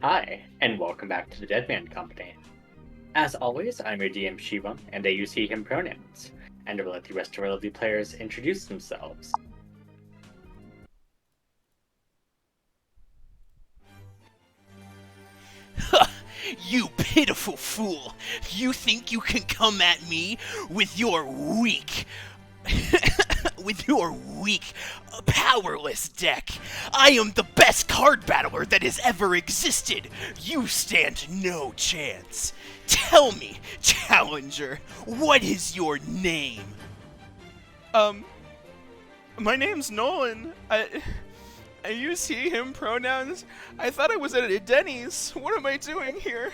Hi, and welcome back to the Deadman Company. As always, I'm your DM Shiva, and I use he/him pronouns, and I will let the rest of our lovely players introduce themselves. You pitiful fool! You think you can come at me with your weak... powerless deck? I am the best card battler that has ever existed! You stand no chance! Tell me, challenger, what is your name? My name's Nolan. I use he, him pronouns. I thought I was at a Denny's. What am I doing here?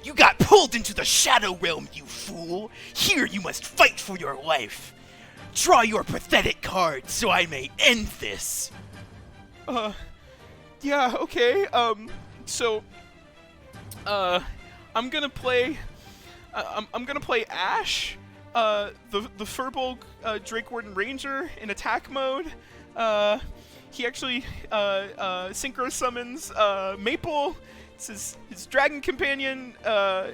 You got pulled into the Shadow Realm, you fool! Here you must fight for your life! Draw your pathetic card so I may end this! Yeah, okay, I'm gonna play, I'm gonna play Ash, the Furbolg, Drake Warden Ranger in attack mode. He actually, synchro summons, Maple. It's his dragon companion,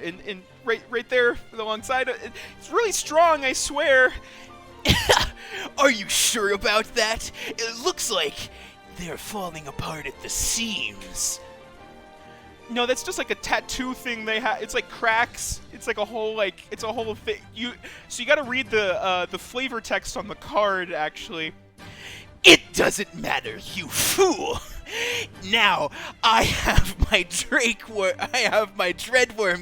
in right there alongside it. It's really strong, I swear. Are you sure about that? It looks like they're falling apart at the seams. No, that's just like a tattoo thing they have. It's like cracks. It's like a whole it's a whole thing. So you got to read the flavor text on the card actually. It doesn't matter, you fool. Now I have my Dreadworm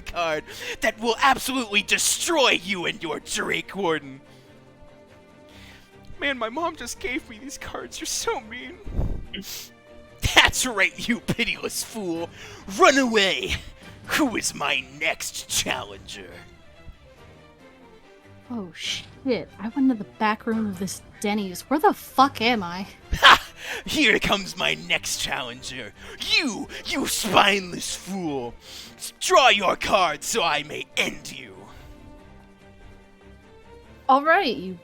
card that will absolutely destroy you and your Drake Warden. Man, my mom just gave me these cards. You're so mean. That's right, you pitiless fool. Run away. Who is my next challenger? Oh shit, I went into the back room of this Denny's. Where the fuck am I? Ha! Here comes my next challenger. You spineless fool. Draw your card so I may end you. Alright, you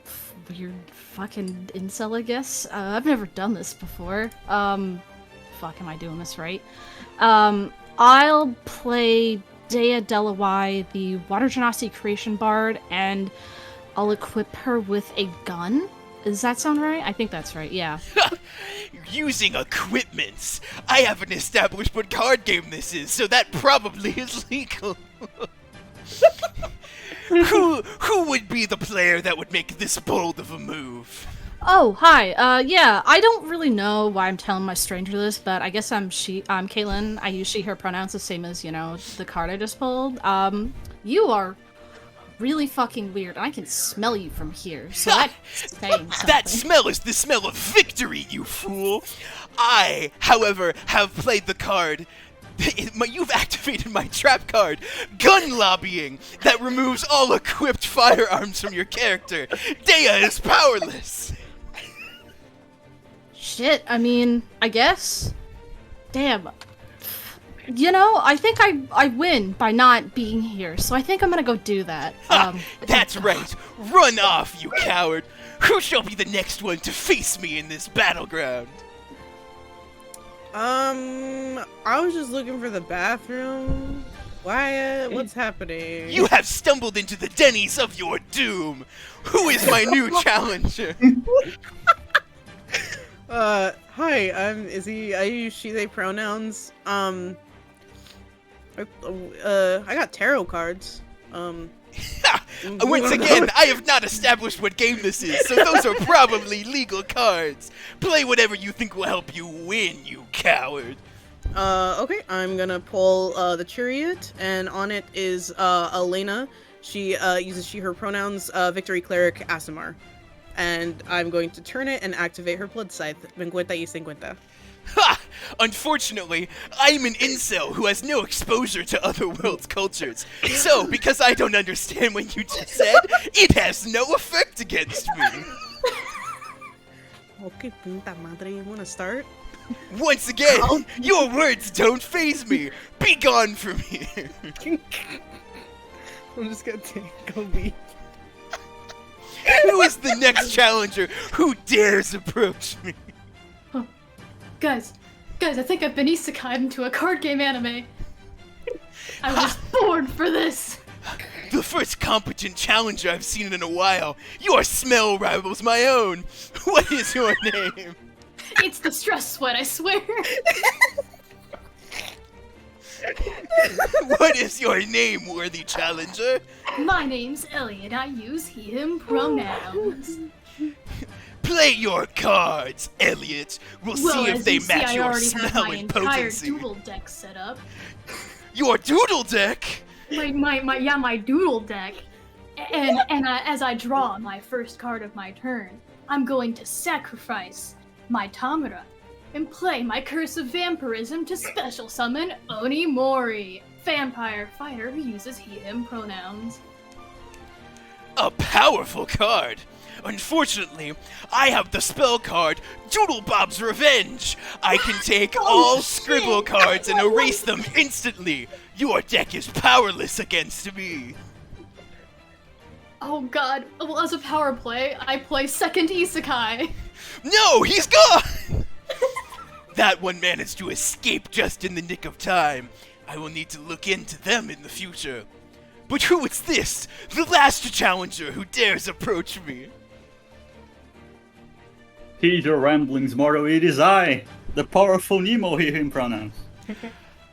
weird fucking incel, I guess. I've never done this before. Fuck, am I doing this right? I'll play Dea Delawai, the Water Genasi Creation Bard, and I'll equip her with a gun. Does that sound right? I think that's right, yeah. Using equipments. I haven't established what card game this is, so that probably is legal. Who would be the player that would make this bold of a move? Oh, hi. Yeah, I don't really know why I'm telling my stranger this, but I guess I'm Caitlin. I use she, her pronouns the same as, the card I just pulled. You are really fucking weird, and I can smell you from here, so that's saying something. That smell is the smell of victory, you fool! I, however, have played the card. You've activated my trap card, Gun Lobbying, that removes all equipped firearms from your character. Dea is powerless. Shit, I mean, I guess. Damn. I think I win by not being here, so I think I'm gonna go do that. That's right. Run off, you coward. Who shall be the next one to face me in this battleground? I was just looking for the bathroom. Wyatt, what's happening? You have stumbled into the Denny's of your doom. Who is my new challenger? Hi, I'm Izzy. I use she, they pronouns. I got tarot cards. Once again, I have not established what game this is, so those are probably legal cards. Play whatever you think will help you win, you coward. Okay, I'm gonna pull the chariot, and on it is Elena. She uses her pronouns, Victory Cleric Asimar. And I'm going to turn it and activate her blood scythe. 50 y 50. Ha! Unfortunately, I'm an incel who has no exposure to other world's cultures. So, because I don't understand what you just said, it has no effect against me. Okay, puta madre, you wanna start? Once again, your words don't faze me. Be gone from here. I'm just gonna take a leap. Who is the next challenger who dares approach me? Guys, I think I've been isekai'd into a card game anime. I was born for this. The first competent challenger I've seen in a while. Your smell rivals my own. What is your name? It's the stress sweat, I swear. What is your name, worthy challenger? My name's Elliot. I use he, him pronouns. Play your cards, Elliot. We'll see if they match your smell and potency. I already have my entire doodle deck set up. Your doodle deck? My doodle deck. And as I draw my first card of my turn, I'm going to sacrifice my Tamura and play my Curse of Vampirism to special summon Onimori, vampire fighter who uses he, him pronouns. A powerful card. Unfortunately, I have the spell card Doodle Bob's Revenge. I can take all scribble cards and erase them instantly. Your deck is powerless against me. Oh god, well as a power play, I play second isekai. No, he's gone! That one managed to escape just in the nick of time. I will need to look into them in the future. But who is this? The last challenger who dares approach me? Heed your ramblings, mortal. It is I, the powerful Nemo, hear him pronounce.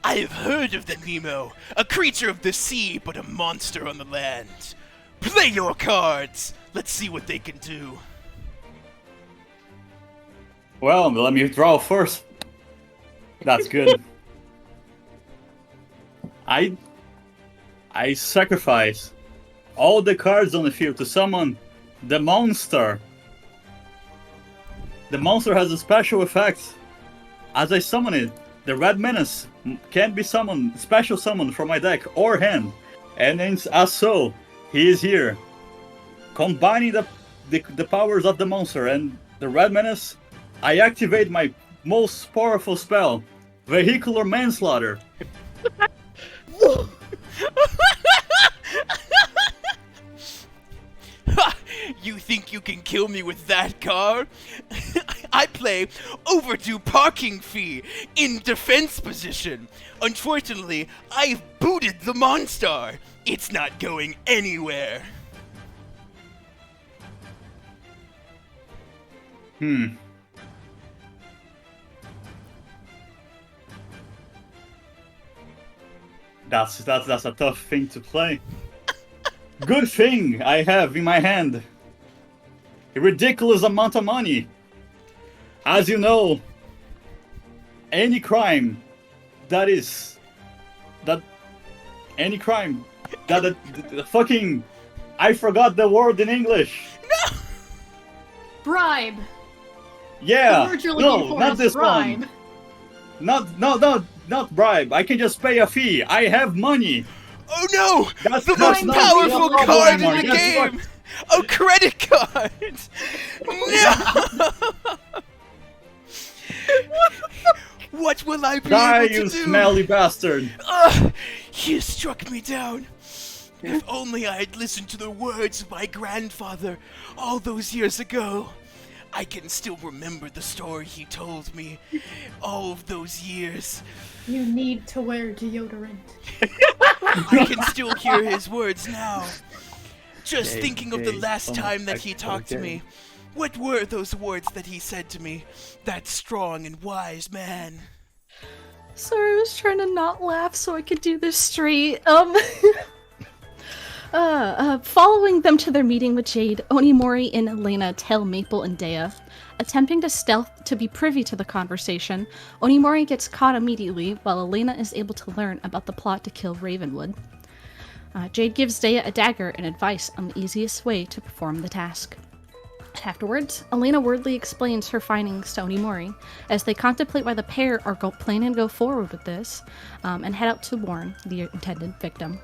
I have heard of the Nemo, a creature of the sea, but a monster on the land. Play your cards. Let's see what they can do. Well, let me draw first. That's good. I sacrifice all the cards on the field to summon the monster. The monster has a special effect. As I summon it, the Red Menace can be summoned, special summoned from my deck or hand. And as so, he is here. Combining the powers of the monster and the Red Menace, I activate my most powerful spell, Vehicular Manslaughter. You think you can kill me with that card? I play Overdue Parking Fee in defense position. Unfortunately, I've booted the Monstar. It's not going anywhere. That's a tough thing to play. Good thing I have in my hand a ridiculous amount of money. As you know, any crime that fucking, I forgot the word in English. No! Bribe. Yeah. The word you're looking for not is this bribe. one. Not bribe. I can just pay a fee. I have money. Oh no! That's The most not powerful the card in problem the anymore. game! A credit card! No! What will I be Die, able to you do? smelly bastard! He has struck me down. If only I had listened to the words of my grandfather all those years ago. I can still remember the story he told me all of those years. You need to wear deodorant. I can still hear his words now. Just thinking of the last time that he talked to me. What were those words that he said to me? That strong and wise man. Sorry, I was trying to not laugh so I could do this straight. Following them to their meeting with Jade, Onimori and Elena tell Maple and Dea. Attempting to stealth to be privy to the conversation, Onimori gets caught immediately, while Elena is able to learn about the plot to kill Ravenwood. Jade gives Dea a dagger and advice on the easiest way to perform the task. Afterwards, Elena wordly explains her findings to Onimori, as they contemplate why the pair are planning to go forward with this, and head out to warn the intended victim.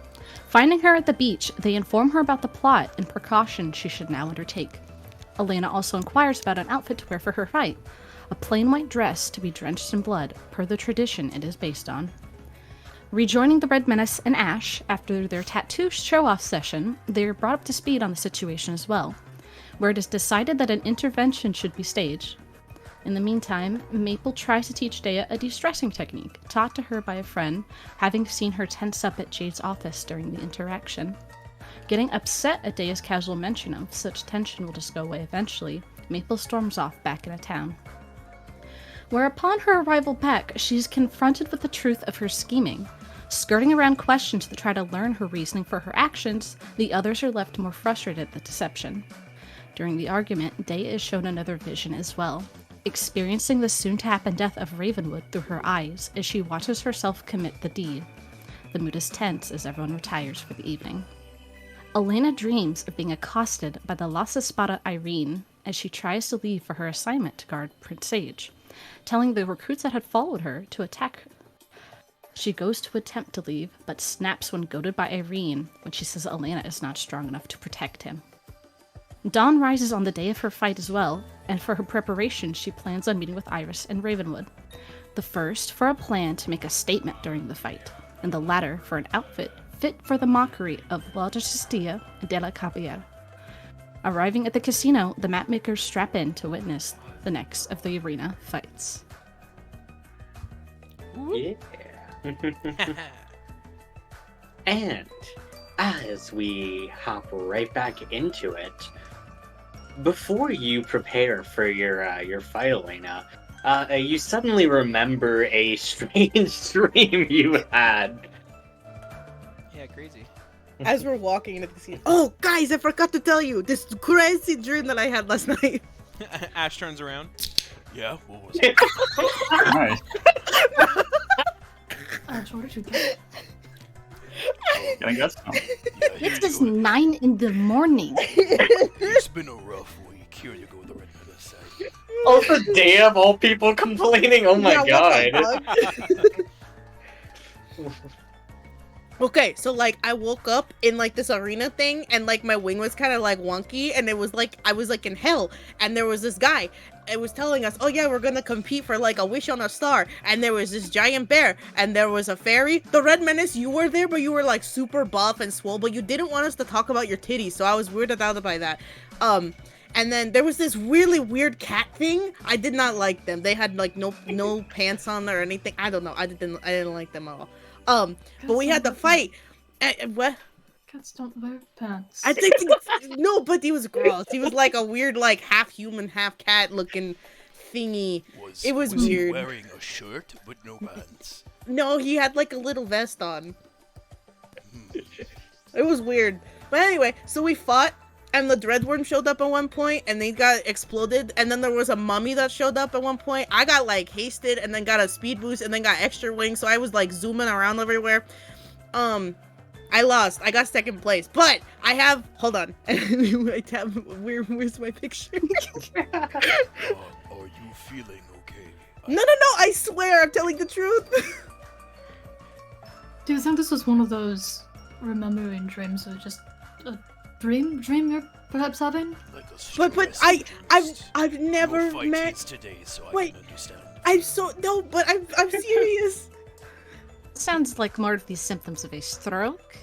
Finding her at the beach, they inform her about the plot and precautions she should now undertake. Elena also inquires about an outfit to wear for her fight, a plain white dress to be drenched in blood, per the tradition it is based on. Rejoining the Red Menace and Ash after their tattoo show-off session, they are brought up to speed on the situation as well, where it is decided that an intervention should be staged. In the meantime, Maple tries to teach Dea a de-stressing technique, taught to her by a friend, having seen her tense up at Jade's office during the interaction. Getting upset at Dea's casual mention of such tension will just go away eventually, Maple storms off back into town. Where upon her arrival back, she is confronted with the truth of her scheming. Skirting around questions to try to learn her reasoning for her actions, the others are left more frustrated at the deception. During the argument, Dea is shown another vision as well, experiencing the soon-to-happen death of Ravenwood through her eyes as she watches herself commit the deed. The mood is tense as everyone retires for the evening. Elena dreams of being accosted by the La Espada Irene as she tries to leave for her assignment to guard Prince Sage, telling the recruits that had followed her to attack her. She goes to attempt to leave, but snaps when goaded by Irene when she says Elena is not strong enough to protect him. Dawn rises on the day of her fight as well, and for her preparation she plans on meeting with Iris and Ravenwood. The first for a plan to make a statement during the fight, and the latter for an outfit fit for the mockery of La Justicia de la Caballera. Arriving at the casino, the mapmakers strap in to witness the next of the arena fights. Yeah. And as we hop right back into it, before you prepare for your fight, Elena, you suddenly remember a strange dream you had. Yeah, crazy. As we're walking into the casino. Oh, guys, I forgot to tell you this crazy dream that I had last night. Ash turns around. Yeah, what was it? Nice. What did you get? Can I guess now? It's just 9 in the morning. It's been a rough week. Here you go, the red menace side. Also, Dea of all people complaining. Oh my Yeah, god. what the fuck? Okay, so like I woke up in like this arena thing and like my wing was kind of like wonky and it was like I was like in hell and there was this guy. It was telling us, oh yeah, we're gonna compete for like a wish on a star, and there was this giant bear and there was a fairy. The Red Menace, you were there, but you were like super buff and swole, but you didn't want us to talk about your titties, so I was weirded out by that. And then there was this really weird cat thing. I did not like them. They had like no pants on or anything. I don't know. I didn't like them at all. But we had to fight. What? Cats don't wear pants. I think no, but he was gross. He was like a weird, like half human, half cat looking thingy. It was weird. He wearing a shirt but no pants? No, he had like a little vest on. It was weird. But anyway, so we fought, and the Dreadworm showed up at one point, and they got exploded. And then there was a mummy that showed up at one point. I got like hasted, and then got a speed boost, and then got extra wings. So I was like zooming around everywhere. I lost. I got second place, but I have. Hold on. Where's my picture? Are you feeling okay? No. I swear, I'm telling the truth. Do you think this was one of those remembering dreams, or just a dream you're perhaps having? Like a But I've never no met. today, so Wait. I can understand. I'm so no, but I'm serious. Sounds like more of these symptoms of a stroke.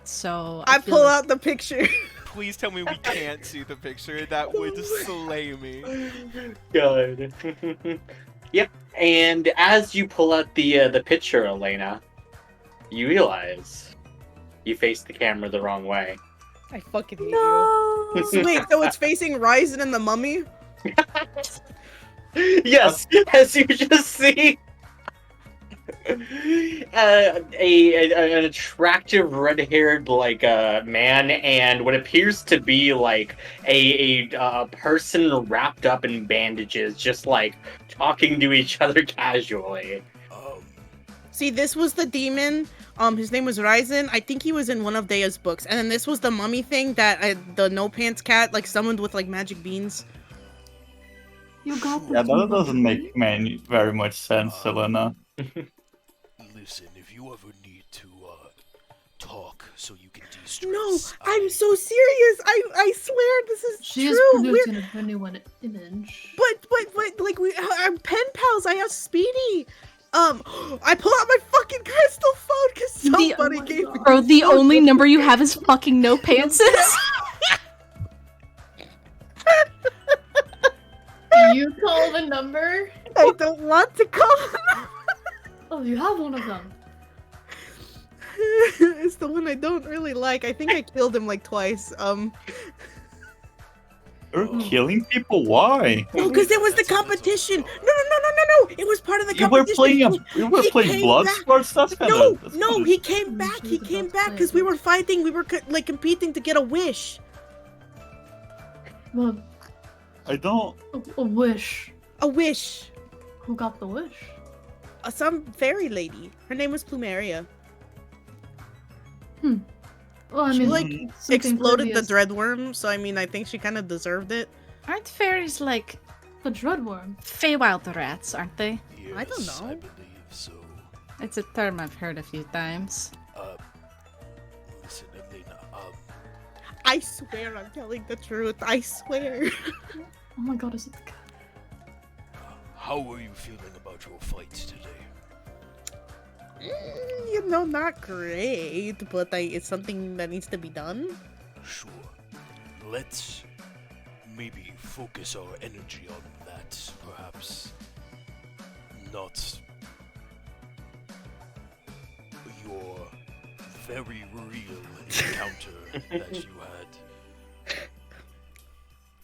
So I feel pull like- out the picture. Please tell me we can't see the picture. That would slay me. God. Yep. And as you pull out the picture, Elena, you realize you faced the camera the wrong way. I fucking hate you. So wait, so it's facing Ryzen and the mummy? Yes, as you just see, An attractive red-haired man and what appears to be like a person wrapped up in bandages, just like talking to each other casually. See, this was the demon. His name was Ryzen. I think he was in one of Dea's books. And then this was the mummy thing that the no pants cat like summoned with like magic beans. You got the Yeah, that demon doesn't make company? very much sense, Selena. Listen, if you ever need to talk so you can de-stress. No, I'm so serious. I swear this is She true. is producing a 21 image. But like we are pen pals. I have Speedy. I pull out my fucking crystal phone because somebody gave me. Bro, the only number you have is fucking no pantses. You call the number? I don't want to call. Oh, you have one of them. It's the one I don't really like. I think I killed him like twice. You're killing people? Why? No, because it was the competition. No. It was part of the You were competition. playing came blood back. sports? That's kind of... No, he came back. He came back because we were fighting. We were like competing to get a wish. Well, I don't... a wish. A wish. Who got the wish? Some fairy lady. Her name was Plumeria. Well, I She, mean, like, something Exploded the previous- dreadworm, so I mean, I think she kind of deserved it. Aren't fairies like The dreadworm. Feywild rats, aren't they? I don't Yes, know. I believe so. It's a term I've heard a few times. Listen, Elena, I swear I'm telling the truth. I swear. Oh my god, is it the cat? how are you feeling about your fight today? Not great, but it's something that needs to be done. Sure. Let's maybe focus our energy on that, perhaps. Not your very real encounter that you had.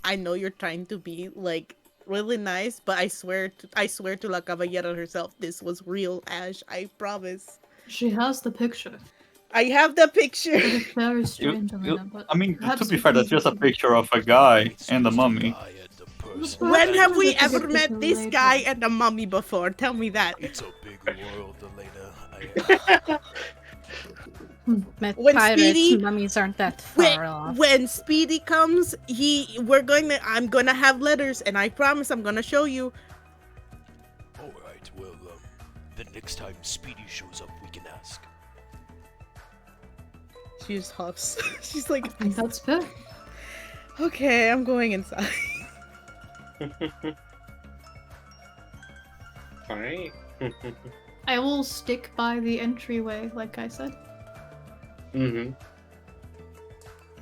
I know you're trying to be like really nice, but I swear to La Caballera herself, this was real, Ash. I promise. She has the picture. I have the picture. It is very strange, Elena, but I mean, to perhaps be we fair, can that's just a use it. picture of a guy It's and the just a mummy. guy and a person. When have we Perhaps we ever can met get this later. guy and a mummy before? Tell me that. It's a big world, Elena. Met When pirates, Speedy- mummies aren't that far off. When Speedy comes, I'm gonna have letters, and I promise I'm gonna show you. Alright, well, the next time Speedy shows up, we can ask. She just huffs. She's like, I think that's fair. okay, I'm going inside. Alright. I will stick by the entryway, like I said. Mm-hmm.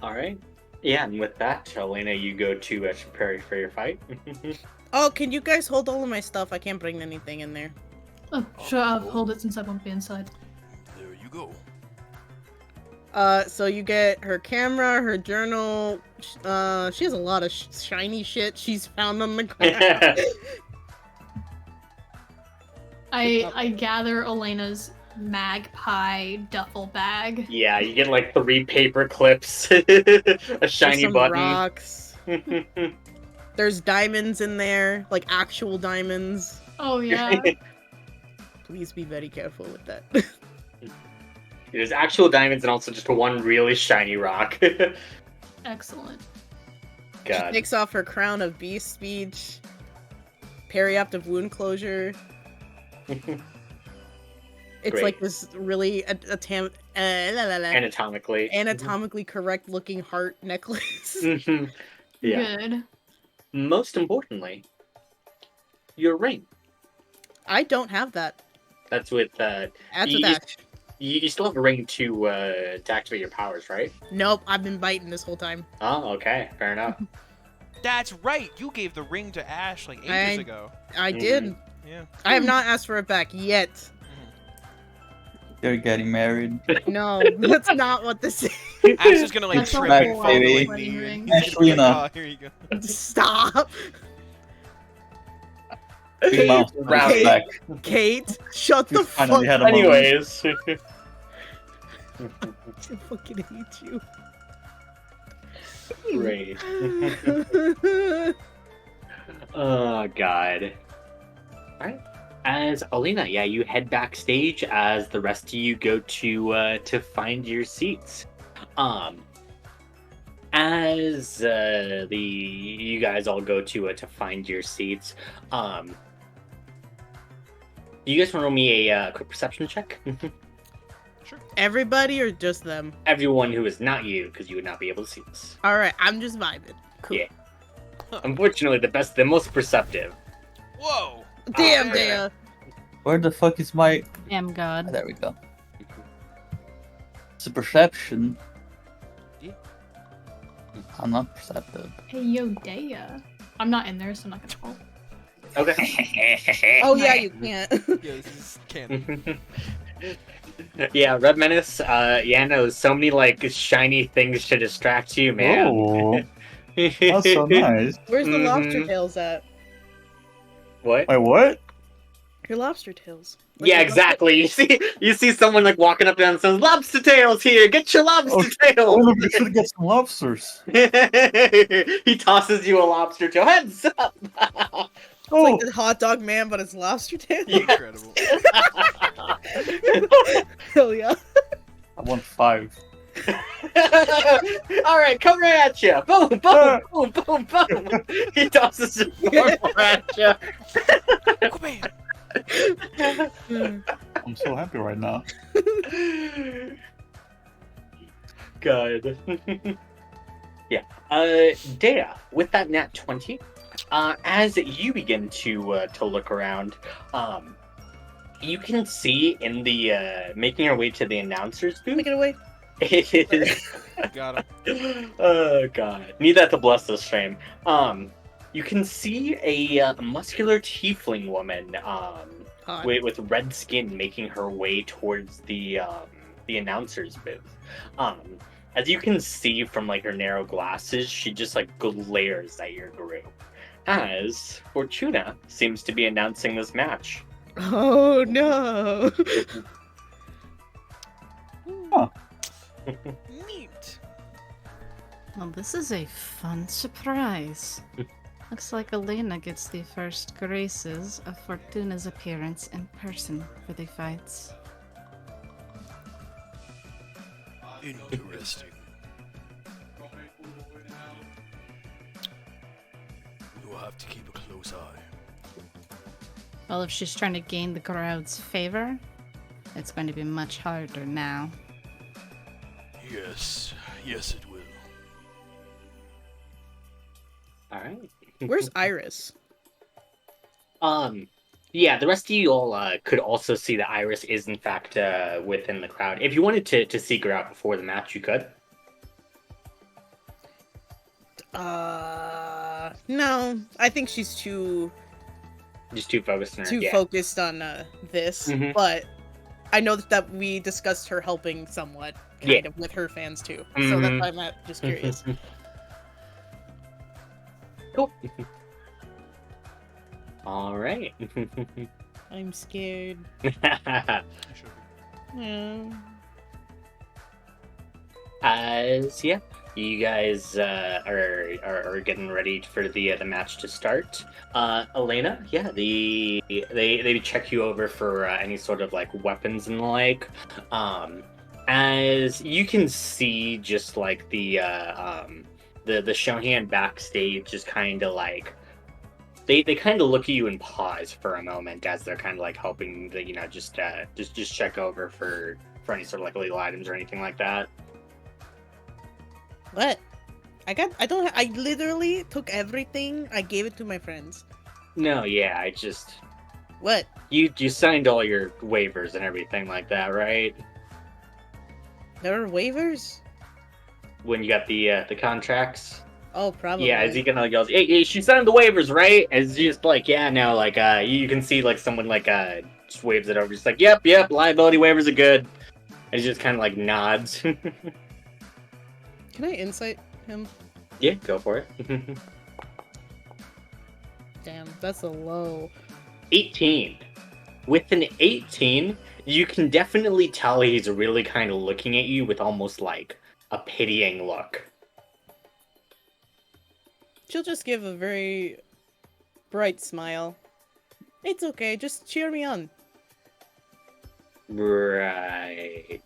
Alright. Yeah, and with that, Elena, you go to prepare for your fight. Oh, can you guys hold all of my stuff? I can't bring anything in there. Oh, sure, I'll hold it since I won't be inside. There you go. So you get her camera, her journal. She has a lot of shiny shit she's found on the ground. I gather Elena's magpie duffel bag. Yeah, you get like 3 paper clips, a shiny Some button. rocks. There's diamonds in there, like actual diamonds. Oh yeah. Please be very careful with that. There's actual diamonds and also just one really shiny rock. Excellent. She God. takes off her crown of beast speech, perioptic wound closure. It's Great. like this really Anatomically. anatomically correct looking heart necklace. Mhm. Yeah. Good. Most importantly, your ring. I don't have that. That's with That's you, with Ash. you still have a ring to activate your powers, right? Nope, I've been biting this whole time. Oh, okay, fair enough. That's right. You gave the ring to Ash like ages ago. I did. Yeah. I have not asked for it back yet. They're getting married. No, that's not what this is. Ash is gonna like That's a trip Back, and whole fall baby. like wedding knee. ring. He's just like, Ashley, oh, here you go. Stop. Big mouth. Round Kate. back. Kate, shut the We fuck finally up. had a moment. Anyways. I fucking hate you. Great. Oh god. Alright. As Alina, yeah, you head backstage as the rest of you go to find your seats. As you guys all go to find your seats, you guys want to roll me a quick perception check? Everybody or just them? Everyone who is not you, because you would not be able to see this. All right, I'm just vibing. Cool. Yeah. Unfortunately, the most perceptive. Whoa! Damn, Oh, Dea. Where the fuck is my... Damn God. There we go. It's a perception. Yeah. I'm not perceptive. Hey, yo, Dea. I'm not in there, so I'm not gonna roll. Okay. Oh yeah, you can't. Yeah, this is canon. Yeah, Red Menace, yeah, no, so many, like, shiny things to distract you, man. Oh, that's so nice. Where's the lobster Mhm. tails at? What? Wait, what? Your lobster tails. Yeah, exactly. You see someone, like, walking up and says, "Lobster tails here! Get your lobster Oh, tails!" look, we should get some lobsters. He tosses you a lobster tail. Heads up! It's Oh, like the hot dog man, but it's lobster tail. Yeah. Incredible. Hell yeah. I want 5. All right, come right at you! Boom, boom, boom, boom, boom! He tosses you more at you. Bam. I'm so happy right now. God. Yeah. Dea, with that nat 20, as you begin to look around, you can see in the making your way to the announcer's booth. Make it away. It is. Got him. Oh god, need that to bless this stream. You can see a muscular tiefling woman, Hot. with red skin, making her way towards the announcer's booth. As you can see from like her narrow glasses, she just like glares at your group. As Fortuna seems to be announcing this match. Oh no. Neat. Well, this is a fun surprise. Looks like Elena gets the first graces of Fortuna's appearance in person for the fights. Interesting. We'll have to keep a close eye. Well, if she's trying to gain the crowd's favor, it's going to be much harder now. Yes, yes it will. All right. Where's Iris? Yeah, the rest of you all could also see that Iris is in fact within the crowd. If you wanted to seek her out before the match, you could. No. I think she's too Just too focused on her. Yeah. focused on this. Mhm. But I know that we discussed her helping somewhat, kind of, with her fans too. So Mhm. that's why I'm just curious. Cool. All right. I'm scared. Yeah. As yeah, you guys are getting ready for the match to start. Elena, yeah, they check you over for any sort of like weapons and the like. As you can see, just like the Shohan backstage, just kind of like they kind of look at you and pause for a moment as they're kind of like helping the just check over for any sort of like illegal items or anything like that. What? I literally took everything. I gave it to my friends. No, yeah, I just What? you signed all your waivers and everything like that, right? There are waivers? When you got the contracts. Oh, probably. Yeah, as he kind of yells, hey, she signed the waivers, right? As just like, yeah, no, like, you can see like someone like just waves it over, just like, yep, liability waivers are good. And he just kind of like nods. Can I insight him? Yeah, go for it. Damn, that's a low. 18. With an 18, you can definitely tell he's really kind of looking at you with almost like a pitying look. She'll just give a very bright smile. It's okay, just cheer me on. Right.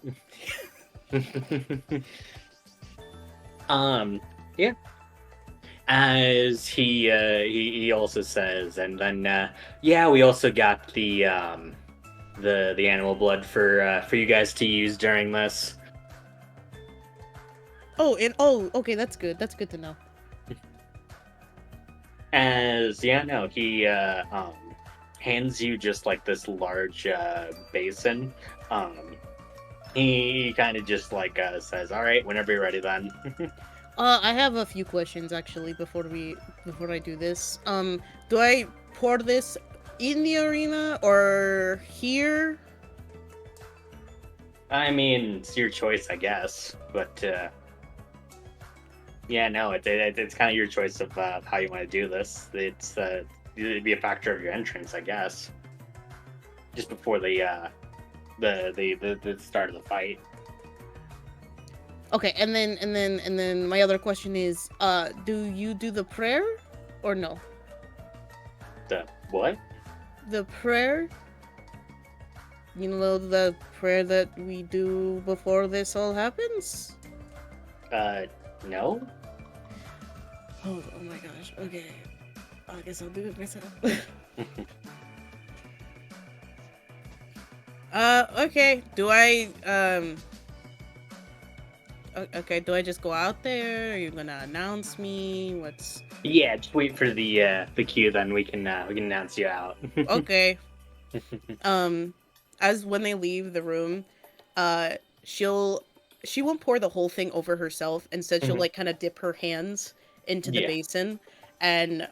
Yeah. As he also says, and then yeah, we also got the animal blood for you guys to use during this. Okay, that's good. That's good to know. As he hands you just like this large basin. He kind of just like says, "All right, whenever you're ready, then." I have a few questions actually before I do this. Do I pour this in the arena or here? I mean, it's your choice, I guess, but yeah, no, it's kind of your choice of how you want to do this. It'd be a factor of your entrance, I guess, just before the start of the fight. Okay, and then my other question is, do you do the prayer or no? The what? The prayer? You know, the prayer that we do before this all happens? No. Oh my gosh. Okay. I guess I'll do it myself. Okay. Do I okay, do I just go out there? Are you gonna announce me? What's Yeah, just wait for the cue, then we can announce you out. okay. As when they leave the room, she won't pour the whole thing over herself. Instead, she'll like kind of dip her hands into the basin and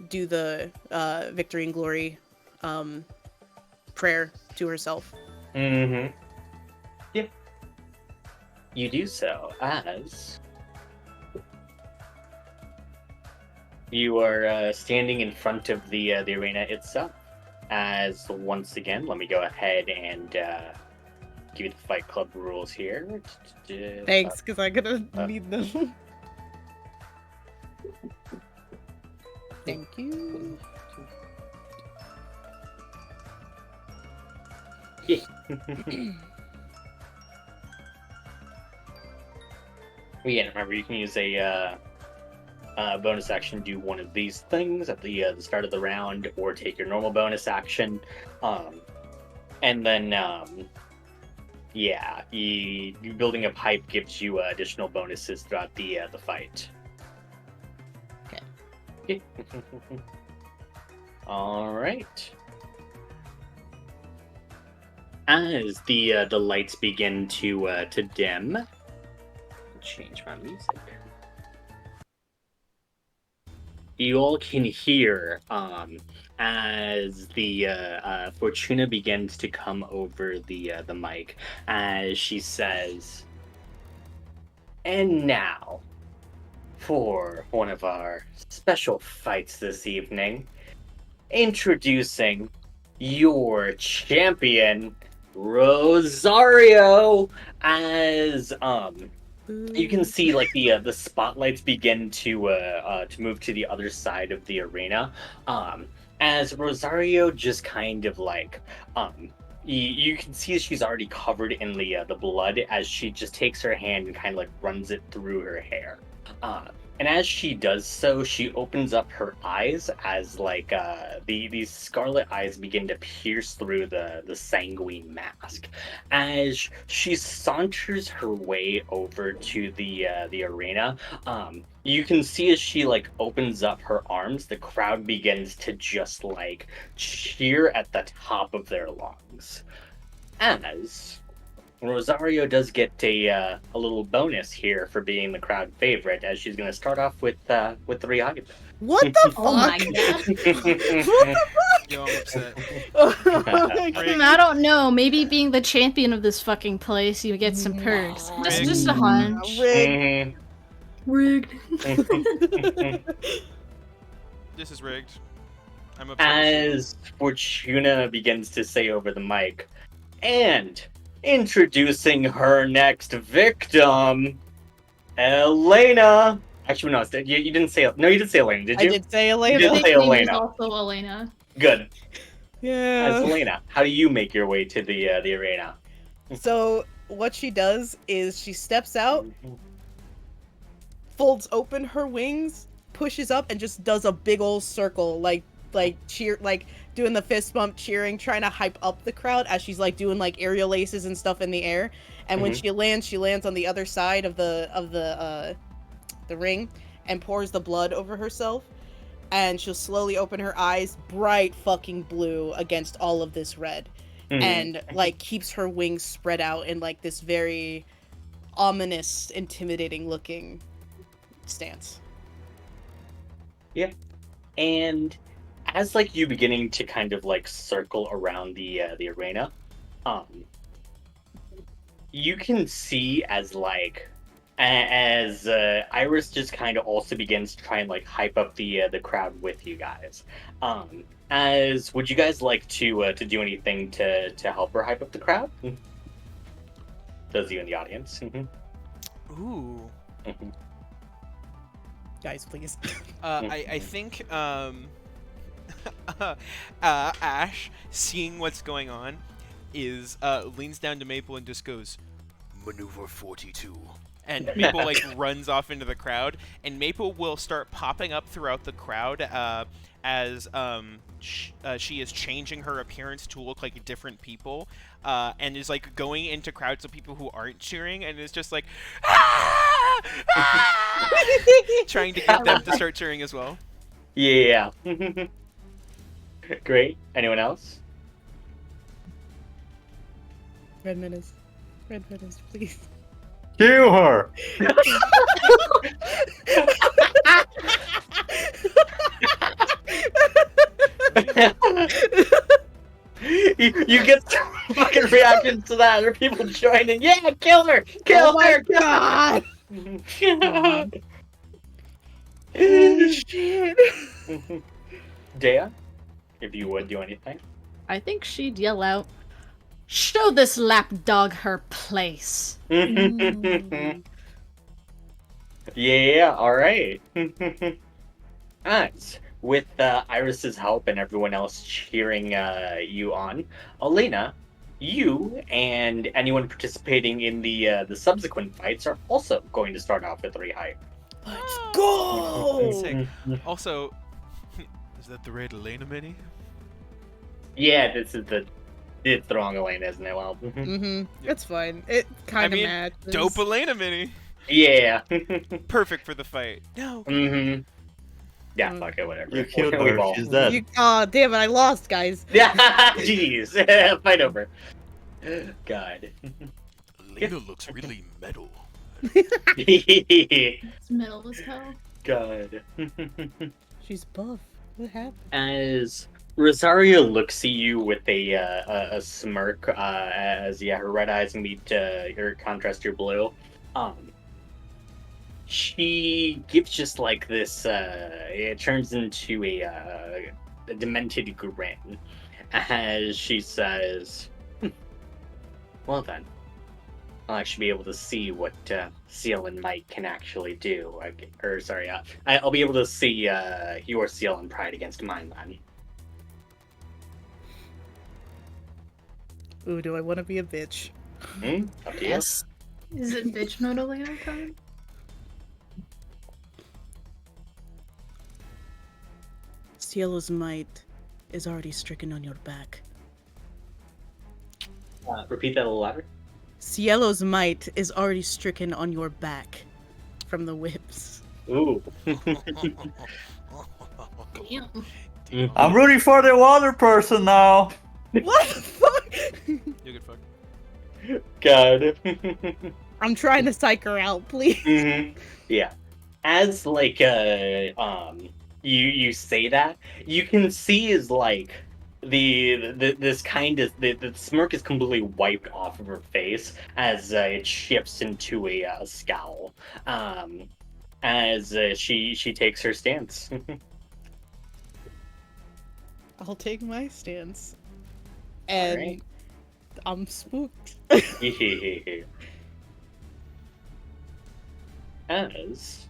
do the victory and glory prayer to herself. Mm-hmm. Yeah. You do so as you are standing in front of the arena itself. As once again, let me go ahead and give you the Fight Club rules here. Thanks, because I'm gonna need them. Thank you. Yeah. Yeah, remember you can use a bonus action, do one of these things at the start of the round, or take your normal bonus action, and then yeah, you building a pipe gives you additional bonuses throughout the fight. Okay. All right. As the lights begin to dim, change my music. You all can hear as the Fortuna begins to come over the mic as she says, "And now, for one of our special fights this evening, introducing your champion, Rosario." As you can see, like the spotlights begin to move to the other side of the arena, as Rosario just kind of like you can see she's already covered in the blood as she just takes her hand and kind of like runs it through her hair. And as she does so, she opens up her eyes as like these scarlet eyes begin to pierce through the sanguine mask. As she saunters her way over to the arena, you can see as she like opens up her arms, the crowd begins to just like cheer at the top of their lungs. As Rosario does get a little bonus here for being the crowd favorite, as she's going to start off with 3 items. What the fuck? Oh my god. Yo, I'm upset. I don't know. Maybe being the champion of this fucking place, you get some perks. Just a hunch. Rigged. Rigged. This is rigged. I'm upset. as Fortuna begins to say over the mic, and introducing her next victim, Elena. Actually, no, you didn't say. No, you did say Elena, did I you? did say You Elena. did say Nickname is Elena. also Elena. Good. As Yeah. Elena, how do you make your way to the arena? So what she does is she steps out, folds open her wings, pushes up, and just does a big old circle, like cheer, like doing the fist bump, cheering, trying to hype up the crowd as she's like doing like aerial aces and stuff in the air. And when she lands on the other side of the ring and pours the blood over herself. And she'll slowly open her eyes, bright fucking blue against all of this red. And like keeps her wings spread out in like this very ominous, intimidating looking stance. Yeah. And as like you beginning to kind of like circle around the arena, you can see as like as Iris just kind of also begins to try and like hype up the crowd with you guys. As would you guys like to do anything to help her hype up the crowd? Those of you in the audience. Ooh. Guys, please. I think Ash, seeing what's going on, is leans down to Maple and just goes, "Maneuver 42." And Maple like runs off into the crowd, and Maple will start popping up throughout the crowd as she is changing her appearance to look like different people, and is like going into crowds of people who aren't cheering, and is just like, "Ah! Ah!" trying to get them to start cheering as well. Yeah. Great. Anyone else? Red Menace, please. Kill her! you get some fucking reactions to that. Are people joining? Yeah, kill her! Kill her! God! God. Oh, shit. Dea, if you would do anything. I think she'd yell out, "Show this lapdog her place!" Yeah, alright. Nice. With Iris's help and everyone else cheering you on, Elena, you and anyone participating in the subsequent fights are also going to start off with rehype. Let's go! Sick. Also, is that the Red Elena mini? Yeah, it's the wrong Elena, isn't it? Well, It's fine. It kind of mean, matches. Dope Elena mini. yeah. Perfect for the fight. No. Yeah, fuck it, whatever. You killed We've her. all- She's dead. Oh, damn it, I lost, guys. Yeah, jeez. Fight over. God. Elena looks really metal. It's metal as hell. God. She's buff. What happened? As Rosario looks at you with a smirk, as her red eyes meet your contrast your blue, she gives just like this. It turns into a demented grin as she says, "Well then, I'll actually be able to see what Seal and Mike can actually do. I'll be able to see your Seal and Pride against mine then." Ooh, do I want to be a bitch? Up to you. Yes. Is it bitch mode Elena card? Cielo's might is already stricken on your back. Repeat that a little louder. Cielo's might is already stricken on your back from the whips. Ooh. Damn. I'm rooting for the water person now. What the fuck? You good fuck. God. I'm trying to psych her out, please. Yeah. As like you say that, you can see is like this kind of the smirk is completely wiped off of her face as it shifts into a scowl. As she takes her stance. I'll take my stance. And Alright. I'm spooked. As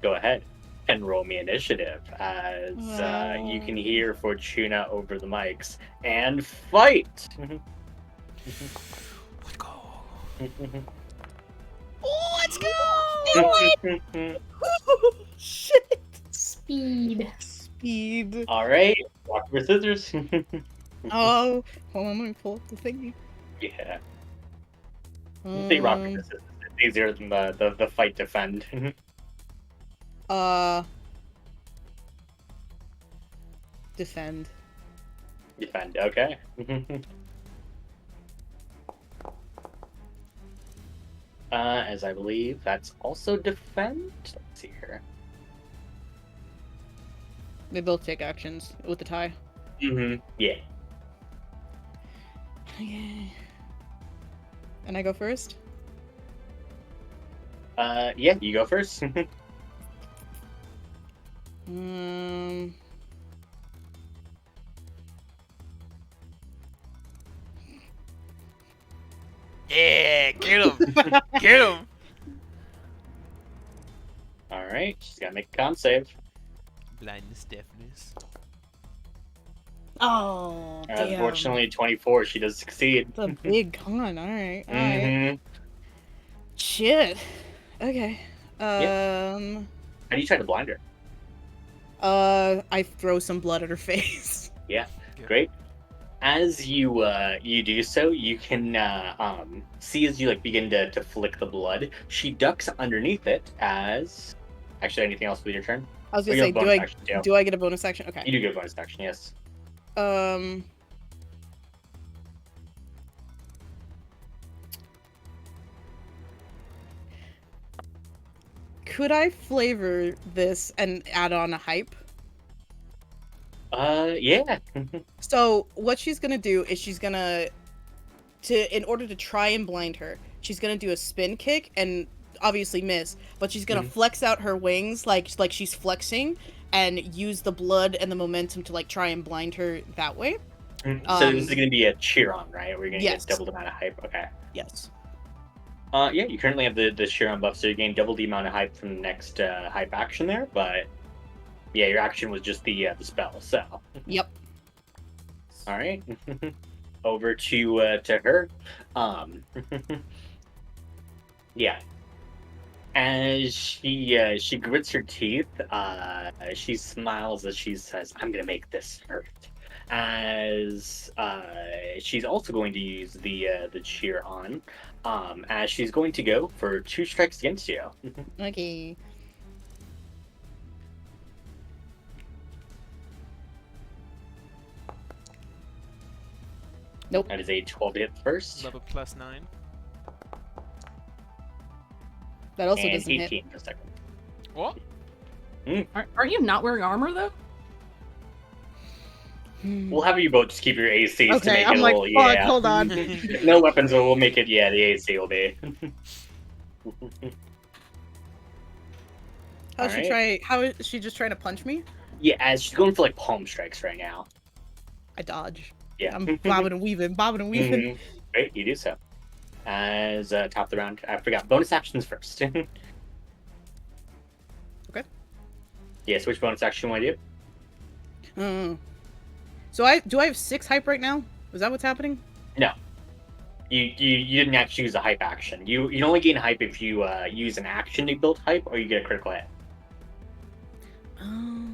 go ahead and roll me initiative as you can hear Fortuna over the mics and fight. Let's go. Shit. Speed. Speed. All right, rock paper scissors. Oh, hold on, let me pull up the thingy. Yeah, say rock paper Um, scissors. It's easier than the fight defend. Defend. Defend. Okay. As I believe that's also defend. Let's see here. They both take actions with the tie. Yeah. Okay. And I go first? Yeah. You go first. Um, Yeah, get him. Get him. All right. She's gotta make a con save. Blindness, deafness. oh, damn. Unfortunately, 24. She does succeed. It's a big con. Alright, alright. Mhm. Shit. Okay. How do you try to blind her? I throw some blood at her face. Yeah, Good. great. As you you do so, you can see as you like begin to flick the blood. She ducks underneath it. As actually, anything else with your turn? I was Oh, gonna you say, have bonus action too. do I get a bonus action? You Okay. do get a bonus action, yes. Could I flavor this and add on a hype? Yeah. So what she's gonna do is she's gonna in order to try and blind her, she's gonna do a spin kick and obviously miss, but she's gonna flex out her wings like she's flexing and use the blood and the momentum to like try and blind her that way. So this is gonna be a cheer on, right? We're gonna Yes. get double the amount of hype. Okay. Yes. Yeah, you currently have the cheer on buff, so you gain double the amount of hype from the next hype action there. But yeah, your action was just the spell. So. Yep. All right. Over to her. Yeah. As she grits her teeth, she smiles as she says, "I'm gonna make this hurt." As she's also going to use the cheer on, as she's going to go for 2 strikes against you. Okay. Nope. That is a 12 to hit first, Level +9. That also and doesn't 18 hit. for a second. What? Aren't you not wearing armor though? We'll have you both just keep your ACs to Okay, make I'm it a like, little, fuck, yeah. hold on. No weapons, but we'll make it, yeah, the AC will be. How is she just trying to punch me? Yeah, as she's going for like palm strikes right now. I dodge. Yeah. I'm bobbing and weaving, bobbing and weaving. Mhm. Great, you do so. As top of the round, I forgot bonus actions first. Okay. Yeah, so which bonus action you want to do? So I have 6 hype right now? Is that what's happening? No, you didn't actually use a hype action. You only gain hype if you use an action to build hype, or you get a critical hit. Oh,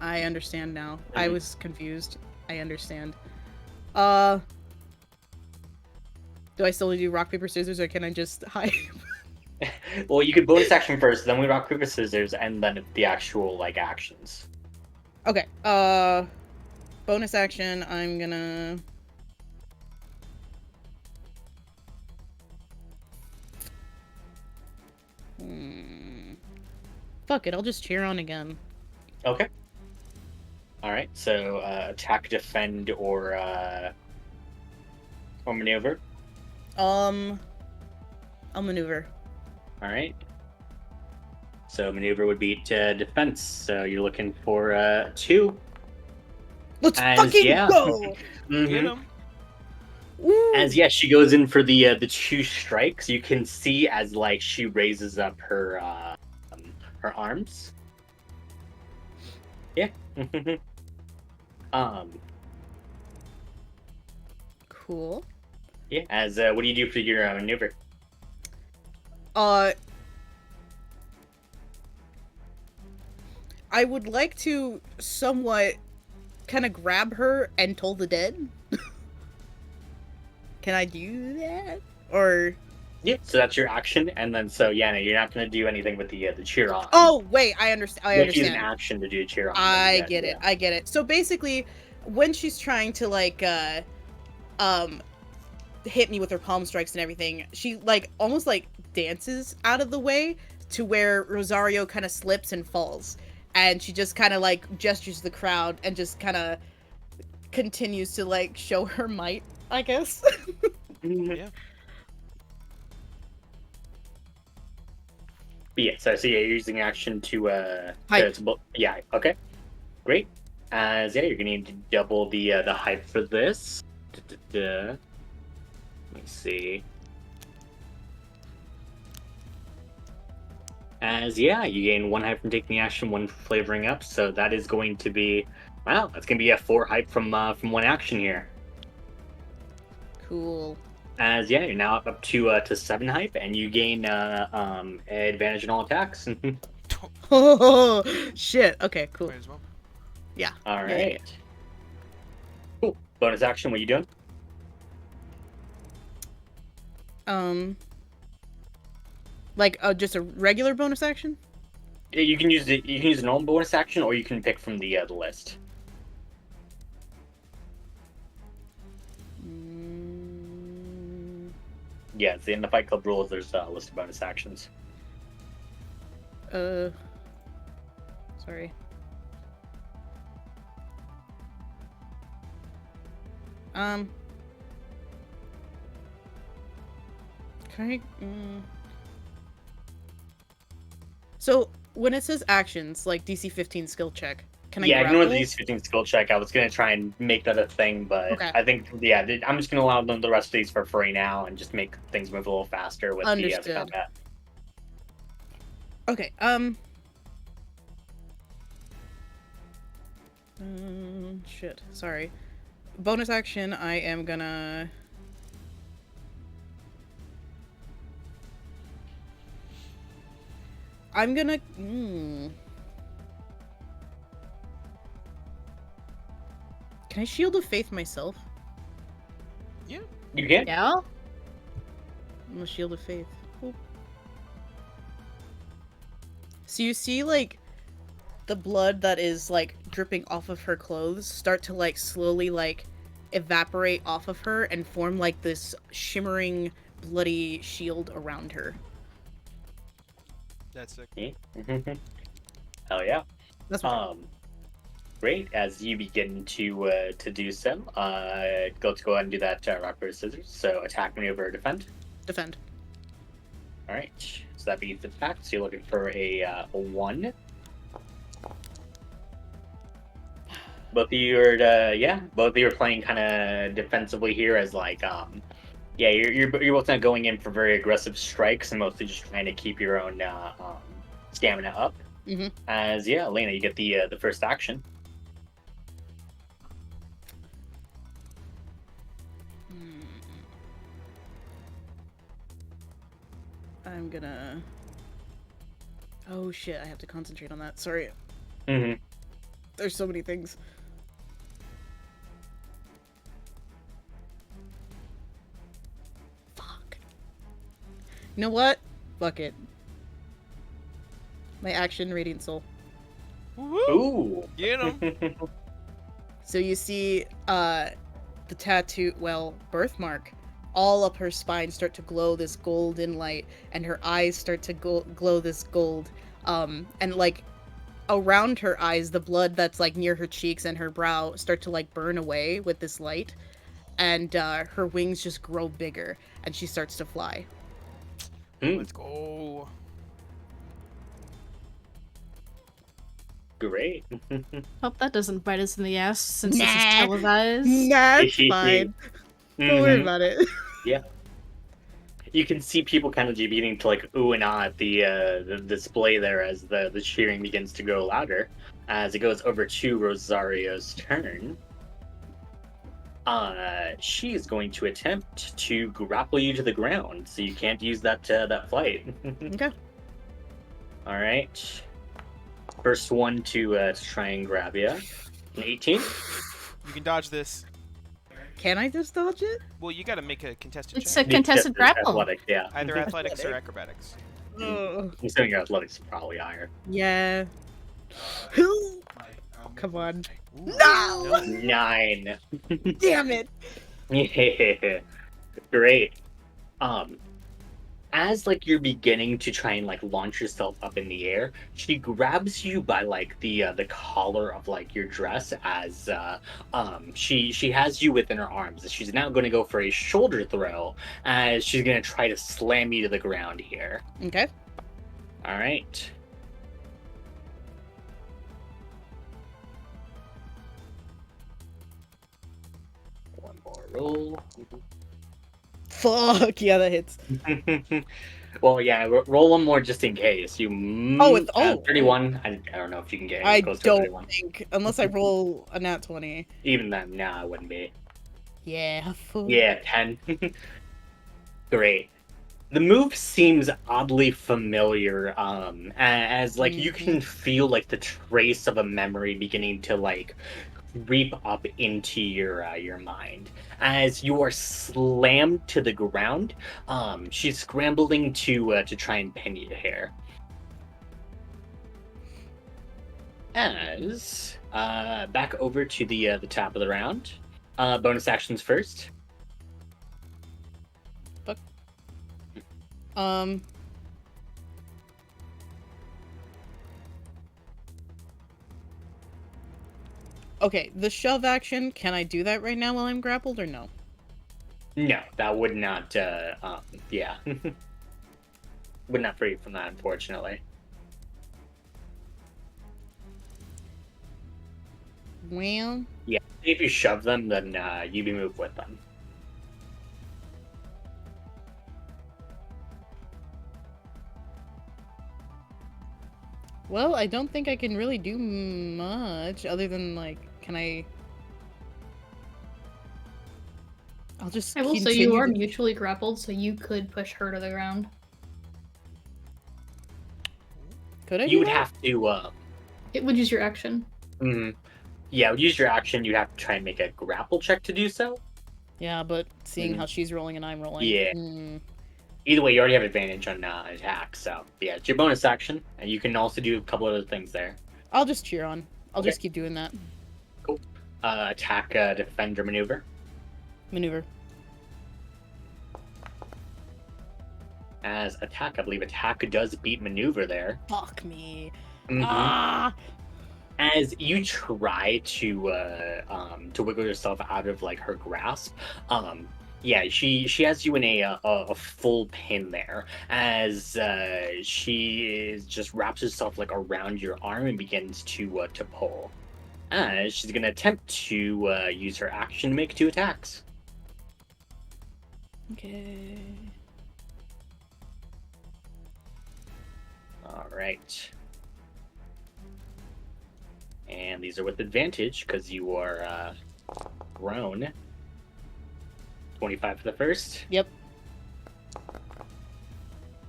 I understand now. I Mhm. was confused. I understand. Do I still do rock paper scissors, or can I just hype? Well, you could bonus action first, then we rock paper scissors, and then the actual like actions. Okay. Bonus action. I'm gonna. Fuck it. I'll just cheer on again. Okay. All right. So attack, defend, or maneuver. I'll maneuver. All right. So maneuver would beat defense. So you're looking for 2. Let's As fucking yeah. go! Mhm. Get him. Ooh. As yeah, she goes in for the 2 strikes. You can see as like she raises up her arms. Yeah. um. Cool. Yeah. As what do you do for your maneuver? I would like to somewhat kind of grab her and toll the dead. Can I do that? Or Yeah. So that's your action, and then so yeah, no, you're not gonna do anything with the cheer on. oh wait, I understand. I You have to use an understand. action to do a cheer on. I get it. I get it. So basically, when she's trying to like um hit me with her palm strikes and everything, she like almost like dances out of the way to where Rosario kind of slips and falls, and she just kind of like gestures to the crowd and just kind of continues to like show her might, I guess. Yeah. But yeah, so yeah, you're using action to Hype. yeah, okay. Great. As yeah, you're gonna need to double the hype for this. Let me see. As yeah, you gain 1 hype from taking action, 1 flavoring up, so that is going to be wow, that's gonna be a 4 hype from 1 action here. Cool. As yeah, you're now up to 7 hype, and you gain advantage in all attacks. Oh shit. Okay. Cool. Might as well. Yeah. All Yeah, right. yeah. Cool. Bonus action. What you doing? Like just a regular bonus action. Yeah, you can use it. You can use a normal bonus action, or you can pick from the list. Yeah, it's in the Fight Club rules. There's a list of bonus actions. Sorry. Can I? So when it says actions, like DC 15 skill check, can I? Yeah, ignore the grapple? DC-15 skill check. I was gonna try and make that a thing, but Okay. I think yeah, I'm just gonna allow them the rest of these for free now and just make things move a little faster with the Understood. combat. Okay. Shit. Sorry. Bonus action. I am gonna. I'm gonna. Can I shield of faith myself? Yeah. You can. Yeah? I'm a shield of faith. Cool. So you see, like, the blood that is, like, dripping off of her clothes start to, like, slowly, like, evaporate off of her and form, like, this shimmering, bloody shield around her. That's sick. Hell yeah. That's what Great. As you begin to do so, let's go ahead and do that rock paper scissors. So attack, maneuver, defend. defend. All right. So that beats attack. So you're looking for a 1. Both of you are both of you are playing kind of defensively here as like yeah, you're both not going in for very aggressive strikes and mostly just trying to keep your own stamina up. Mhm. As yeah, Elena, you get the first action. I'm gonna. Oh shit! I have to concentrate on that. Sorry. Mm-hmm. There's so many things. Fuck. You know what? Fuck it. My action, Radiant Soul. Woo! Ooh. Get him. So you see, the tattoo, well, birthmark, all up her spine start to glow this golden light, and her eyes start to glow this gold. And like around her eyes, the blood that's like near her cheeks and her brow start to like burn away with this light, and her wings just grow bigger, and she starts to fly. Let's go. Great. Hope that doesn't bite us in the ass since this is Nah. televised. Nah, it's fine. Don't worry Mhm. about it. Yeah. You can see people kind of beginning to like ooh and ah at the display there as the cheering begins to grow louder. As it goes over to Rosario's turn. She is going to attempt to grapple you to the ground, so you can't use that flight. Okay. All right. First one to try and grab you. An 18. You can dodge this. Can I just dodge it? Well, you got to make a contested It's check. a contested grapple. Athletics, yeah. Either athletics or Athletic. acrobatics. Ugh. I'm assuming your athletics is probably higher. Yeah. Come on. Ooh, No! 9. Damn it! Yeah. Great. As like you're beginning to try and like launch yourself up in the air, she grabs you by like the collar of like your dress as she has you within her arms. She's now going to go for a shoulder throw as she's going to try to slam you to the ground here. Okay. All right. One more roll. Fuck, yeah, that hits. Well, yeah, roll one more just in case. Oh, it's 31. I don't know if you can get I close to don't 31. think, unless I roll a nat 20. Even then, no, I wouldn't be. Yeah, fuck. Yeah, 10. Great. The move seems oddly familiar, as like you can feel like the trace of a memory beginning to like creep up into your mind as you are slammed to the ground. She's scrambling to try and pin you here. As back over to the top of the round. Bonus actions first. Okay, the shove action, can I do that right now while I'm grappled or no? No, that would not. Yeah, would not free you from that, unfortunately. Well, Yeah, if you shove them, then you be moved with them. well, I don't think I can really do much other than like, can I? I'll just. I will say continue you are to- mutually grappled, so you could push her to the ground. Could I? You do would that? have to. It would use your action. Yeah, use your action. You have to try and make a grapple check to do so. Yeah, but seeing how she's rolling and I'm rolling. Yeah. Hmm. Either way, you already have advantage on attack. So yeah, it's your bonus action, and you can also do a couple other things there. I'll just cheer on. I'll Okay. just keep doing that. Cool. Attack, defend, or maneuver. Maneuver. As attack, I believe attack does beat maneuver there. Fuck me. Mhm. Ah! As you try to wiggle yourself out of like her grasp, yeah, she has you in a full pin there. As just wraps herself like around your arm and begins to pull. As she's gonna attempt to use her action to make 2 attacks. Okay. All right. And these are with advantage because you are grown. 25 for the first, Yep.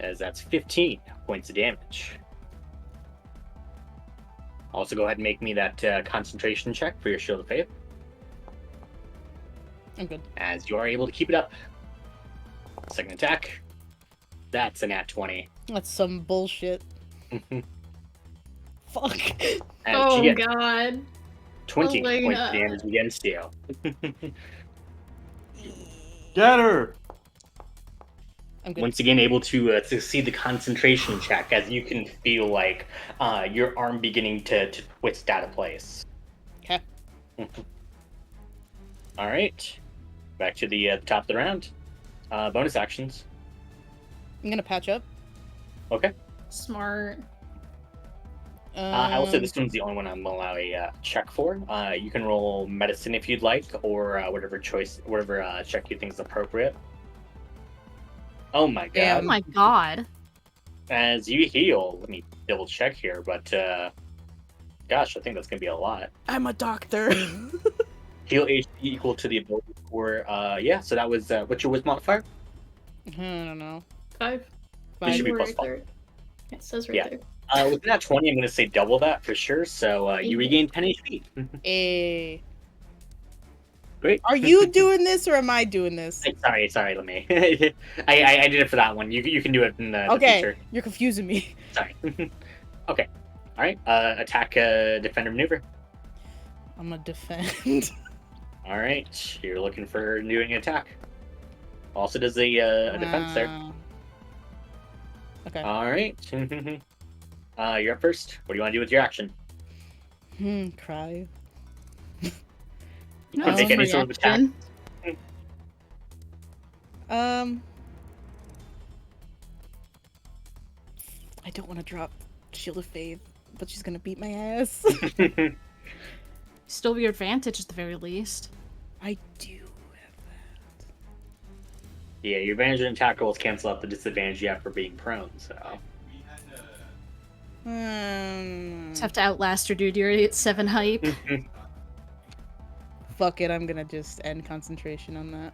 as that's 15 points of damage. Also, go ahead and make me that concentration check for your Shield of Faith, I'm good. as you are able to keep it up. Second attack, that's a nat 20. That's some bullshit. Fuck. And Oh she gets god. 20 points Elena. of damage against you. Get her! I'm good. Once again, able to see the concentration check as you can feel like your arm beginning to twist out of place. Okay. All right, back to the top of the round. Bonus actions. I'm gonna patch up. Okay. Smart. I will say this one's the only one I'm gonna allow a check for. You can roll medicine if you'd like, or whatever check you think is appropriate. Oh my god! Damn. Oh my god. As you heal, let me double check here, but gosh, I think that's gonna be a lot. I'm a doctor. Heal HP equal to the ability score. Yeah. So that was what's your wisdom modifier? I don't know. 5. It should be Right plus 5. there. It says right Yeah. there. With that 20, I'm gonna say double that for sure. So you regain 10 HP. Eh. Great. Are you doing this or am I doing this? Sorry. Let me. I did it for that one. You can do it in the Okay, future. you're confusing me. Sorry. Okay. All right. Attack, defender maneuver. I'm gonna defend. All right. You're looking for doing an attack. Also does a defense there. Okay. All right. You're up first. What do you want to do with your action? Cry. You No, can take it's any a sort of attack. reaction. I don't want to drop Shield of Faith, but she's gonna beat my ass. Still your advantage at the very least. I do have Yeah, your advantage and attack rolls cancel out the disadvantage you have for being prone. So. that. Just have to outlast your dude. You're at 7 hype. Fuck it, I'm gonna just end concentration on that.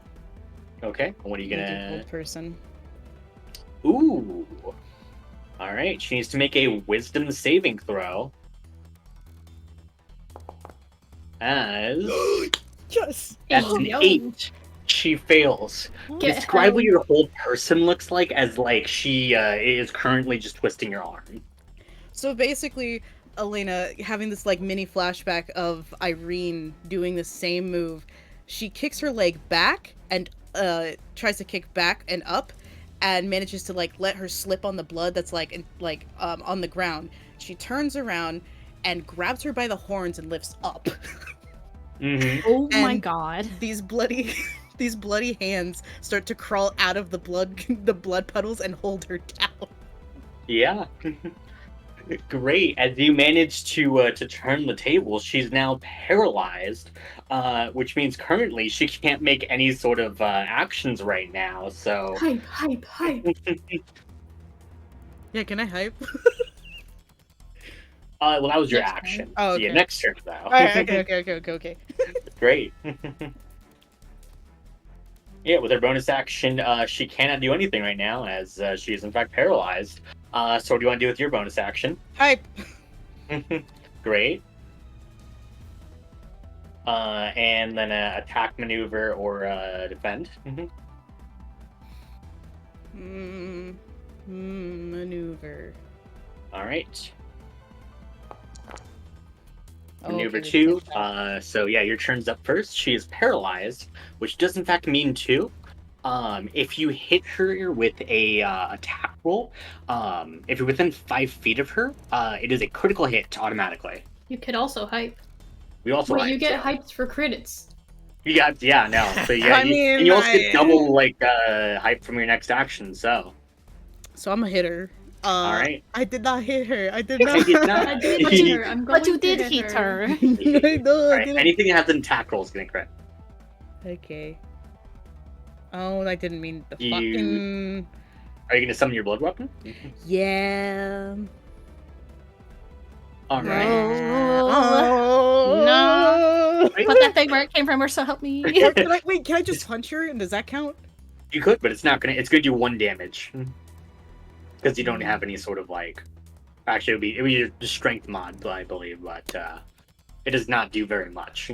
Okay. What are you I'm gonna do gonna? Old person. Ooh. All right. She needs to make a Wisdom saving throw. As Yes. that's an Yo. 8. She fails. Get Describe what held. your whole person looks like as like she is currently just twisting your arm. So basically, Elena having this like mini flashback of Irene doing the same move. She kicks her leg back and tries to kick back and up, and manages to like let her slip on the blood that's on the ground. She turns around and grabs her by the horns and lifts up. Mm-hmm. Oh my And- god. These bloody hands start to crawl out of the blood puddles and hold her down. Yeah. Great. As you manage to turn the table, she's now paralyzed, which means currently she can't make any sort of actions right now. So. Hype. Yeah, can I hype? Well, that was your Next turn. action. Oh, So, yeah, okay. next turn though. Alright, okay. Great. Yeah, with her bonus action, she cannot do anything right now as she is in fact paralyzed. So what do you want to do with your bonus action? Hype. Great. And then attack, maneuver, or defend. Maneuver. All right. Oh, Maneuver okay, 2. take that. So yeah, your turn's up first. She is paralyzed, which does in fact mean 2. If you hit her with a attack roll, if you're within 5 feet of her, it is a critical hit automatically. You could also hype. We also Wait, you get so- hyped for critids. You got no. So yeah, I mean, and you also get I- double like hype from your next action. So So I'm a hitter. all right, I did not hit her. I did I not. did not. I did hit her. I'm going But you to did hit her. I know, All I right, didn't. anything that has an attack roll is gonna crit. Okay. Oh, I didn't mean the You- fucking. Are you gonna summon your blood weapon? Yeah. All right. Oh No. Put that thing where it came from, or so help me. Or can I just punch her and does that count? You could, but it's not gonna. It's gonna do 1 damage because you don't have any sort of like. Actually, it would be a strength mod, I believe, but it does not do very much.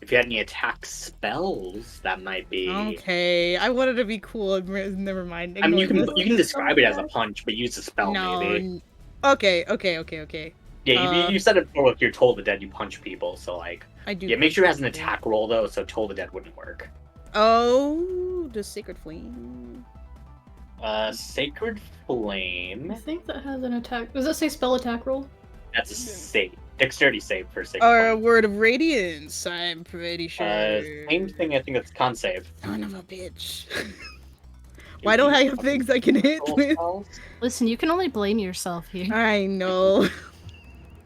If you had any attack spells, that might be. Okay, I wanted to be cool. Never mind. I mean, you Ignore can this. you can describe it as a punch, but use a spell maybe. No. Okay. Yeah, you said it before. If you're Toll the Dead, you punch people. So like, I do. yeah, make sure it has an attack roll though, so Toll the Dead wouldn't work. Oh, the Sacred Flame. Sacred Flame. I think that has an attack. Does that say spell attack roll? That's a save. Dexterity save for Sacred Or a Flame. Word of Radiance, I'm pretty sure. Same thing. I think it's con save. Son of a bitch. Why don't I have things I can hit with? Listen, you can only blame yourself here. I know.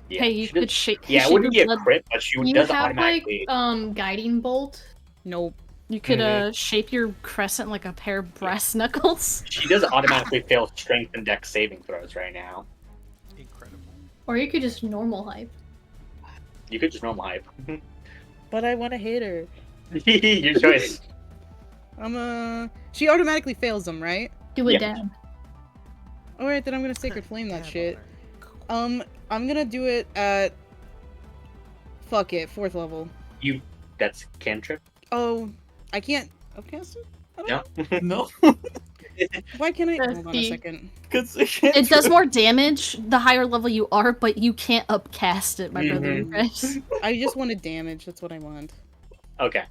Yeah, Hey, you she could does- shape. Yeah, it shape wouldn't be your a blood. crit, but she You does have like automatically. guiding bolt. Nope. You could Mhm. shape your crescent like a pair of brass knuckles. She does automatically fail strength and dex saving throws right now. Incredible. Or you could just normal hype. You could just normal hype. But I want to hit her. Your choice. She automatically fails them, right? Do a Yeah. dab. Alright, then I'm gonna Sacred Flame that Damn, shit. alright. I'm gonna do it at... Fuck it, 4th level. That's cantrip. Oh, I can't upcast it? I don't No. know. No, Why can't I? That's Hold on a the- second. because It does more damage the higher level you are, but you can't upcast it, my brother. You guys. I just wanted damage, that's what I want. Okay.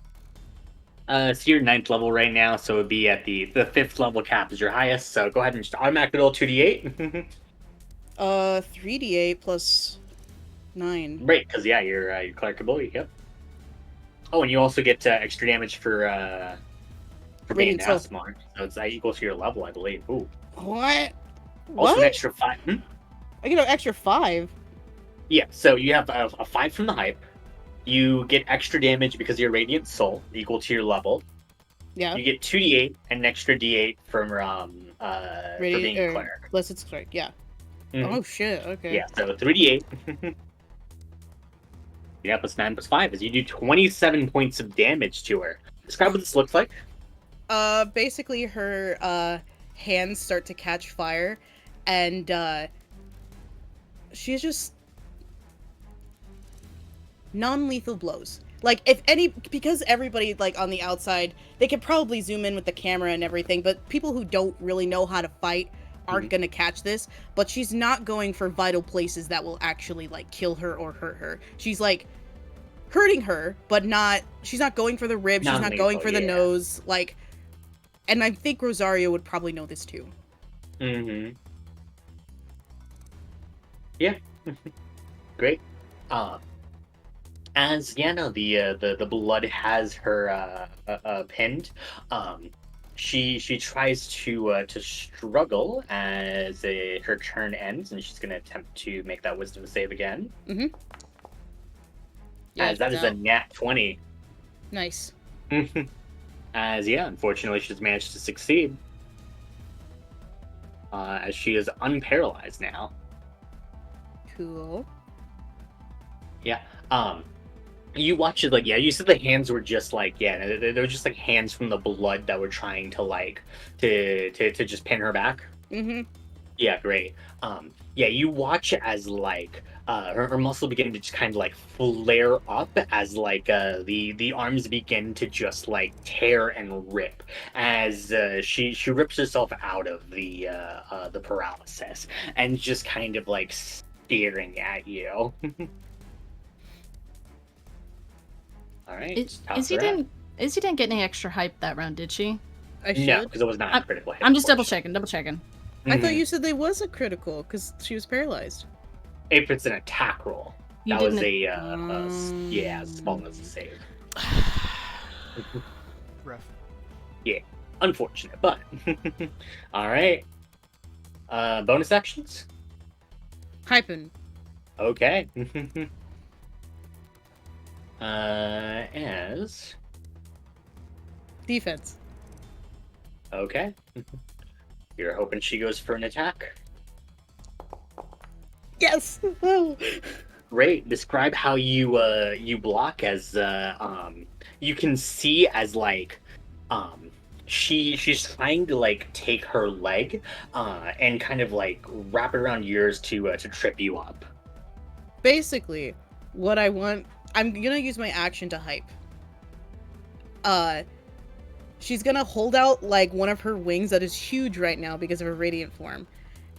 So you're 9th level right now, so it'd be at the 5th level cap is your highest. So go ahead and just automatically roll 2d8. 3d8 plus 9. Right, because yeah, you're cleric ability. Yep. Oh, and you also get extra damage for being an Radiant Soul. Asmar, so it's equal to your level, I believe. Ooh. What? Also What? an extra 5. I get an extra 5. Yeah, so you have a 5 from the hype. You get extra damage because of your Radiant Soul, equal to your level. Yeah. You get 2d8 and an extra d8 from for being a cleric. Blessed Strike, yeah. Mhm. Oh shit, okay. Yeah, so 3d8. Yeah, plus 9 plus 5 is you do 27 points of damage to her. Describe what this looks like. Basically her hands start to catch fire and she's just non-lethal blows. Like if any, because everybody like on the outside, they could probably zoom in with the camera and everything, but people who don't really know how to fight aren't gonna catch this. But she's not going for vital places that will actually like kill her or hurt her. She's like hurting her, but not. She's not going for the ribs. She's not Non-lethal, going for the yeah. nose. Like, and I think Rosario would probably know this too. Mm-hmm. Yeah. Great. As the blood has her pinned. She tries to struggle as her turn ends, and she's gonna attempt to make that wisdom save again. As that is a nat 20. Nice. As unfortunately she's managed to succeed. As she is unparalyzed now. Cool. Yeah. You watch it, like, you said the hands were just like, they were just like hands from the blood that were trying to like to just pin her back. Yeah, great. You watch as like her muscle begin to just kind of like flare up as like the arms begin to just like tear and rip as she rips herself out of the paralysis and just kind of like staring at you. All right. Izzy didn't get any extra hype that round, did she? I should. No, because it was not a critical hit. I'm just double checking. I thought you said they was a critical because she was paralyzed. If it's an attack roll, You that was didn't- a small as a save. Rough. Unfortunate, but all right. Bonus actions. Hyphen. Okay. As Defense. okay. You're hoping she goes for an attack. Yes. Great. Describe how you block as you can see as like she's trying to like take her leg and kind of like wrap it around yours to trip you up. Basically, what I want, I'm gonna use my action to hype. She's gonna hold out like one of her wings that is huge right now because of her radiant form,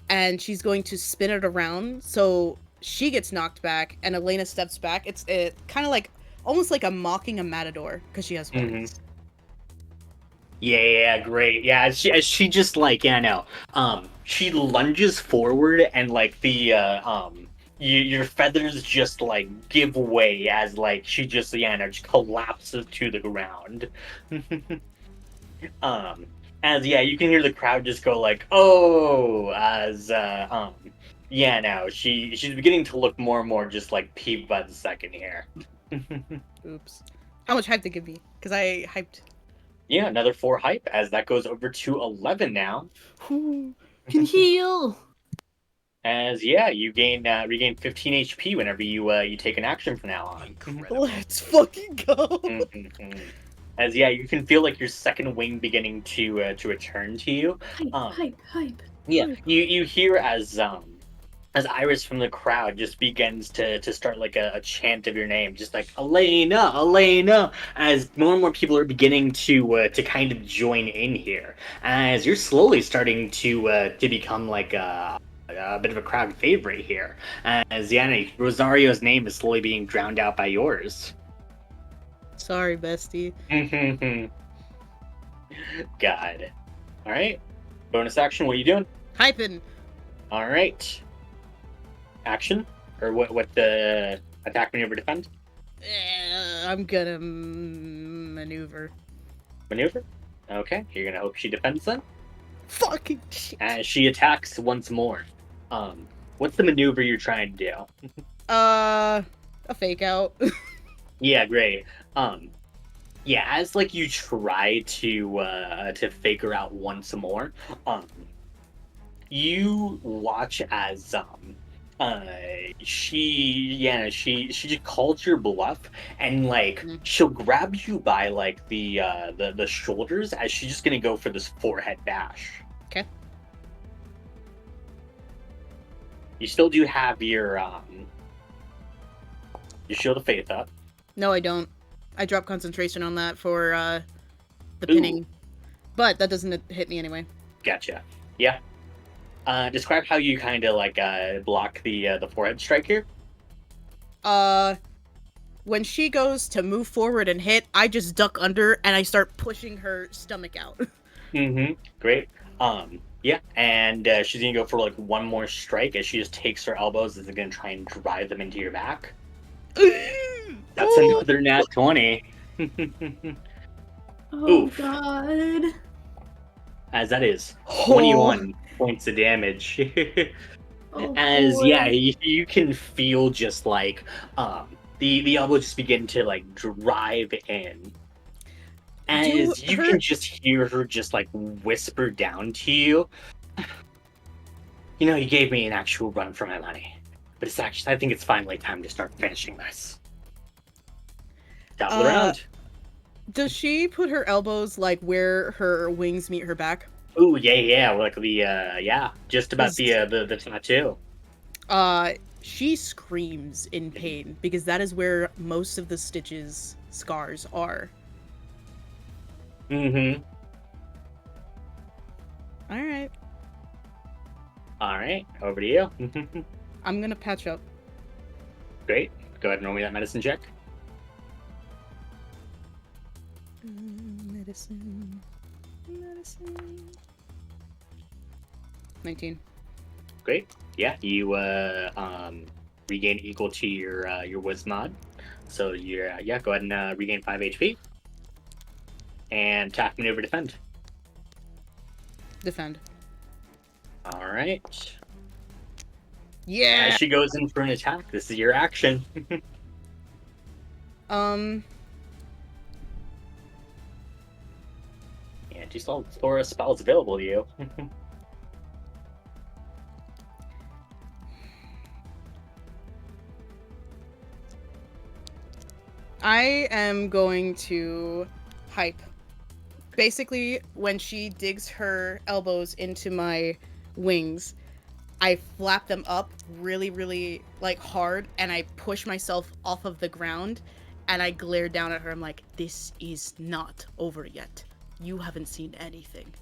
and she's going to spin it around so she gets knocked back and Elena steps back. It's kind of like almost like a mocking a matador because she has horns. Yeah, great. Yeah, as she just like she lunges forward and like the your feathers just like give way as like she just just collapses to the ground. As yeah, you can hear the crowd just go like, "Oh," as yeah, no, she's beginning to look more and more just like peeved by the second here. Oops. How much hype they give me? Because I hyped. Yeah, another 4 hype as that goes over to 11 now. Ooh. Can heal. As yeah, you regain 15 HP whenever you take an action from now on. Incredible. Let's fucking go. Mhm. As yeah, you can feel like your second wing beginning to return to you. Hype, Um, hype. yeah, Hype. you hear as Iris from the crowd just begins to start like a chant of your name, just like Elena, Elena, as more and more people are beginning to kind of join in here, as you're slowly starting to become like a bit of a crowd favorite here, as Yanni Rosario's name is slowly being drowned out by yours. Sorry, bestie. God. All right. Bonus action. What are you doing? Hyping. All right. Action or what the attack, maneuver, defend? I'm gonna maneuver. Maneuver. Okay, you're gonna hope she defends then. Fucking shit. As she attacks once more. What's the maneuver you're trying to do? A fake out. Yeah, great. Yeah, as like you try to figure out once more, you watch as she just calls your bluff and like she'll grab you by like the shoulders as she's just gonna go for this forehead bash. Okay. You still do have your shield of faith up. No, I don't. I drop concentration on that for the Ooh. pinning. But that doesn't hit me anyway. Gotcha. Yeah. Describe how you kind of like block the forehead strike here. When she goes to move forward and hit, I just duck under and I start pushing her stomach out. Mm-hmm. Great. Yeah, and she's gonna go for like one more strike as she just takes her elbows and is gonna try and drive them into your back. That's Ooh. another nat 20. Oh Oof. god. As that is 21 points of damage. Oh, As boy. yeah, you can feel just like the elbow just begin to like drive in. As you can just hear her just like whisper down to you. You know, you gave me an actual run for my money. But it's actually I think it's finally time to start finishing this. Top of the round. Does she put her elbows like where her wings meet her back? Ooh, yeah, like the yeah, just about the tattoo. She screams in pain because that is where most of the scars are. Mm-hmm. All right, over to you. I'm gonna patch up. Great. Go ahead and roll me that medicine check. Medicine. 19. Great. Yeah, you regain equal to your whiz mod. So you're yeah, go ahead and regain 5 HP. And attack, maneuver, defend. Defend. All right. Yeah. As she goes in for an attack, this is your action. And you still have 4 spells available to you. I am going to hype. Basically, when she digs her elbows into my wings, I flap them up really, really like hard, and I push myself off of the ground, and I glare down at her. I'm like, "This is not over yet. You haven't seen anything."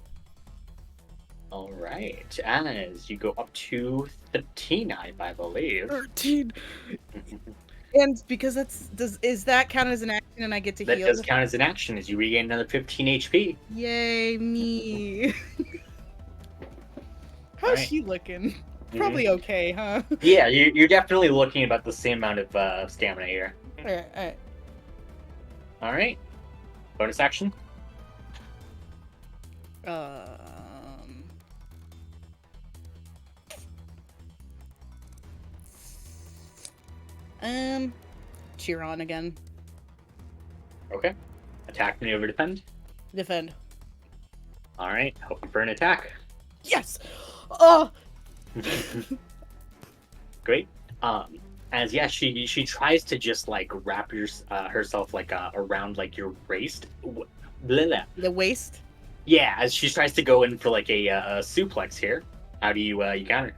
All right. As you go up to 13, I believe. 13. And because is that count as an action and I get to That heal? does count as an action as you regain another 15 HP. Yay, me. How's Alright. she looking? Probably okay, huh? Yeah, you're definitely looking about the same amount of stamina here. Alright. All right. Bonus action. Cheer on again. Okay. Attack, maneuver, defend. Defend. All right. Hoping for an attack. Yes. Oh. Great. As yeah, she tries to just like wrap herself like around like your waist. Blah, blah. The waist. Yeah, as she tries to go in for like a suplex here. How do you counter?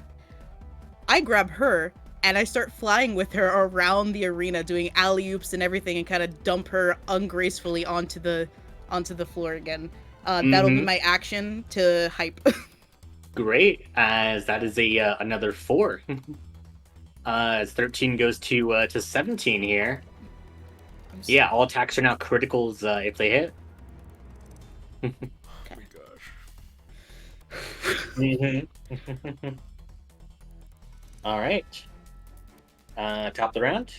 I grab her and I start flying with her around the arena, doing alley-oops and everything, and kind of dump her ungracefully onto the floor again. That'll be my action to hype. Great, as that is a another 4. As 13 goes to 17 here. Yeah, all attacks are now criticals if they hit. Oh my gosh. All right. Top of the round.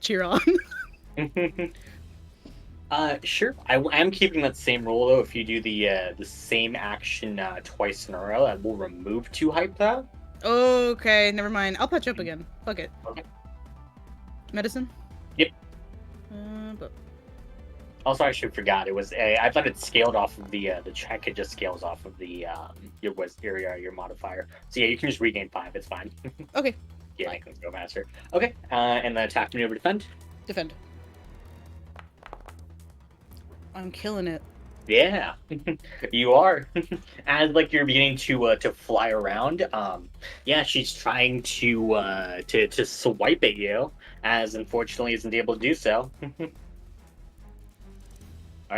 Cheer on. Sure. I am keeping that same roll though. If you do the same action twice in a row, I will remove 2 hype though. Okay, never mind. I'll patch up again. Fuck it. Okay. Medicine? Yep. But Also, I should forgot it was I thought it scaled off of the check. It just scales off of the your modifier. So yeah, you can just regain 5. It's fine. okay. Yeah, I can go faster. Okay. And then attack, maneuver, defend. Defend. I'm killing it. Yeah, you are. As like you're beginning to fly around, yeah, she's trying to swipe at you, as unfortunately isn't able to do so. All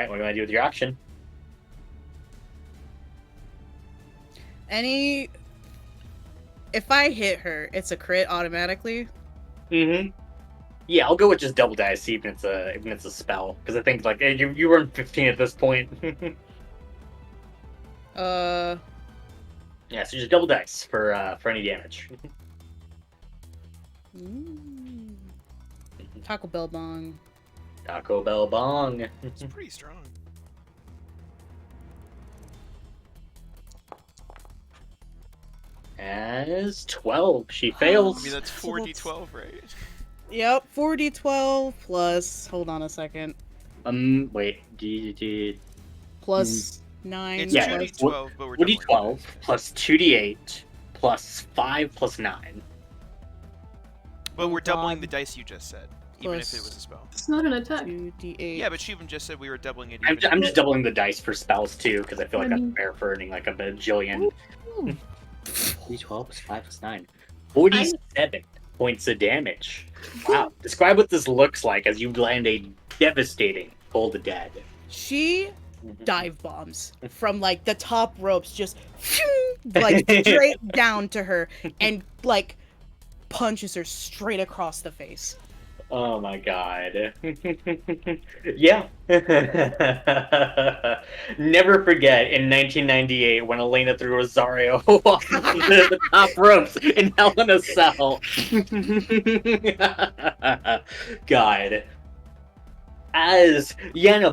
right, what are you gonna do with your action? If I hit her, it's a crit automatically. Yeah, I'll go with just double dice, even if it's a spell, because I think like you earn 15 at this point. Yeah, so just double dice for any damage. Taco Bell bong. Taco Bell bong. It's pretty strong. As 12, she fails. I mean, that's 4d12, right? Yep, 4d12 plus. Hold on a second. Wait. Plus 9. It's Yeah, 2d12, but we're 4d12 plus 2d8 plus 5 plus 9. But we're doubling God. the dice you just said, even if it was a spell. It's not an attack. 2d8. Yeah, but she even just said we were doubling it. I'm just doubling the dice for spells too, because I feel like I that's mean- fair for earning like a bajillion. Ooh. 312 plus 5 plus 9. 47 points of damage. Wow. Describe what this looks like as you land a devastating Toll the Dead. She dive bombs from like the top ropes, just like straight down to her, and like punches her straight across the face. Oh my god. Yeah. Never forget in 1998 when Elena threw Rosario off the top ropes in Hell in a Cell. God.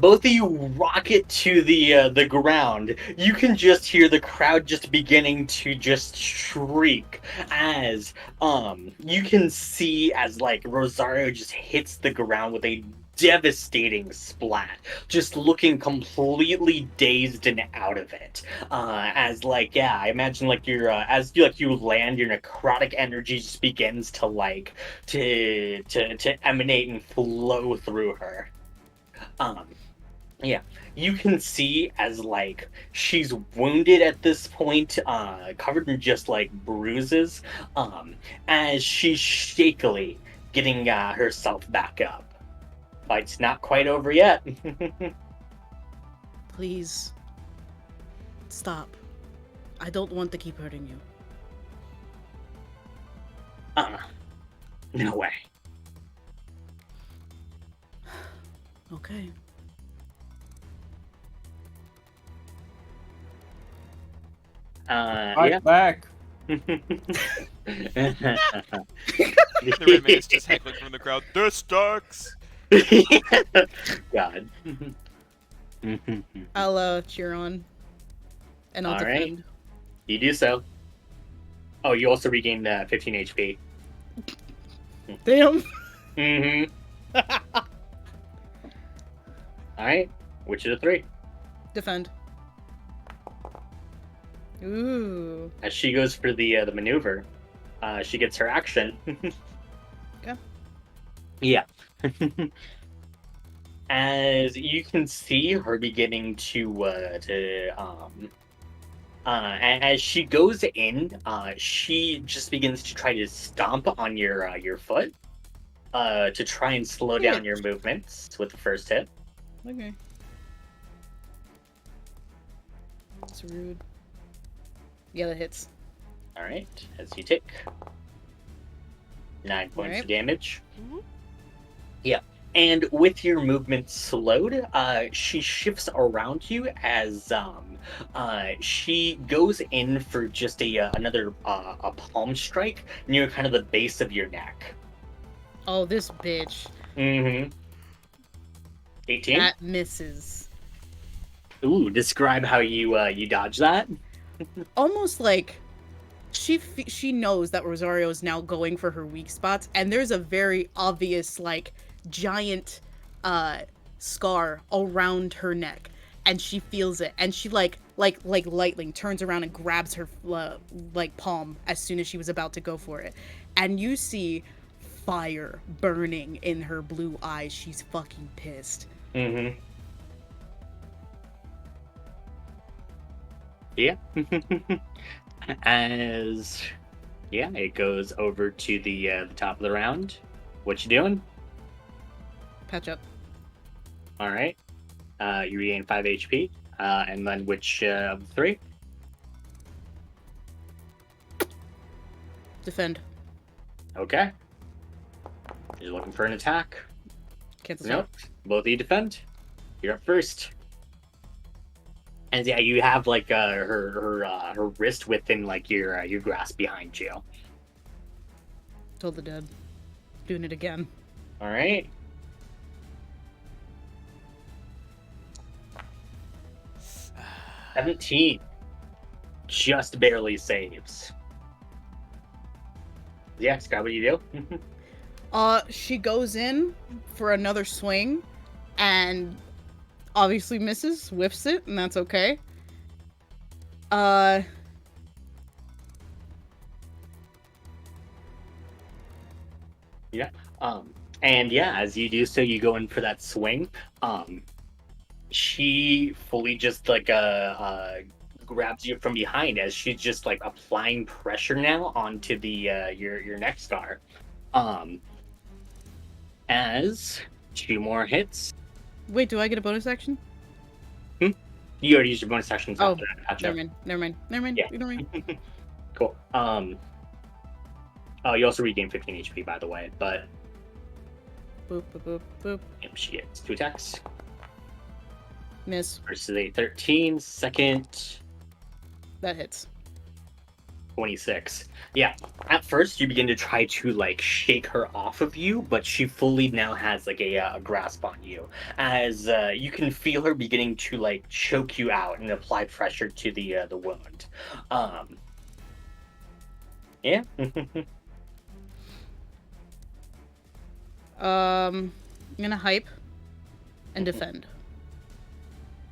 Both of you rocket to the ground. You can just hear the crowd just beginning to just shriek as you can see as like Rosario just hits the ground with a devastating splat, just looking completely dazed and out of it. As like I imagine like you're as you land, your necrotic energy just begins to like to emanate and flow through her. Yeah, you can see as like she's wounded at this point, covered in just like bruises, as she's shakily getting herself back up. Fight's not quite over yet. Please stop. I don't want to keep hurting you. No way. Okay. Fight back. The red man is just heckling from the crowd. This sucks. God. I'll cheer on. And I'll All right. defend. You do so. Oh, you also regained 15 HP. Damn. Mm-hmm. All right. Which of the three? Defend. Ooh. As she goes for the maneuver, she gets her action. Okay. Yeah. As you can see her beginning as she goes in, she just begins to try to stomp on your foot, to try and slow down your movements with the first hit. Okay. That's rude. Yeah, that hits. All right, as you take 9 points Alright. of damage. Yeah, and with your movement slowed, she shifts around you as she goes in for just another a palm strike near kind of the base of your neck. Oh, this bitch. Mm-hmm. 18. That misses. Ooh, describe how you dodge that. Almost like she knows that Rosario is now going for her weak spots, and there's a very obvious like giant scar around her neck, and she feels it, and she like lightning turns around and grabs her like palm as soon as she was about to go for it, and you see fire burning in her blue eyes. She's fucking pissed. Mm-hmm. Yeah. As it goes over to the top of the round. What you doing? Patch up. All right. You regain 5 HP. And then which of the three? Defend. Okay. You're looking for an attack. Cancel. Nope. Both of you defend. You're up first. And yeah, you have like her wrist within like your grasp behind you. Told the dead. Doing it again. All right. Uh, 17. Just barely saves. Yeah, Scott, what do you do? She goes in for another swing, and obviously misses, whiffs it, and that's okay. Yeah. And yeah, as you do so, you go in for that swing. She fully just like grabs you from behind as she's just like applying pressure now onto the your neck scar. As 2 more hits. Wait, do I get a bonus action? You already used your bonus action. Oh, after that. Gotcha. never mind. Yeah. Ignore me. Cool. Oh, you also regain 15 HP, by the way, but Boop, boop, boop, boop. yep, she gets 2 attacks. Miss. Versus a 13, second That hits. 26. Yeah, at first you begin to try to like shake her off of you, but she fully now has like a grasp on you, as you can feel her beginning to like choke you out and apply pressure to the wound. Yeah. I'm gonna hype and defend.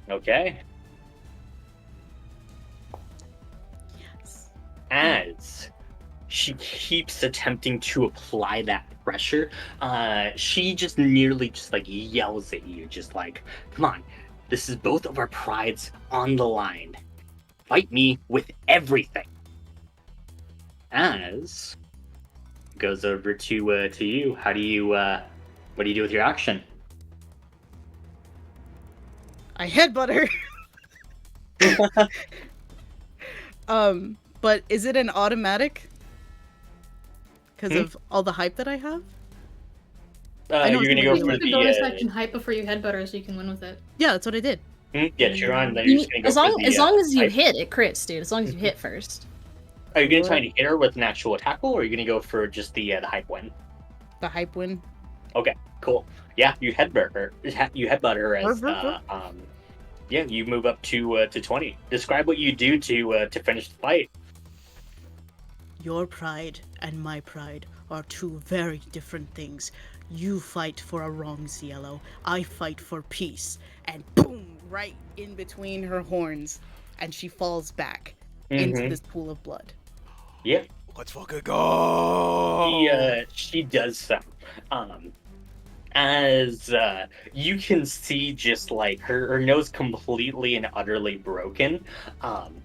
Okay. Yes. As she keeps attempting to apply that pressure, she just nearly just like yells at you, just like, come on, this is both of our prides on the line. Fight me with everything. As goes over to you. How do you what do you do with your action? I headbutt her. But is it an automatic? Because of all the hype that I have? I know You're gonna it's go gonna for be The bonus the action hype before you head butter so you can win with it. Yeah, that's what I did. yeah, sure on. Then you're just gonna go As for long the, as long as you hype. hit, it crits, dude. As long as you hit first. Are you gonna try to hit her with an actual attack roll, or are you gonna go for just the hype win? The hype win. Okay, cool. Yeah, you headbutt her. You headbutt her as Yeah, you move up to 20. Describe what you do to finish the fight. Your pride and my pride are two very different things. You fight for a wrong, Cielo. I fight for peace. And boom, right in between her horns. And she falls back into Mm-hmm. this pool of blood. Yeah, Let's fucking go. she does so. Um, as you can see, just like her nose completely and utterly broken. Um,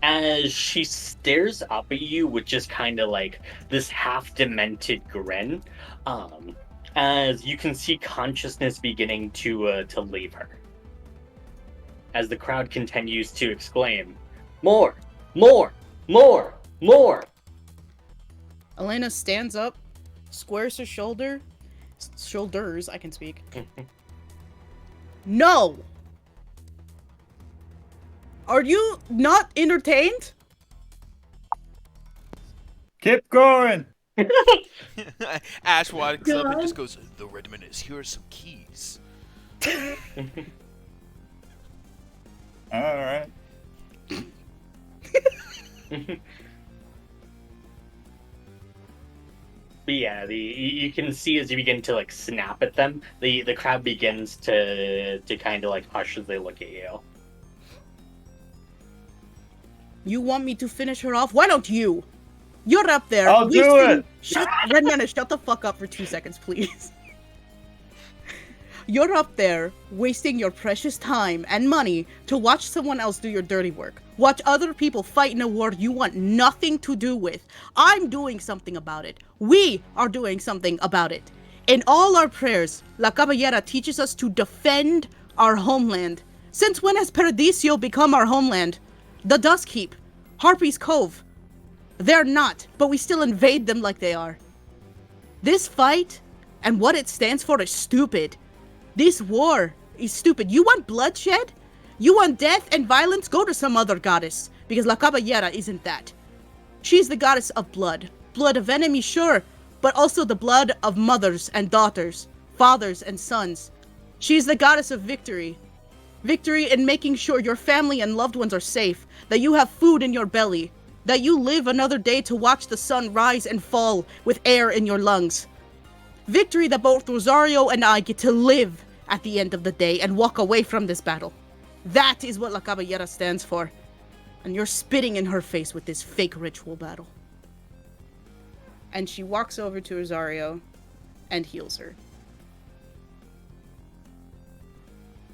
as she stares up at you with just kind of like this half demented grin. Um, as you can see consciousness beginning to leave her. As the crowd continues to exclaim, "More! More! More! More!" Elena stands up, squares her shoulders, I can speak. No! Are you not entertained? Keep going. Ash walks up and God. just goes, "The Red Menace, here are some keys." All right. But yeah, you can see as you begin to like snap at them, the crowd begins to kind of like hush as they look at you. You want me to finish her off? Why don't you? You're up there. I'll do wasting- it. Red Menace, shut the fuck up for 2 seconds, please. You're up there wasting your precious time and money to watch someone else do your dirty work. Watch other people fight in a war you want nothing to do with. I'm doing something about it. We are doing something about it. In all our prayers, La Caballera teaches us to defend our homeland. Since when has Paradiso become our homeland? The Dusk Heap, Harpy's Cove. They're not, but we still invade them like they are. This fight and what it stands for is stupid. This war is stupid. You want bloodshed? You want death and violence? Go to some other goddess, because La Caballera isn't that. She's the goddess of blood. Blood of enemies, sure, but also the blood of mothers and daughters, fathers and sons. She's the goddess of victory. Victory in making sure your family and loved ones are safe, that you have food in your belly, that you live another day to watch the sun rise and fall with air in your lungs. Victory that both Rosario and I get to live at the end of the day and walk away from this battle. That is what La Caballera stands for. And you're spitting in her face with this fake ritual battle. And she walks over to Rosario and heals her.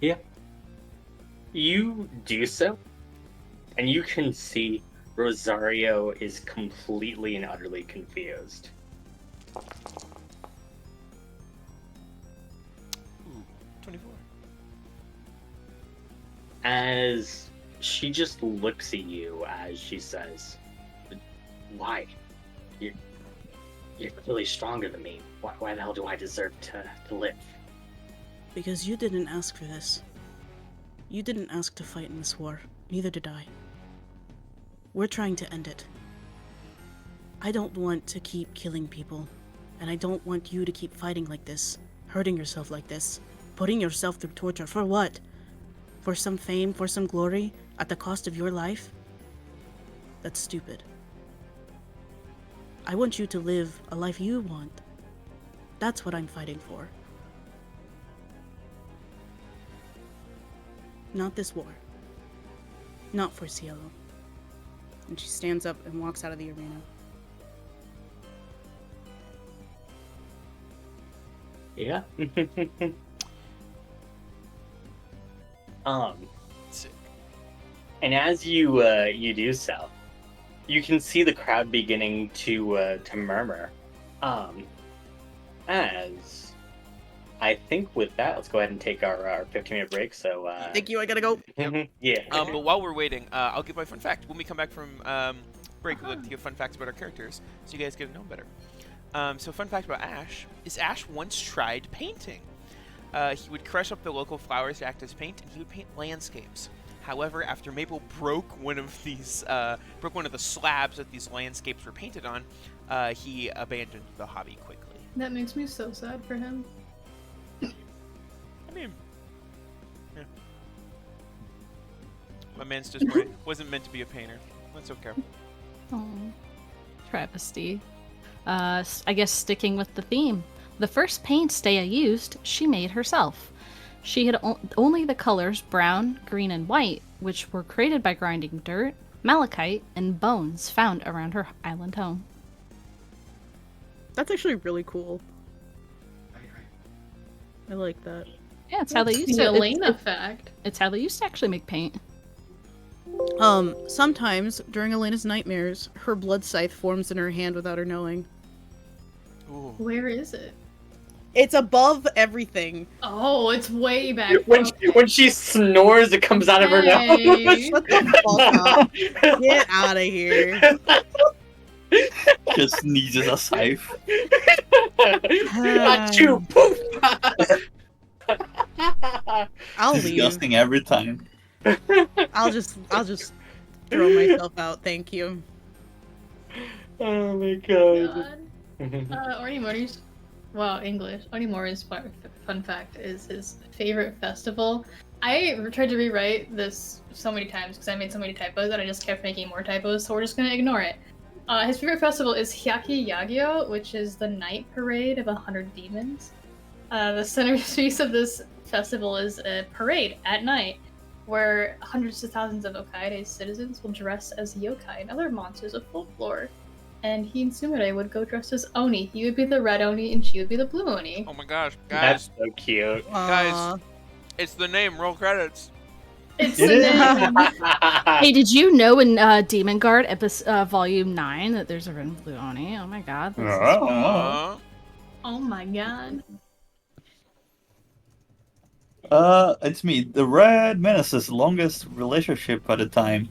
Yeah. You do so, and you can see Rosario is completely and utterly confused. 24. As she just looks at you as she says, "Why? You're clearly stronger than me. Why the hell do I deserve to live?" Because you didn't ask for this. You didn't ask to fight in this war. Neither did I. We're trying to end it. I don't want to keep killing people. And I don't want you to keep fighting like this. Hurting yourself like this. Putting yourself through torture. For what? For some fame? For some glory? At the cost of your life? That's stupid. I want you to live a life you want. That's what I'm fighting for. Not this war. Not for Cielo. And she stands up and walks out of the arena. Yeah. Sick. And as you do so, you can see the crowd beginning to murmur. As I think with that, let's go ahead and take our 15-minute break. So Thank you, I gotta go. yeah. But while we're waiting, I'll give my fun fact. When we come back from break, we'll give fun facts about our characters, so you guys get to know them better. So fun fact about Ash is Ash once tried painting. He would crush up the local flowers to act as paint, and he would paint landscapes. However, after Mabel broke one of the slabs that these landscapes were painted on, he abandoned the hobby quickly. That makes me so sad for him. I mean, yeah. My man's just wasn't meant to be a painter. That's okay. Oh, travesty. I guess sticking with the theme. The first paints Dea used, she made herself. She had only the colors brown, green, and white, which were created by grinding dirt, malachite, and bones found around her island home. That's actually really cool. I like that. Yeah, it's how they used The to. Elena fact. It's how they used to actually make paint. Sometimes during Elena's nightmares, her blood scythe forms in her hand without her knowing. Ooh. Where is it? It's above everything. Oh, it's way back. When she snores, it comes out of her nose. Hey. Shut the fuck up. Get out of here. Just sneezes a scythe. Achoo, poof. I'll leave. Disgusting every time. I'll just throw myself out. Thank you. Oh my god. Onimori's, well, English. Onimori's fun fact is his favorite festival. I tried to rewrite this so many times because I made so many typos and I just kept making more typos, so we're just gonna ignore it. His favorite festival is Hyaki Yagyo, which is the night parade of 100 demons. The centerpiece of this festival is a parade at night where hundreds of thousands of Okaide's citizens will dress as yokai and other monsters of folklore. And he and Sumire would go dressed as Oni. He would be the red Oni and she would be the blue Oni. Oh my gosh, That's guys! so cute. Guys, it's the name. Roll credits. It's It the is. name. Hey, did you know in Demon Guard Volume 9 that there's a red and blue Oni? Oh my god. That's Oh my god. It's me. The Red Menace's longest relationship at the time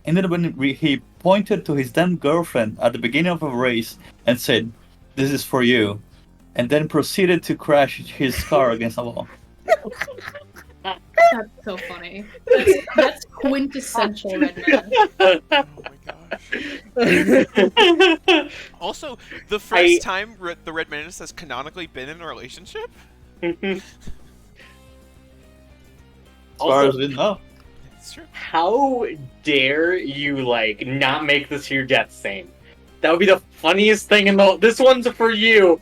ended when he pointed to his then girlfriend at the beginning of a race and said, "This is for you," and then proceeded to crash his car against a wall. That's so funny. That's quintessential Red Man. Oh my gosh. Also, the first time the Red Menace has canonically been in a relationship? As far as Also, we know. It's true. how dare you not make this your death scene? That would be the funniest thing in the. This one's for you.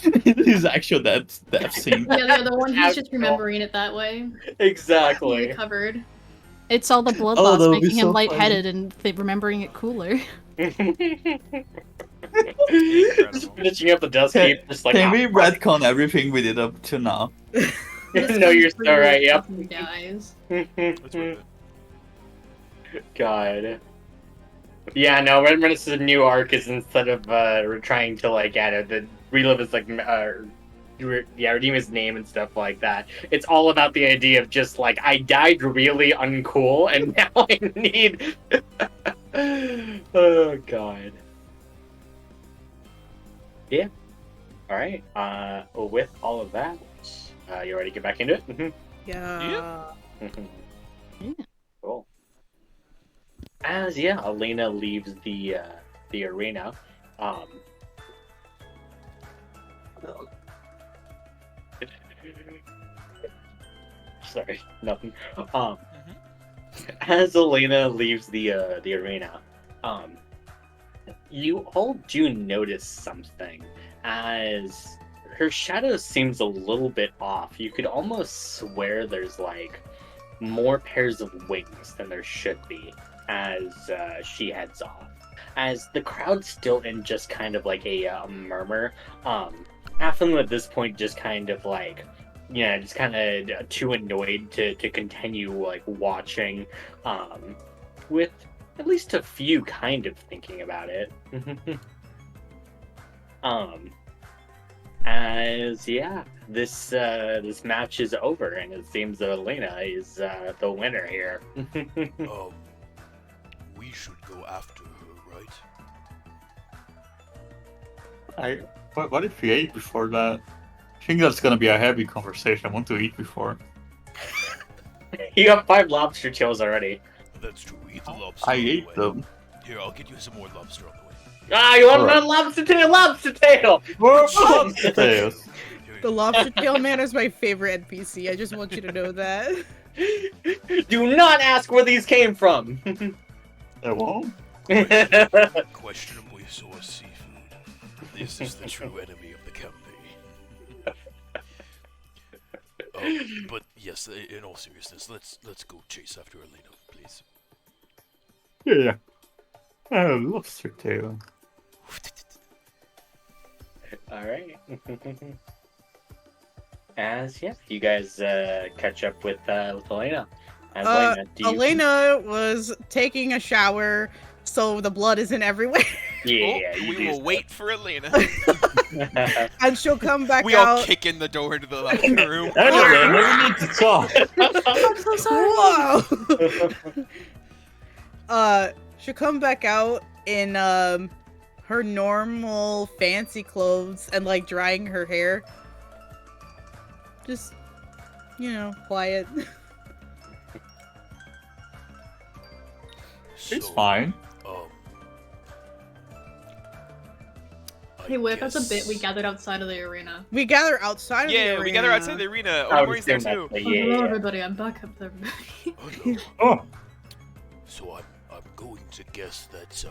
It is actually that scene. Yeah, the one he's just remembering it that way. He Exactly. recovered. It's all the blood Oh, loss that would be making him so lightheaded and remembering it cooler. Just finishing up the dust Can, heap, just like. can we retcon everything we did up to now? No, you're so right. Yep. He dies. It's worth it. God. Yeah, no, Red Menace's new arc is instead of trying to relive his redeem his name and stuff like that. It's all about the idea of just I died really uncool and now I need. Oh God. Yeah. All right. With all of that, you ready to get back into it? Yeah. Cool. As Elena leaves the arena, sorry, nothing. As Elena leaves the arena, you all do notice something as her shadow seems a little bit off. You could almost swear there's more pairs of wings than there should be as she heads off. As the crowd's still in just kind of a murmur, half of them at this point just kind of just kind of too annoyed to continue watching, with at least a few kind of thinking about it. As this match is over and it seems that Elena is the winner here. We should go after her, right? What if we ate before that? I think that's gonna be a heavy conversation. I want to eat before. You got 5 lobster tails already. That's true. Eat the lobster. I on the ate way. them. Here, I'll get you some more lobster on the way. Ah, you want Alright. another lobster tail? Lobster tail! Potatoes. The lobster tail man is my favorite NPC. I just want you to know that. Do not ask where these came from. I won't. Questionably sourced seafood. This is the true enemy of the company. But yes, in all seriousness, let's go chase after Elena, please. Yeah. I lost her tail. All right. As you guys catch up with Elena. As Elena, do you... Elena was taking a shower, so the blood isn't everywhere. Yeah, we will wait for Elena. And she'll come back We out. all kick in the door to the locker room. Anyway, we need to talk. I'm so sorry. Whoa! She'll come back out in her normal fancy clothes and like drying her hair. Just, quiet. It's fine. Hey, what if that's a bit we gathered outside of the arena? We gather outside of the arena. Yeah, we gather outside the arena. I would Omori's there assume too. that's Oh, hello yeah. everybody, I'm back up there. Everybody. Oh, no. Oh, So I'm going to guess that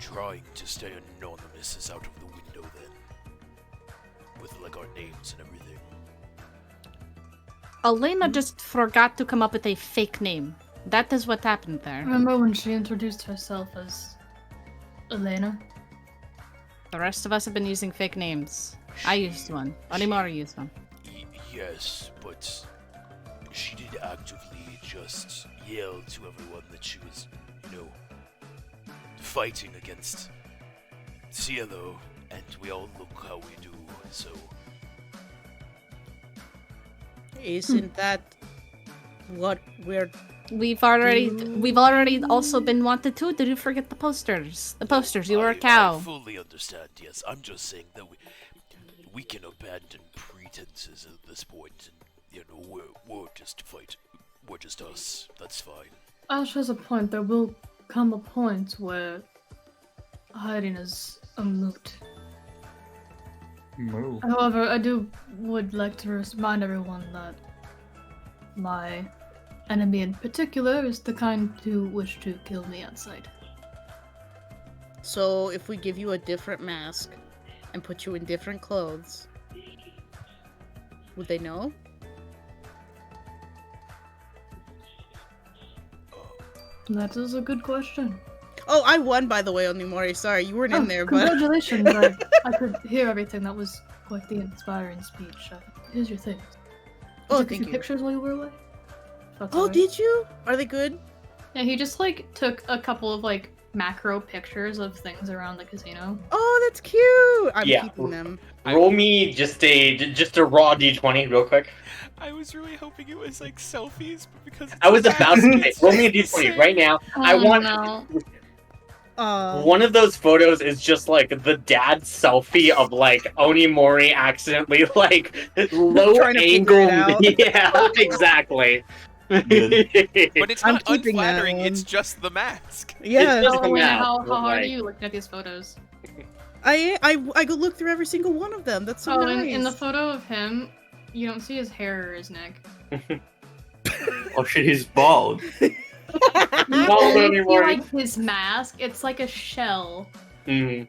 trying to stay anonymous is out of the window then, with like our names and everything. Elena just forgot to come up with a fake name. That is what happened there. Remember when she introduced herself as Elena? The rest of us have been using fake names. I used one. Onimori used one. Yes, but she did actively just yell to everyone that she was, fighting against Cielo, and we all look how we do, so... Isn't that what we're... We've already also been wanted to. Did you forget the posters? The posters. You were a cow. I fully understand, yes. I'm just saying that we can abandon pretenses at this point, and, we're just fight. We're just us. That's fine. Ash has a point. There will come a point where hiding is a moot. move. However, I would like to remind everyone that my enemy in particular is the kind who wish to kill me outside. So if we give you a different mask and put you in different clothes, would they know? That is a good question. Oh, I won, by the way, Onimori. Sorry, you weren't in there, but... Congratulations! I could hear everything. That was quite the inspiring speech. Here's your thing. I Oh, took a thank few you. pictures while you were away. That's Oh, alright. did you? Are they good? Yeah, he just took a couple of macro pictures of things around the casino. Oh, that's cute! I'm Yeah. keeping them. Roll me just a raw d20 real quick. I was really hoping it was selfies, but because I was about to say, it's roll me a just d20 right now. I want no. one of those photos is just the dad selfie of Onimori accidentally low Trying to angle. figure it out. Yeah, exactly. But it's I'm not keeping that unflattering. one. It's just the mask. Yeah, It's just Oh, wait, math, how but, hard are like- you looking at these photos? I go look through every single one of them. That's so Oh, nice. in the photo of him, you don't see his hair or his neck. Oh shit, he's bald. You Bald only see, Onimori. his mask. It's like a shell. Mhm.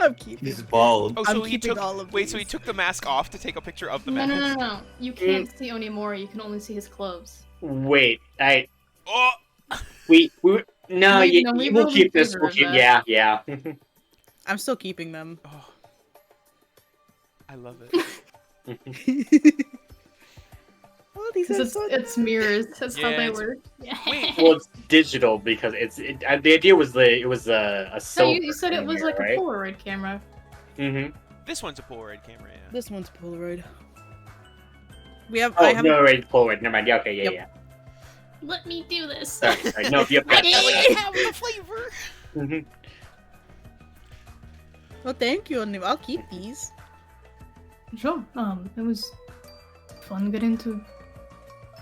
I'm keeping. He's bald. Oh, I'm so he keeping took. all of Wait, so he these. took the mask off to take a picture of the No, mask. no. You can't see Onimori. You can only see his clothes. Wait, Oh, we no, Wait, you, no, we we'll rolled keep in this. favor We'll of keep, that. yeah. I'm still keeping them. oh. I love it. Oh, these are so It's mirrors. That's how Yeah, they it's- work. Wait. Well, it's digital because the idea was it was a No, silver. you said it was camera, like right? a Polaroid camera. Mm-hmm. This one's a Polaroid camera. Yeah. This one's Polaroid. I Oh have. no, right, Polaroid. Never mind. Yeah, okay, yeah, Yep. Let me do this. Sorry. No, yep. I didn't have the flavor. Mhm. Well, thank you, Onim. I'll keep these. Sure. It was fun getting to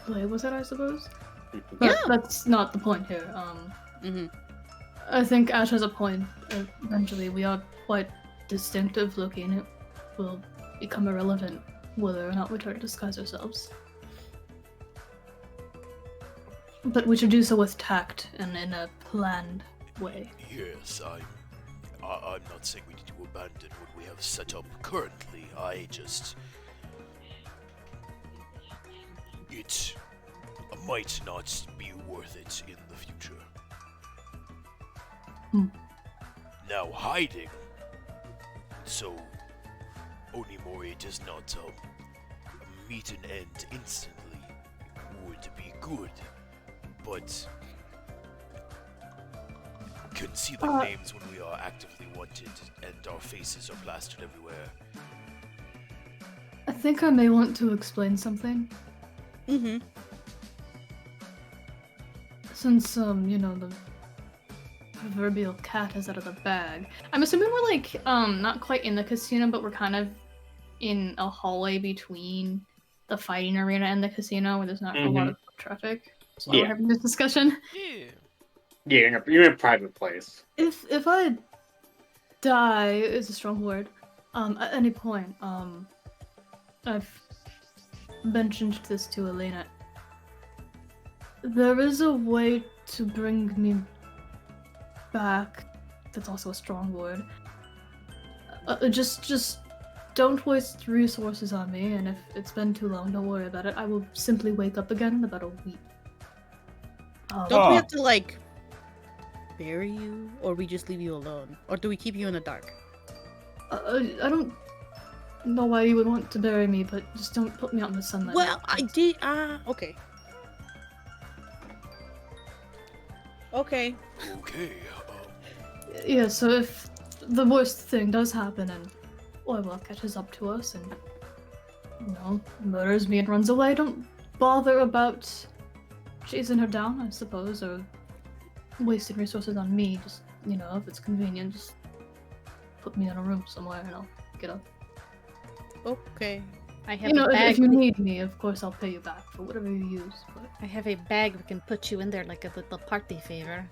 play with it, I suppose. But Yeah. that's not the point here. Mm-hmm. I think Ash has a point. Eventually, we are quite distinctive looking. It will become irrelevant whether or not we try to disguise ourselves. But we should do so with tact and in a planned way. Yes, I'm not saying we need to abandon what we have set up currently. It might not be worth it in the future. Now hiding, so Onimori does not meet an end instantly, would be good, but concealing names when we are actively wanted and our faces are plastered everywhere. I think I may want to explain something. Mm-hmm. Since, the proverbial cat is out of the bag. I'm assuming we're, like, not quite in the casino, but we're kind of in a hallway between the fighting arena and the casino where there's not a lot of traffic. So we're having this discussion. Yeah. Yeah, you're in a private place. If I die is a strong word, at any point, I've mentioned this to Elena. There is a way to bring me back. That's also a strong word. Just don't waste resources on me, and if it's been too long, don't worry about it. I will simply wake up again in about a week. Don't we have to, like, bury you, or we just leave you alone? Or do we keep you in the dark? I don't know why you would want to bury me, but just don't put me out in the sunlight. Well, I did, okay. Okay. Okay. Yeah, so if the worst thing does happen and Oiwa catches up to us and, murders me and runs away, don't bother about chasing her down, I suppose, or wasting resources on me. Just, if it's convenient, just put me in a room somewhere and I'll get up. Okay. I have a bag. If you need me, of course I'll pay you back for whatever you use, but... I have a bag we can put you in there like a little party favor.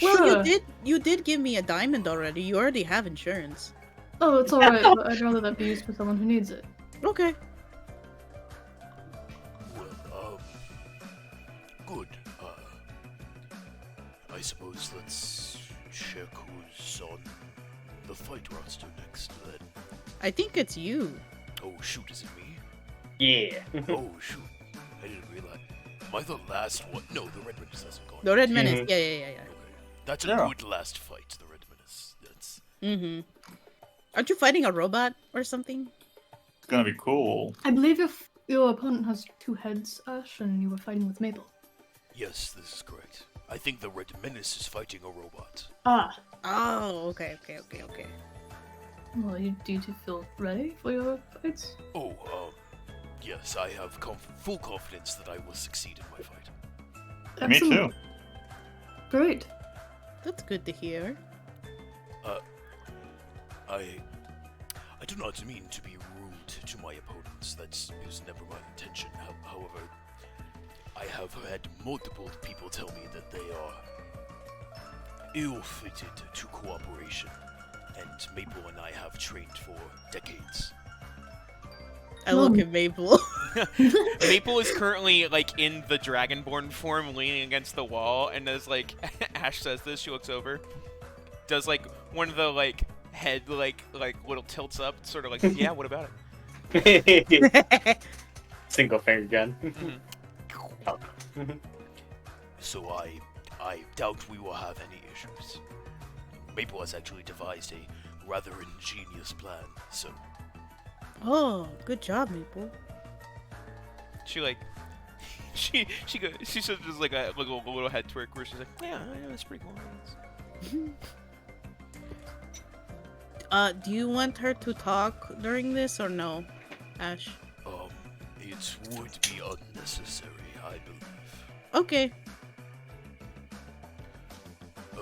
Well, Sure. you did give me a diamond already. You already have insurance. Oh, it's alright, but I'd rather that be used for someone who needs it. Okay. Well, good. I suppose let's check who's on the fight roster next then. I think it's you. Oh shoot, is it me? Yeah. Oh shoot, I didn't realize. Am I the last one? No, the Red Menace hasn't gone. The Red Menace. Mhm. Yeah. Okay. That's a Yeah. good last fight, the Red Menace. That's... Mm-hmm. Aren't you fighting a robot or something? It's gonna be cool. I believe if your opponent has 2 heads, Ash, and you were fighting with Mabel. Yes, this is correct. I think the Red Menace is fighting a robot. Ah. Oh, okay. Well, do you feel ready for your fights? Oh, yes, I have full confidence that I will succeed in my fight. Me too. Great. That's good to hear. I do not mean to be rude to my opponents. That was never my intention. However, I have had multiple people tell me that they are ill-fitted to cooperation, and Maple and I have trained for decades. I look at Maple. Maple is currently like in the Dragonborn form, leaning against the wall, and as like Ash says this, she looks over, does like one of the like head like little tilts up, sort of like, yeah, what about it? Single finger gun. Oh. So I doubt we will have any issues. Maple has actually devised a rather ingenious plan, so... Oh, good job, Maple. She like she sort of does like a little head twerk where she's like, yeah, that's pretty cool. Do you want her to talk during this or no, Ash? It would be unnecessary, I believe. Okay.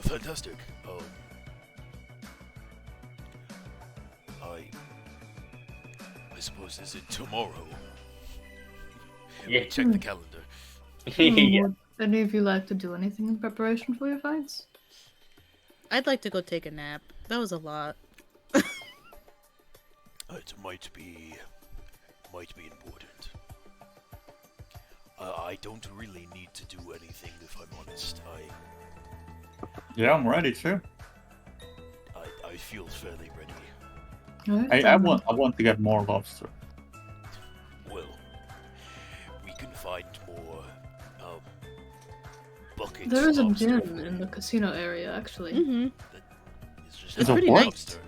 Fantastic. I suppose, is it tomorrow? Yeah. Check the calendar. Yeah. Would any of you like to do anything in preparation for your fights? I'd like to go take a nap. That was a lot. It might be important. I don't really need to do anything, if I'm honest. Yeah, I'm ready too. I feel fairly ready. Alright, I want to get more lobster. Well, we can find more, buckets. There is a lobster gym for in you. the casino area, actually. Mm-hmm. It's just It's not pretty lobster.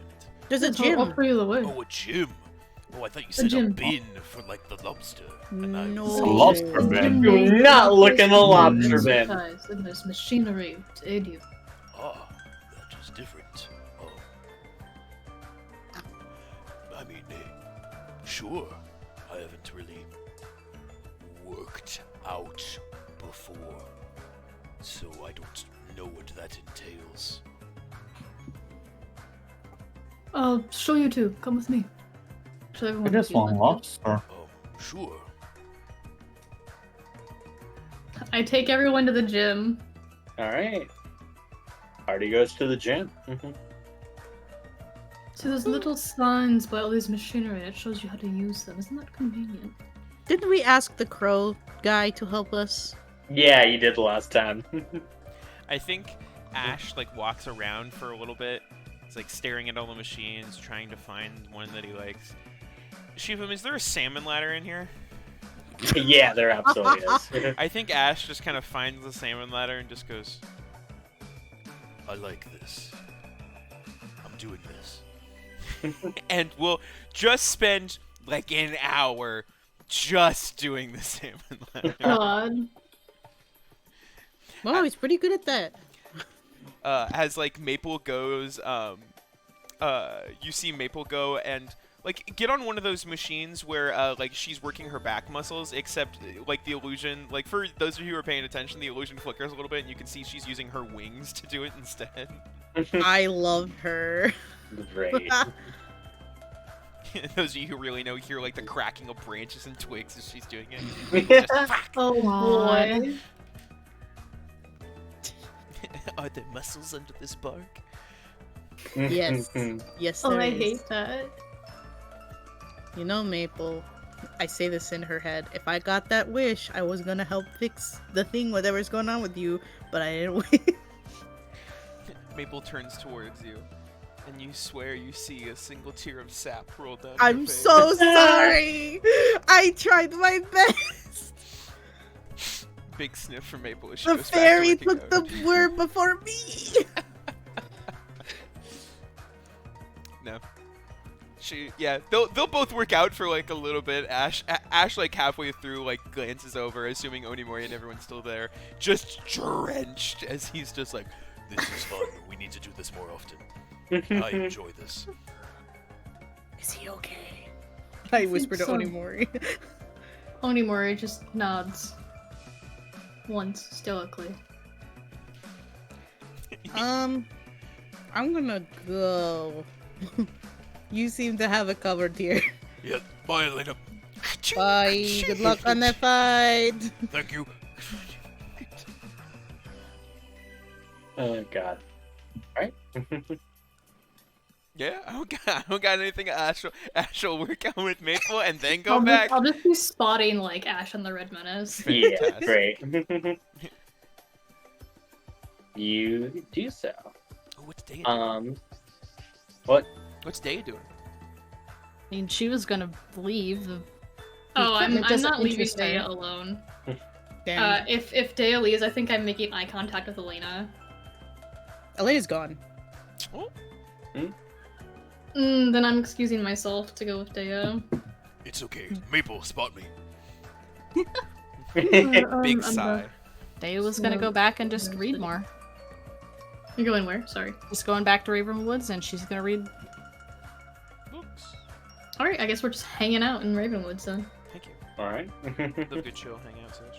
There's a I'll gym. offer you the way. Oh, a gym. Oh, I thought you said a gym. bin for like the lobster. And I No. was A lobster It's bin. Do not look in the lobster bin. Exercise, and there's machinery to aid you. Ah, that is different. I mean, sure. I haven't really worked out before, so I don't know what that entails. I'll show you two. Come with me. Show I everyone. just if you'd want like lobster. Sure. to. I take everyone to the gym. All right. Party goes to the gym. See, there's little signs by all these machinery that shows you how to use them. Isn't that convenient? Didn't we ask the crow guy to help us? Yeah, you did last time. I think Ash like walks around for a little bit. He's like staring at all the machines, trying to find one that he likes. Shivum, is there a salmon ladder in here? Yeah, there absolutely is. I think Ash just kind of finds the salmon ladder and just goes, I like this. I'm doing this. and we'll just spend like an hour just doing the salmon ladder. God. Wow, he's pretty good at that. As like Maple goes, you see Maple go and like get on one of those machines where like she's working her back muscles, except like the illusion, like for those of you who are paying attention, the illusion flickers a little bit and you can see she's using her wings to do it instead. I love her. Great. Those of you who really know hear like the cracking of branches and twigs as she's doing it. Just, fuck. Oh God. boy. Are there muscles under this bark? Yes. Yes, Oh, there I is. hate that. You know, Maple, I say this in her head. If I got that wish, I was gonna help fix the thing, whatever's going on with you, but I didn't wait. Maple turns towards you, and you swear you see a single tear of sap roll down your I'm face. so sorry. I tried my best. Big sniff from Maple as she The goes back to fairy working took out. the worm before me. No. They'll both work out for like a little bit. Ash like halfway through like glances over, assuming Onimori and everyone's still there, just drenched as he's just like, This is fun. We need to do this more often. I enjoy this. Is he okay? I whispered to so. Onimori. Onimori just nods. Once, stoically. I'm gonna go. You seem to have it covered here. Yeah, bye, Elena. Bye. Good luck on that fight. Thank you. Oh god. Alright. yeah, I don't got anything. Ash will work out with Maple and then go I'll back. I'll just be spotting like Ash and the Red Menace. Yeah, Fantastic. great. You do so. Oh, what's Day doing? What? What's Day doing? I mean, she was gonna leave. Oh, I'm It doesn't not leaving interest her. Dea alone. Damn. If Dea leaves, I think I'm making eye contact with Elena. Elena's gone. Oh, Then I'm excusing myself to go with Dea. It's okay. Maple, spot me. big I'm sigh. Dea was gonna go back and just read more. You're going where? Sorry. Just going back to Raven Woods, and she's gonna read. Books. Alright, I guess we're just hanging out in Ravenwoods then. Thank you. Alright. Love good chill, hang out, such.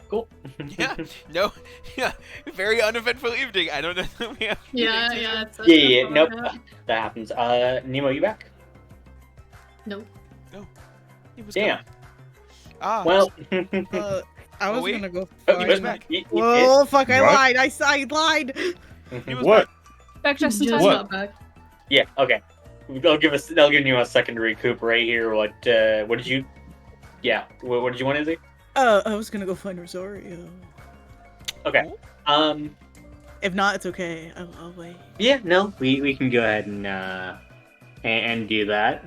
Cool. Yeah, no, yeah, very uneventful evening. I don't know that we have. Yeah, meetings yeah. here. It's Yeah, nope. That happens. Nemo, you back? Nope. He was Damn. gone. Ah, Well. I was wait. gonna go Oh, you was find... back. you Whoa, fuck, I What? lied. I lied. he was What? back. Back just in Just time. What? got back. Yeah, okay. I'll give you a second to recuperate here. What did you? Yeah. What did you want to do? I was gonna go find Rosario. Okay. If not, it's okay. I'll wait. Yeah. No. We can go ahead and do that.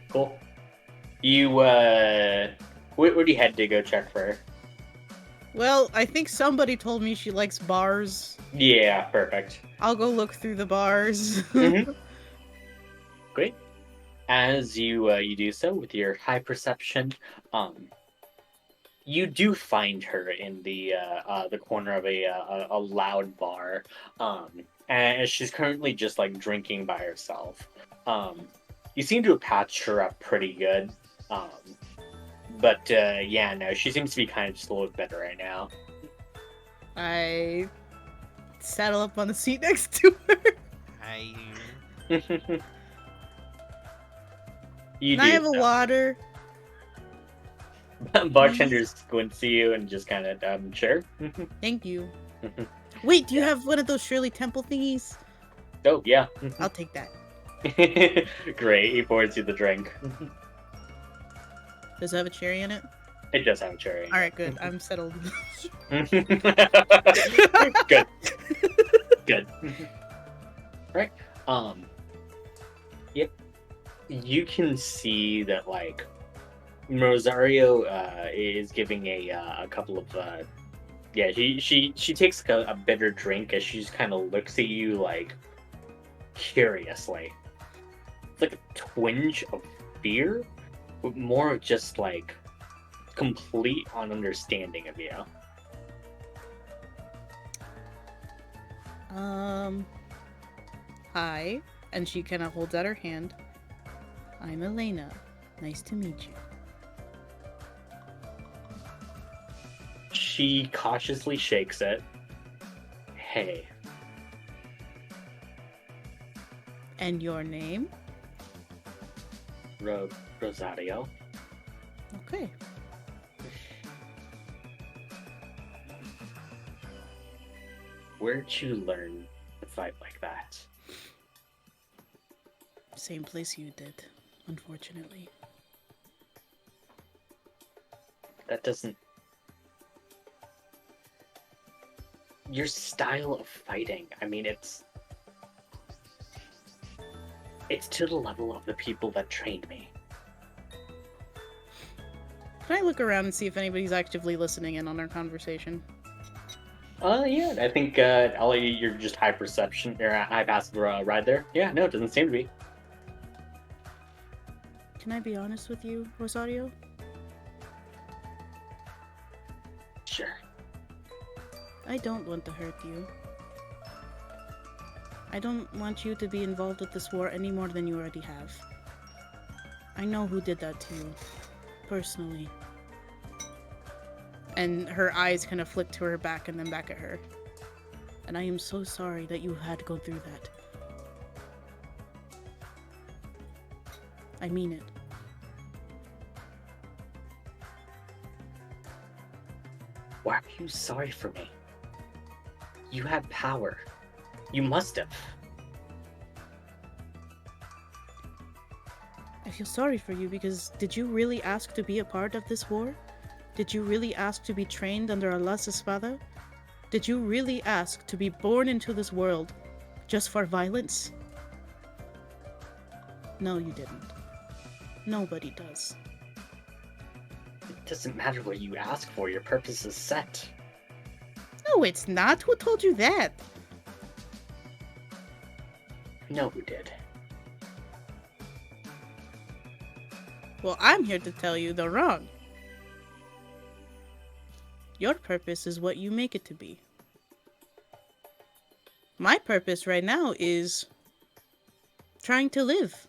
Cool. You where do you head to go check for her? Well, I think somebody told me she likes bars. Yeah. Perfect. I'll go look through the bars. Mhm. Great. As you do so with your high perception, you do find her in the corner of a loud bar, and she's currently just like drinking by herself. You seem to have patched her up pretty good, but yeah, no, she seems to be kind of just a little bit better right now. I saddle up on the seat next to her. I You Can I do have a so. water? Bartenders go and see you and just kind of sure. Thank you. Wait, do you have one of those Shirley Temple thingies? Oh yeah. I'll take that. Great, he pours you the drink. Does it have a cherry in it? It does have a cherry. All right, good. I'm settled. Good. Good. Right. Yep. You can see that like Rosario is giving a couple of yeah, she takes a bitter drink as she just kind of looks at you like curiously. It's like a twinge of fear, but more of just like complete ununderstanding of you. Hi. And she kind of holds out her hand. I'm Elena. Nice to meet you. She cautiously shakes it. Hey. And your name? Rosario. Okay. Where'd you learn to fight like that? Same place you did, unfortunately. That doesn't... Your style of fighting, I mean, it's to the level of the people that trained me. Can I look around and see if anybody's actively listening in on our conversation? Yeah, I think Ellie, you're just high perception, or high passive ride there. Yeah, no, it doesn't seem to be. Can I be honest with you, Rosario? Sure. I don't want to hurt you. I don't want you to be involved with this war any more than you already have. I know who did that to you. Personally. And her eyes kind of flick to her back and then back at her. And I am so sorry that you had to go through that. I mean it. Why are you sorry for me? You had power. You must have. I feel sorry for you because did you really ask to be a part of this war? Did you really ask to be trained under Allah's espada? Did you really ask to be born into this world just for violence? No, you didn't. Nobody does. It doesn't matter what you ask for, your purpose is set. No, it's not. Who told you that? I know who did. Well, I'm here to tell you they're wrong. Your purpose is what you make it to be. My purpose right now is trying to live.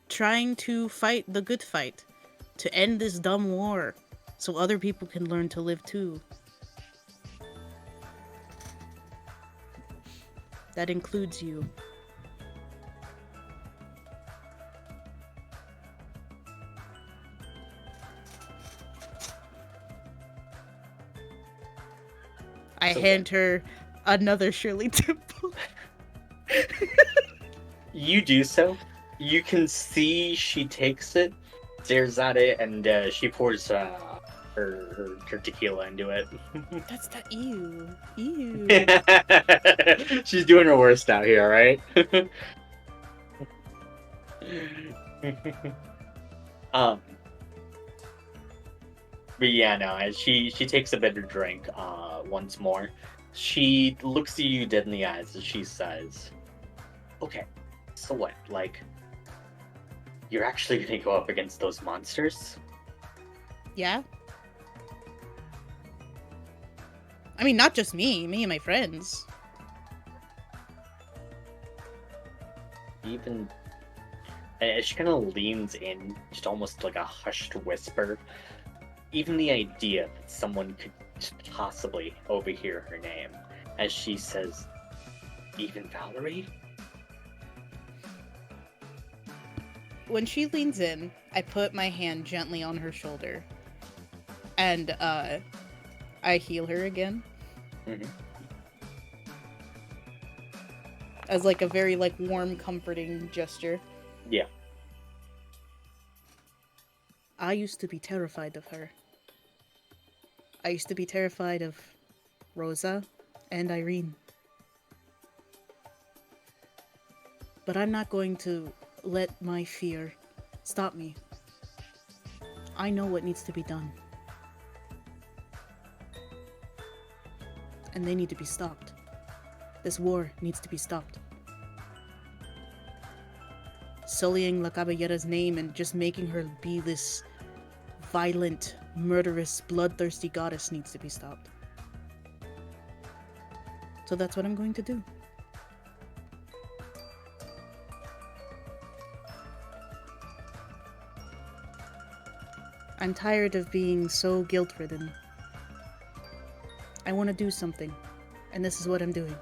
Trying to fight the good fight. To end this dumb war. So other people can learn to live too. That includes you. I So hand her another Shirley Temple. You do so. You can see she takes it, stares at it, and she pours her tequila into it. That's the ew. Ew. She's doing her worst out here, right? um, but yeah, no. As she takes a bitter drink, once more, she looks at you dead in the eyes as she says, "Okay, so what? Like, you're actually gonna go up against those monsters?" Yeah? I mean, not just me and my friends. Even as she kind of leans in, just almost like a hushed whisper, even the idea that someone could possibly overhear her name as she says, "Even Valerie?" When she leans in, I put my hand gently on her shoulder. And, I heal her again. Mhm. As, like, a very, like, warm, comforting gesture. Yeah. I used to be terrified of her. I used to be terrified of Rosa and Irene. But I'm not going to let my fear stop me. I know what needs to be done. And they need to be stopped. This war needs to be stopped. Sullying La Caballera's name and just making her be this violent, murderous, bloodthirsty goddess needs to be stopped. So that's what I'm going to do. I'm tired of being so guilt-ridden. I want to do something, and this is what I'm doing.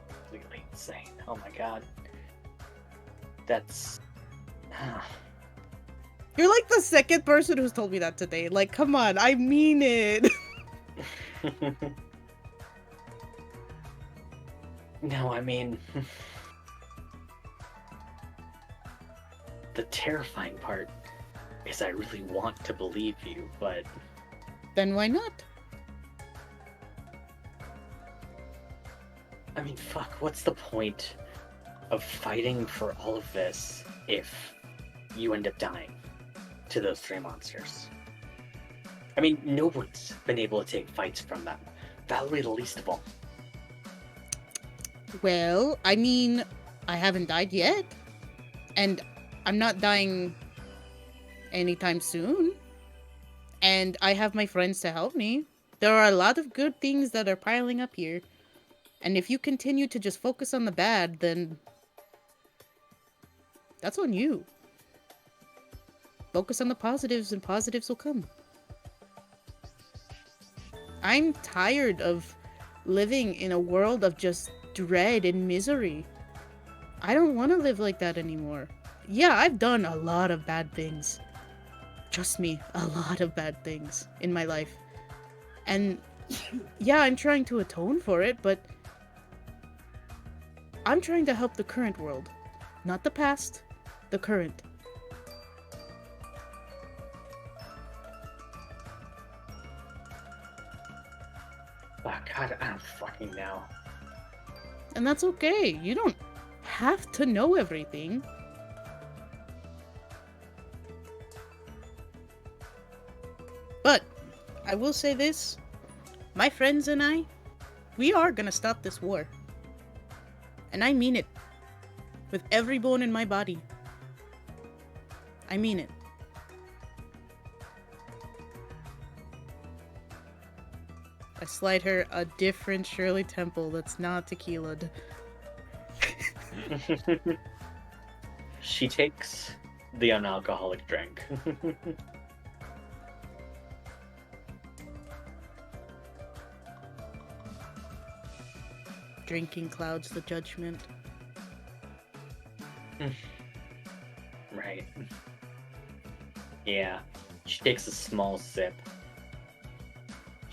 Completely insane. Oh my god. That's... You're like the second person who's told me that today. Like, come on, I mean it. No, I mean... The terrifying part is I really want to believe you, but... Then why not? I mean, fuck, what's the point of fighting for all of this if you end up dying to those three monsters? I mean, no one's been able to take fights from them. Valerie the least of all. Well, I mean, I haven't died yet. And I'm not dying anytime soon. And I have my friends to help me. There are a lot of good things that are piling up here. And if you continue to just focus on the bad, then that's on you. Focus on the positives and positives will come. I'm tired of living in a world of just dread and misery. I don't want to live like that anymore. Yeah, I've done a lot of bad things. Trust me, a lot of bad things in my life. And yeah, I'm trying to atone for it, but I'm trying to help the current world. Not the past, the current. Oh god, I don't fucking know. And that's okay. You don't have to know everything. But I will say this. My friends and I, we are gonna stop this war. And I mean it. With every bone in my body. I mean it. I slide her a different Shirley Temple that's not tequila. She takes the unalcoholic drink. Drinking clouds the judgment. Right. Yeah. She takes a small sip.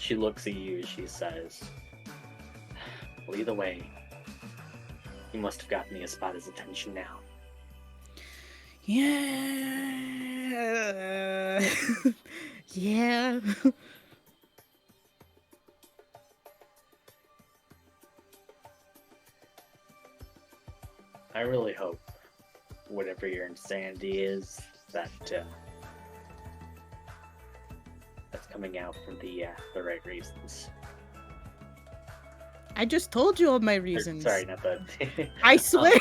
she looks at you. She says, "Well, either way, you must have gotten the Espada's attention now." Yeah. Yeah. I really hope whatever your insanity is, that that's coming out for the right reasons. I just told you all my Or, reasons. sorry, not the. I swear.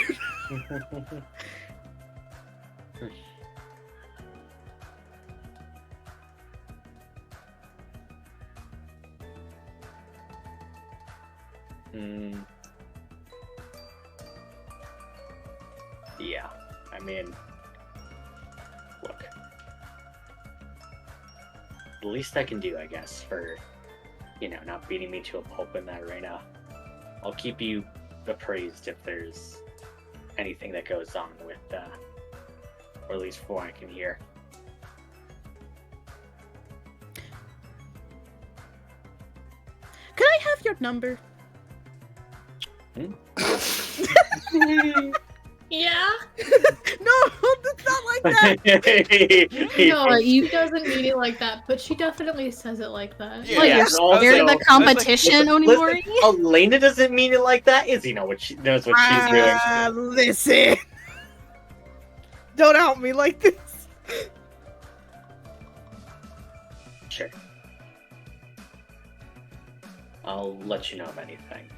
Mm. Yeah, I mean, look. The least I can do, I guess, for, not beating me to a pulp in that arena. I'll keep you appraised if there's anything that goes on with, or at least from what I can hear. Could I have your number? Yeah. No, it's not like that. No, she doesn't mean it like that, but she definitely says it like that. Yeah, Well, yeah, you're and also- scared of the Listen, competition, Onimori? Elena doesn't mean it like that. Izzy knows what she's doing. Listen. Don't out me like this. Sure. I'll let you know of anything.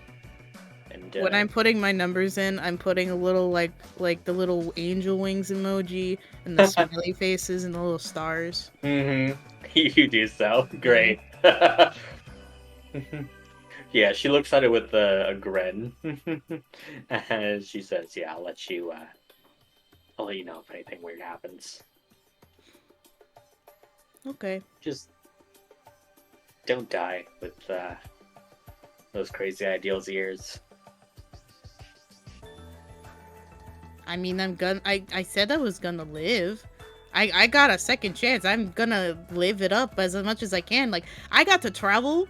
And When I'm putting my numbers in, I'm putting a little like the little angel wings emoji and the smiley faces and the little stars. Mm-hmm. You do so. Great. Yeah, she looks at it with a grin. And she says, "Yeah, I'll let you know if anything weird happens. Okay. Just don't die with those crazy ideals of yours." I mean, I said I was gonna live. I got a second chance. I'm gonna live it up as much as I can. Like, I got to travel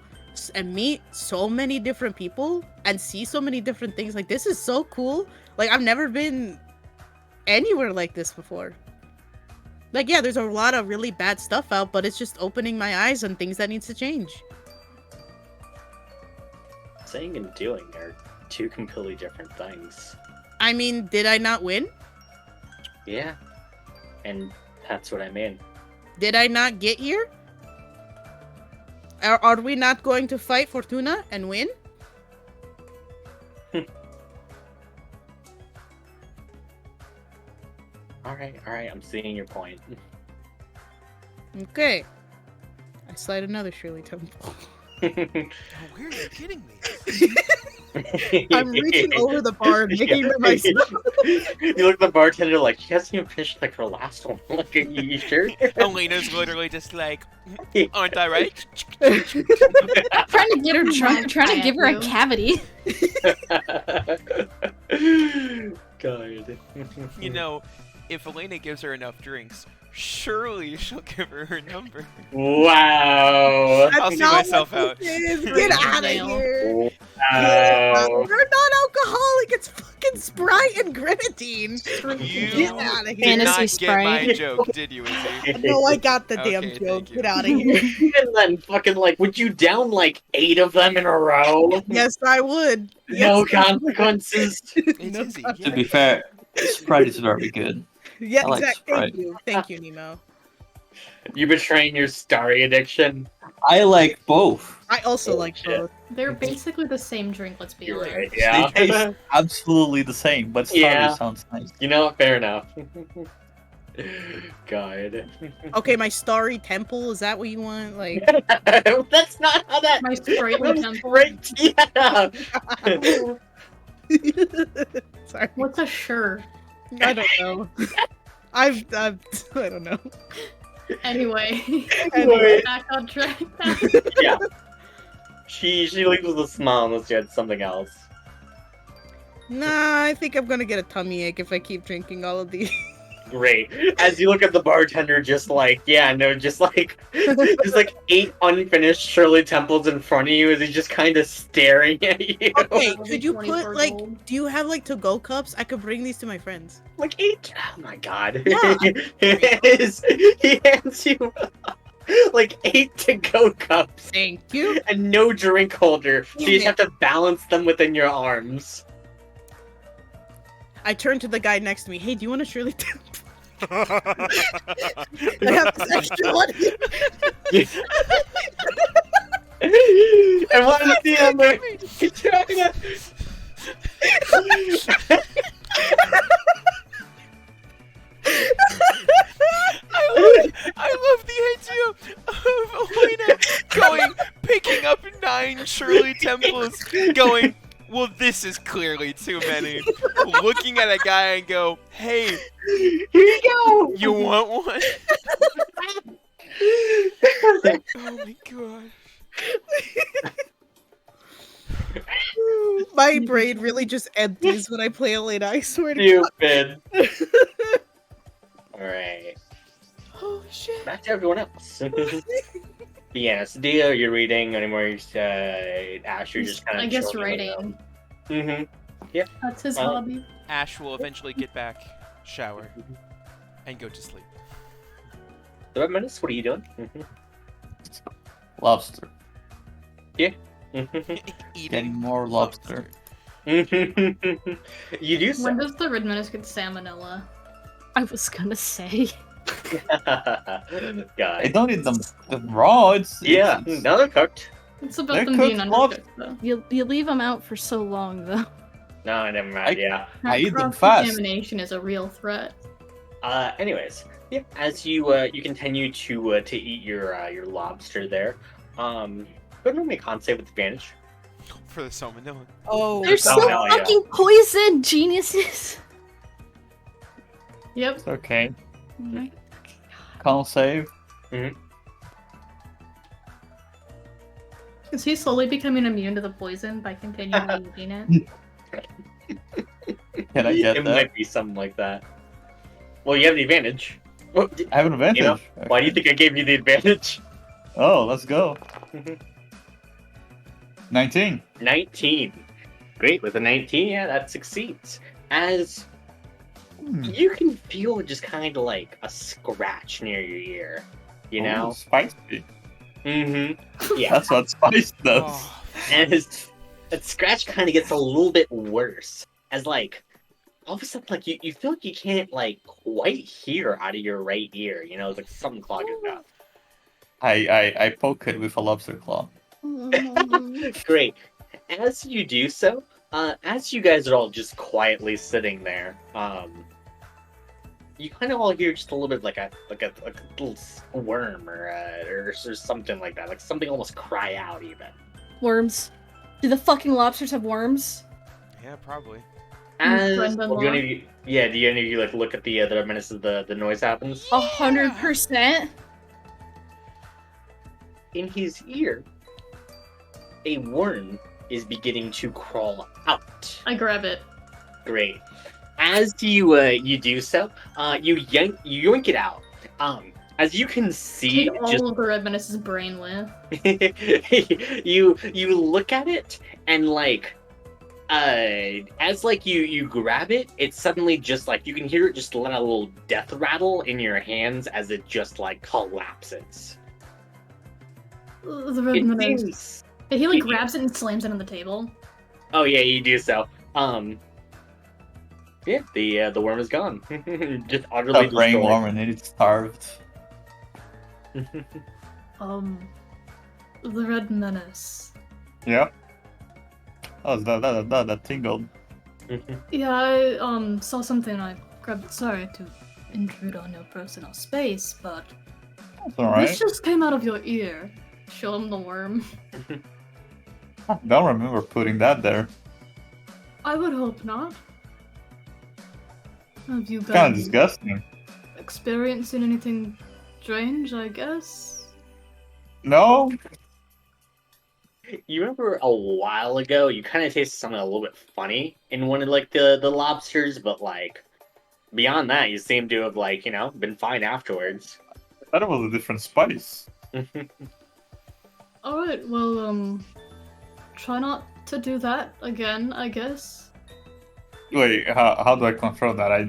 and meet so many different people and see so many different things. Like, this is so cool. Like, I've never been anywhere like this before. Like, yeah, there's a lot of really bad stuff out, but it's just opening my eyes on things that needs to change. Saying and doing are two completely different things. I mean, did I not win? Yeah. And that's what I mean. Did I not get here? Are we not going to fight Fortuna and win? Alright, I'm seeing your point. Okay. I slide another Shirley Temple. Oh, where are you getting these? I'm reaching over the bar and making them myself. You look at the bartender like, she hasn't even finished like her last one. Like, are you sure? Elena's literally just like, aren't I right? Trying to get her drunk, trying to give her a cavity. God. You know, if Elena gives her enough drinks, surely she'll give her her number. Wow. I'll see myself out. Get out of here. Wow. You're not alcoholic. It's fucking Sprite and grenadine. You Get out of here. did Fantasy not get Sprite. my joke, did you, Izzy? No, I got the damn Okay, joke. thank you. Get out of here. And then fucking like, would you down like 8 of them in a row? Yes, I would. No Yes. consequences. It's No Izzy. comment. To be fair, Sprite is very good. Yeah, I like exactly. Thank Sprite. you. Thank you, Nemo. You betraying your starry addiction. I like both. I also Oh, like shit. both. They're basically the same drink, let's be You're honest. right, yeah. They taste absolutely the same, but Starry Yeah. sounds nice. You know what? Fair enough. God. Okay, my starry temple. Is that what you want? Like, That's not how that. My sprightly That's temple. great. Yeah. sorry. What's a sure? I don't know. I don't know. Anyway, Anyway. back on track. Yeah. She leaves with a smile unless she had something else. Nah, I think I'm gonna get a tummy ache if I keep drinking all of these. Great. As you look at the bartender, just like, yeah, no, just like 8 unfinished Shirley Temples in front of you as he's just kind of staring at you. Okay, That'll be could you 24 put, like, gold. do you have, like, to-go cups? I could bring these to my friends. Like 8? Oh my god. Yeah. He hands you like 8 to-go cups Thank you. and no drink holder, so you just Yeah. have to balance them within your arms. I turned to the guy next to me. Hey, do you want a Shirley Temple? I have this extra one. And one at the end, they're trying to... I love the idea of Elena picking up 9 Shirley Temples, going, well, this is clearly too many. Looking at a guy and go, hey, Here you go! you want one? Oh my god. My brain really just empties when I play Elena, I swear to God. Stupid. Alright. Oh, shit. Back to everyone else. Yeah, so Dia, you're reading anymore. Ash, you're just kind of. I guess writing. Mm-hmm. That's his Well, hobby. Ash will eventually get back, shower, and go to sleep. So, Red Menace, what are you doing? Lobster. Mm-hmm. Getting more lobster. You do so. When does the Red Menace get salmonella? I was gonna say. I God. don't eat them raw. It's Yeah, now they're cooked. It's about They're them being cooked undercooked, though. You leave them out for so long though. No, never mind. Yeah. I eat them fast. Cross-contamination is a real threat. Anyways, yeah. As you continue to eat your lobster there, go ahead and make a con save with advantage. For the salmonella. Oh, They're so hell yeah. fucking poison, geniuses. Yep. It's okay. Can't save. Is he slowly becoming immune to the poison by continually eating it? Can I get It that? might be something like that. Well, you have the advantage. Well, I have an advantage. You know, why do you Okay. think I gave you the advantage? Oh, let's go. 19. 19. Great, with a 19, yeah, that succeeds. As Hmm. you can feel just kind of like a scratch near your ear, you Ooh, know? spicy. Mm-hmm. Yeah, That's what spice does. Oh, and that scratch kind of gets a little bit worse. As like, all of a sudden, like, you feel like you can't, like, quite hear out of your right ear, you know? It's like something clogging it up. I poke it with a lobster claw. Great. As you do so, as you guys are all just quietly sitting there, you kind of all hear just a little bit like a little worm or something like that, like something almost cry out even. Worms. Do the fucking lobsters have worms? yeah, probably. As Brendan well, do Law. any of you, yeah, do any of you like look at the minutes of the noise happens? 100%. In his ear, a worm is beginning to crawl out. I grab it. Great. As you do so, you yoink it out. As you can see, Take all of the Red Menace's brain with. you look at it and like, as like you grab it, it suddenly just like you can hear it just let a little death rattle in your hands as it just like collapses. The Red It Menace. seems. He like it- grabs it and slams it on the table. Oh yeah, you do so. Yeah, the worm is gone. Just utterly Stop brain destroyed. warm and it's starved. The Red Menace. Yeah. Oh, that tingled. Yeah, I saw something. I grabbed it. Sorry to intrude on your personal space, but That's alright. this just came out of your ear. Show him the worm. I don't remember putting that there. I would hope not. Have you Kind been of disgusting. experiencing anything strange? I guess. No? You remember a while ago, you kind of tasted something a little bit funny in one of like the lobsters, but like beyond that, you seem to have like been fine afterwards. That was a different spice. Alright, well, try not to do that again, I guess. Wait, how do I control that? I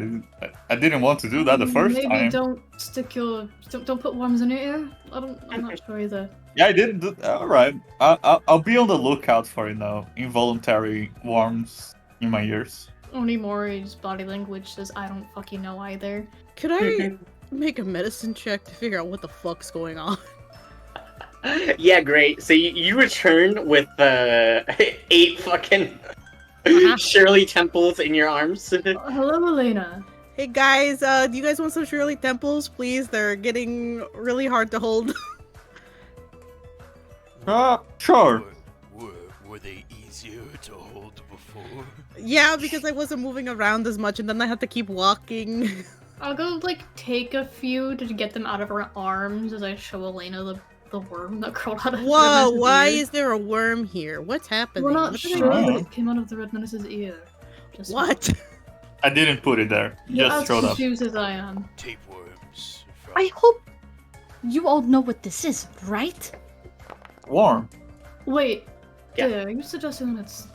didn't want to do that the first Maybe time. don't stick your... Don't put worms in your ear? I'm not sure either. Yeah, I didn't do. All right, I'll be on the lookout for involuntary worms in my ears. Onimori's body language says, I don't fucking know either. Could I make a medicine check to figure out what the fuck's going on? Yeah, great. So you return with 8 fucking Shirley temples in your arms. Hello, Elena. Hey guys, do you guys want some Shirley Temples, please? They're getting really hard to hold. Sure. Were they easier to hold before? Yeah, because I wasn't moving around as much, and then I had to keep walking. I'll go, take a few to get them out of her arms as I show Elena the worm that crawled out of Whoa, Red why Menace's ear. is there a worm here? What's happening? We're not What's sure, going on? but it came out of the Red Menace's ear. Just What? I didn't put it there. You're Just as showed up. confused as I am. Tapeworms. I hope you all know what this is, right? Worm. Wait, Yeah. are you suggesting it's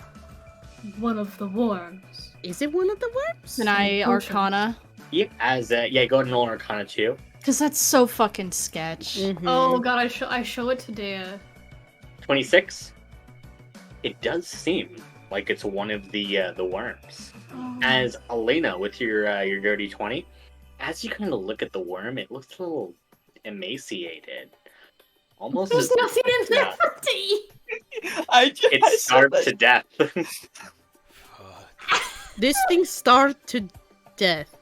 one of the worms? Is it one of the worms? Can I Potion. Arcana? Yeah, go ahead and roll Arcana 2. Because that's so fucking sketch. Mhm. Oh god, I show it to Dea. 26. It does seem like it's one of the worms. Oh. As Elena, with your dirty 20, as you kind of look at the worm, it looks a little emaciated. Almost There's as nothing in there uh, for tea! it's starved to death. This thing starved to death.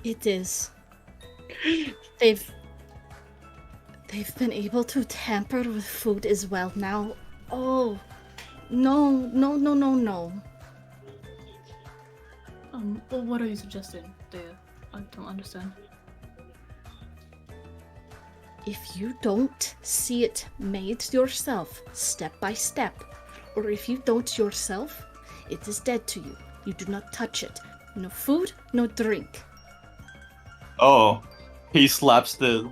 It is. They've been able to tamper with food as well now. Oh, no. Well, what are you suggesting, Dea? I don't understand. If you don't see it made yourself, step by step, or if you don't yourself, it is dead to you. You do not touch it. No food, no drink. Oh, he slaps the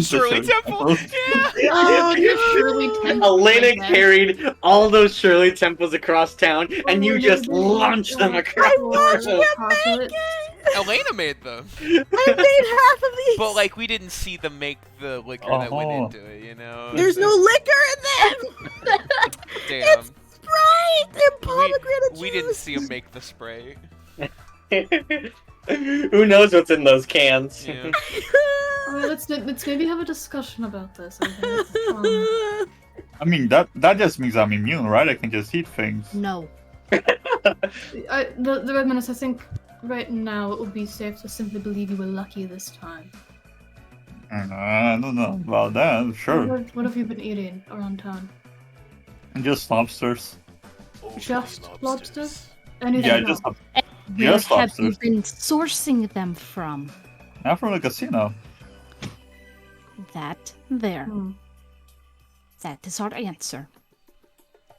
Shirley Temple. Yeah. Oh, you're surely tempted. Elena by carried all those Shirley temples across town, and you just launched them across. Elena made them. I made half of these! But we didn't see them make the liquor that went Oh. into it, There's no liquor in them! Damn. It's Sprite and pomegranate We juice! didn't see him make the spray. Who knows what's in those cans? Yeah. Alright, let's maybe have a discussion about this. I think it's, I mean, that just means I'm immune, right? I can just eat things. No. the Red Menace, I think right now it would be safe to simply believe you were lucky this time. I don't know about that. Sure. What have you been eating around town? Just lobsters. Just lobsters? Anything Yeah, else? just Where Yes, have you lobsters. been sourcing them from? not from the casino. That there. Hmm. That is our answer.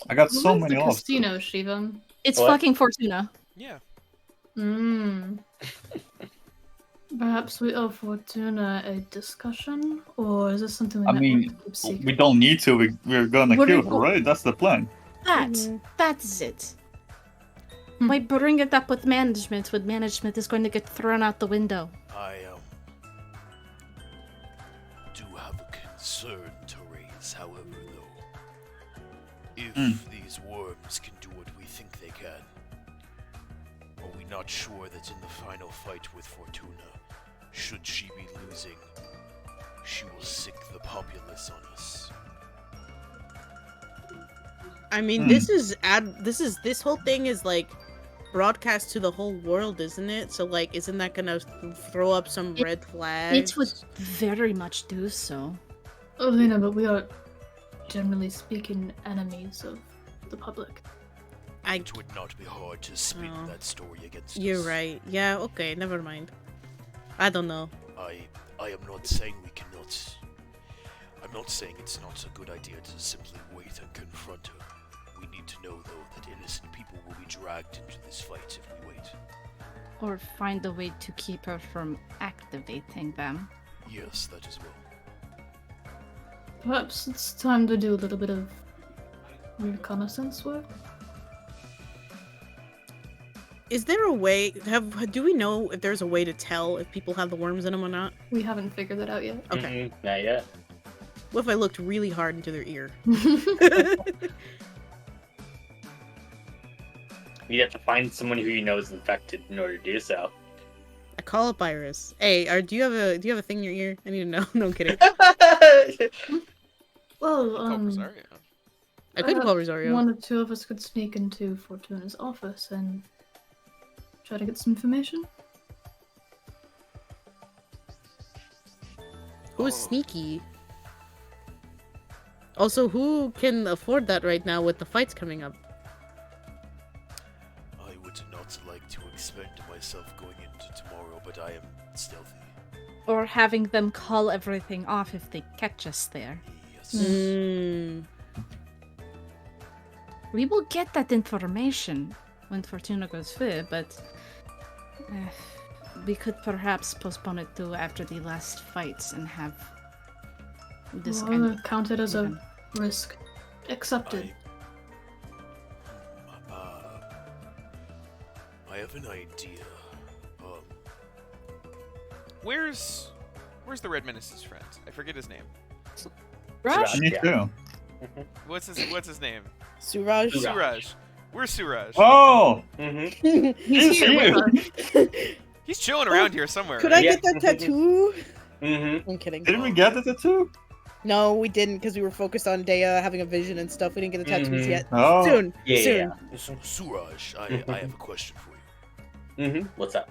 I got Who so runs many the lobsters. casino, Shivam? It's What? fucking Fortuna. Yeah. Hmm. Perhaps we owe Fortuna a discussion, or is this something we I might mean, want to keep secret? We don't need to. We're gonna What do kill you- her, right? That's the plan. That is it. Hmm. Why bring it up with management when management is going to get thrown out the window? I do have a concern to raise, however, though. If these worms can do what we think they can, are we not sure that in the final fight with Fortuna, should she be losing, she will sick the populace on us? I mean, this whole thing is broadcast to the whole world, isn't it? So isn't that gonna throw up some red flags? It would very much do so. Elena, but we are, generally speaking, enemies of the public. It would not be hard to spin Oh. that story against You're us. right. Yeah, okay, never mind. I don't know. I am not saying we cannot. I'm not saying it's not a good idea to simply wait and confront her. We need to know, though, that innocent people will be dragged into this fight if we wait. Or find a way to keep her from activating them. Yes, that as well. Perhaps it's time to do a little bit of reconnaissance work. Is there a way? Do we know if there's a way to tell if people have the worms in them or not? We haven't figured that out yet. Okay. Not yet. What if I looked really hard into their ear? You have to find someone who you know is infected in order to do so. I call up Iris. Hey, do you have a thing in your ear? I need to know. No, I'm kidding. Well, Call Rosario. I could call Rosario. One or two of us could sneak into Fortuna's office and try to get some information. Who's sneaky? Also, who can afford that right now with the fights coming up? I would not like to expend myself going into tomorrow, but I am stealthy. Or having them call everything off if they catch us there. Yes. We will get that information when Fortuna goes through, but we could perhaps postpone it to after the last fights and have this kind of count it as a risk accepted. I have an idea. Where's the Red Menace's friend? I forget his name. Rush? Me too. What's his name? Suraj. Suraj. Where's Suraj? Oh! He's here with us. He's chilling around here somewhere. Could I right? get that tattoo? Mm-hmm. I'm kidding. Didn't we get the tattoo? No, we didn't because we were focused on Dea having a vision and stuff. We didn't get the tattoos yet. Oh. Soon. Yeah. Soon. Suraj, I have a question for you. Mm-hmm. What's up?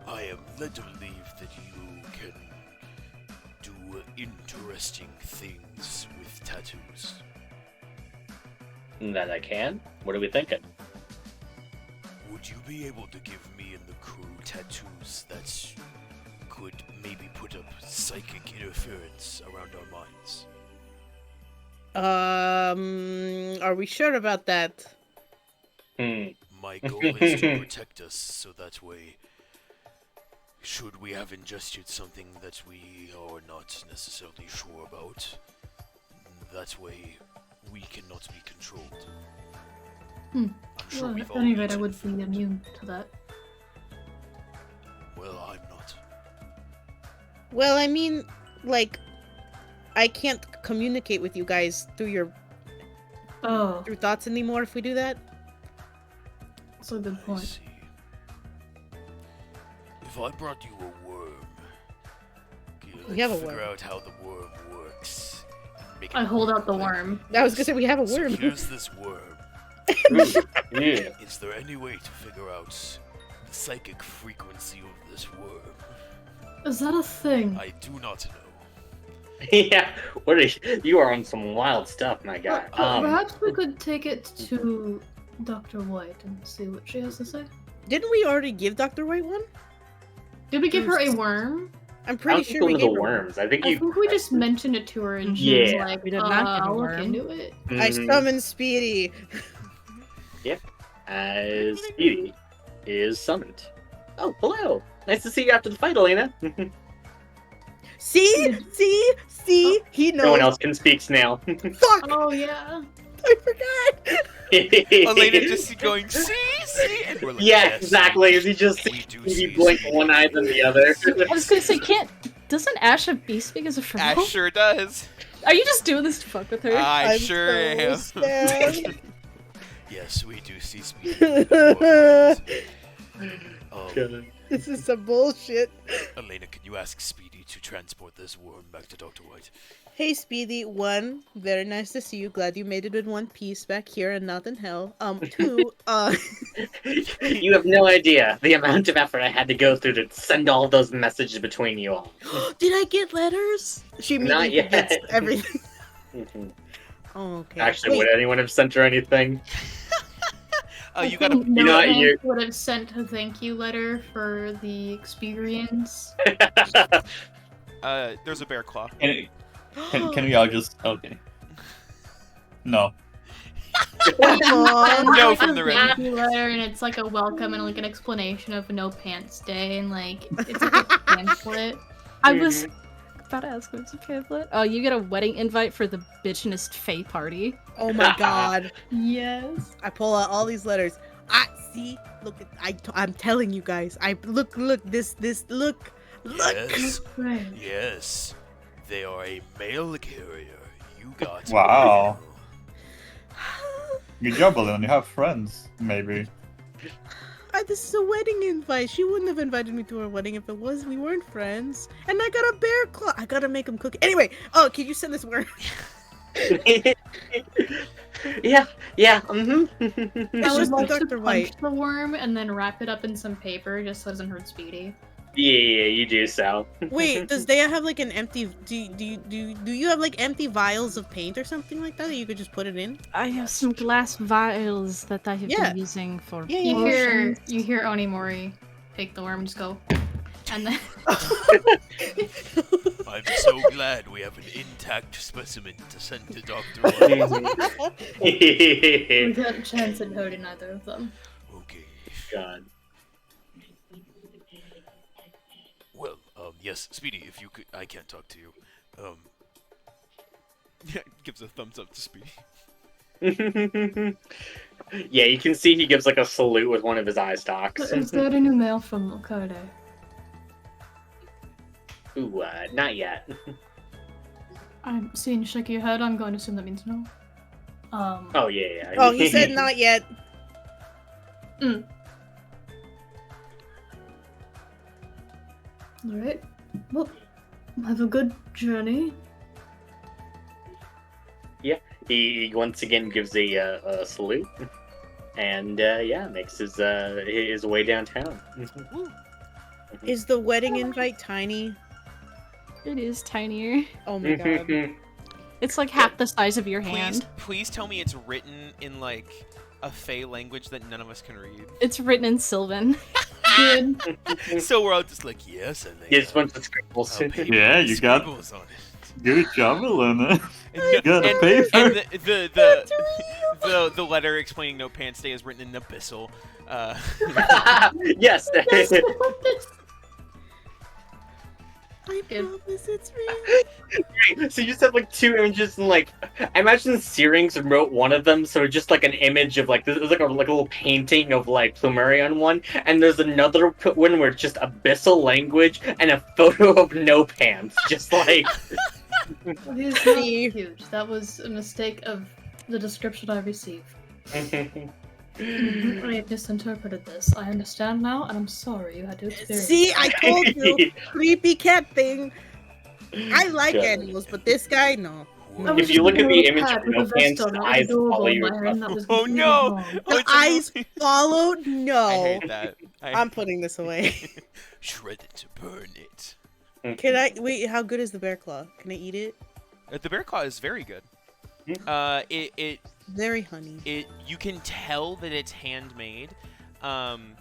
I am led to believe that you can do interesting things with tattoos. That I can? What are we thinking? Would you be able to give me and the crew tattoos that could maybe put up psychic interference around our minds? Are we sure about that? My goal is to protect us, so that way, should we have ingested something that we are not necessarily sure about, that way we cannot be controlled. I'm sure Well, we've at all any rate, I eaten would food. be immune to that. Well, I'm not. Well, I mean, like, I can't communicate with you guys through through thoughts anymore if we do that. That's a good I point. see. If I brought you a worm, We have a figure worm. out how the worm works. and make I it hold work out the like- worm. I was gonna say we have a So worm. here's this worm. Yeah. Is there any way to figure out the psychic frequency of this worm? Is that a thing? I do not know. Yeah. What are you are on some wild stuff, my guy. Perhaps we could take it to Dr. White and see what she has to say. Didn't we already give Dr. White one? Did we give her a worm? I'm I pretty don't think sure we those gave are her worms. I think I you. think we just mentioned it to her and she was Yeah. like, We did not give a I'll look worm. into it. one. I Mhm. summoned Speedy. As Speedy is summoned. Oh, hello. Nice to see you after the fight, Elena. See? He knows. No one else can speak snail. Fuck! Oh yeah. I forgot! Elena just going, see? And we're like, Yeah, yes, exactly. Is he just we do he see blink Speedy. one eye than the other? I was gonna say, doesn't Ash have Beast Speak as a friend? Ash sure does. Are you just doing this to fuck with her? I I'm sure so am. sad. Yes, we do see Speedy. This is some bullshit. Elena, can you ask Speedy to transport this worm back to Dr. White? Hey, Speedy. 1, very nice to see you. Glad you made it in one piece back here and not in hell. 2, You have no idea the amount of effort I had to go through to send all those messages between you all. did I get letters? She Not immediately yet. forgets everything. Mhm. Oh, okay. Actually, Wait, would anyone have sent her anything? Oh, you gotta. No know what, one you- would have sent a thank you letter for the experience. There's a bear claw. And Can we all just okay? No. Aw. No Like from a the red. thank you letter, and it's like a welcome and like an explanation of No Pants Day, and like it's like a pamphlet. I was about to ask what's a pamphlet. Oh, you get a wedding invite for the bitchinest Fae party. Oh my god. Yes. I pull out all these letters. I see. Look at. I'm telling you guys. I look. This. Look. Yes, Right. yes. They are a mail carrier. You got Wow. mail. Good job, Balloon. You have friends, maybe. This is a wedding invite. She wouldn't have invited me to her wedding if it was. We weren't friends. And I got a bear claw. I gotta make him cook. Anyway. Oh, can you send this word? Yeah. Mm-hmm. It's I would just like to Dr. punch White. the worm and then wrap it up in some paper just so it doesn't hurt Speedy. Yeah, you do so. Wait, does Dea have like an empty? Do you have like empty vials of paint or something like that you could just put it in? I have some glass vials that I have Yeah. been using for Yeah, You hear potions. Onimori take the worm and just go, and then I'm so glad we have an intact specimen to send to Dr. White. we got a chance at hurting either of them. Okay. God. Well, yes, Speedy, if you could, I can't talk to you. Gives a thumbs up to Speedy. Yeah, you can see he gives like a salute with one of his eye stalks. Is there any mail from Okade? Ooh, not yet. I'm seeing you shake your head. I'm going to assume that means no. Oh yeah. Oh, he said not yet. Alright. Well, have a good journey. He once again gives a salute, and yeah, makes his way downtown. Is the wedding invite tiny? It is tinier. Oh my god. It's like half the size of your Please, hand. please tell me it's written in like a Fey language that none of us can read. It's written in Sylvan. Good. So we're all just like, yes, and He just went to scribbles. Yeah, you got- scribbles on it. Good job, Balloon. And, got a and, paper. and the letter explaining No Pants Day is written in Abyssal. Yes. I Good. promise it's real. So you just have like two images, and like I imagine Syrinx wrote one of them, so just like an image of like there's like a little painting of like Plumeria on one, and there's another one where it's just abyssal language and a photo of No Pants, just like. It is not huge. That was a mistake of the description I received. I misinterpreted this. I understand now, and I'm sorry you had to experience. See, I told you, creepy cat thing. I like God. animals, but this guy, no. I was If you look at just the a image cat of with No a vest Pants, on, the that was eyes adorable follow in you. my hand, that was Oh completely no! wrong. Oh, The it's eyes a- followed? I No. hate that. I'm putting this away. Shred it to burn it. Can I wait? How good is the bear claw? Can I eat it? The bear claw is very good. It Very honey. you can tell that it's handmade, and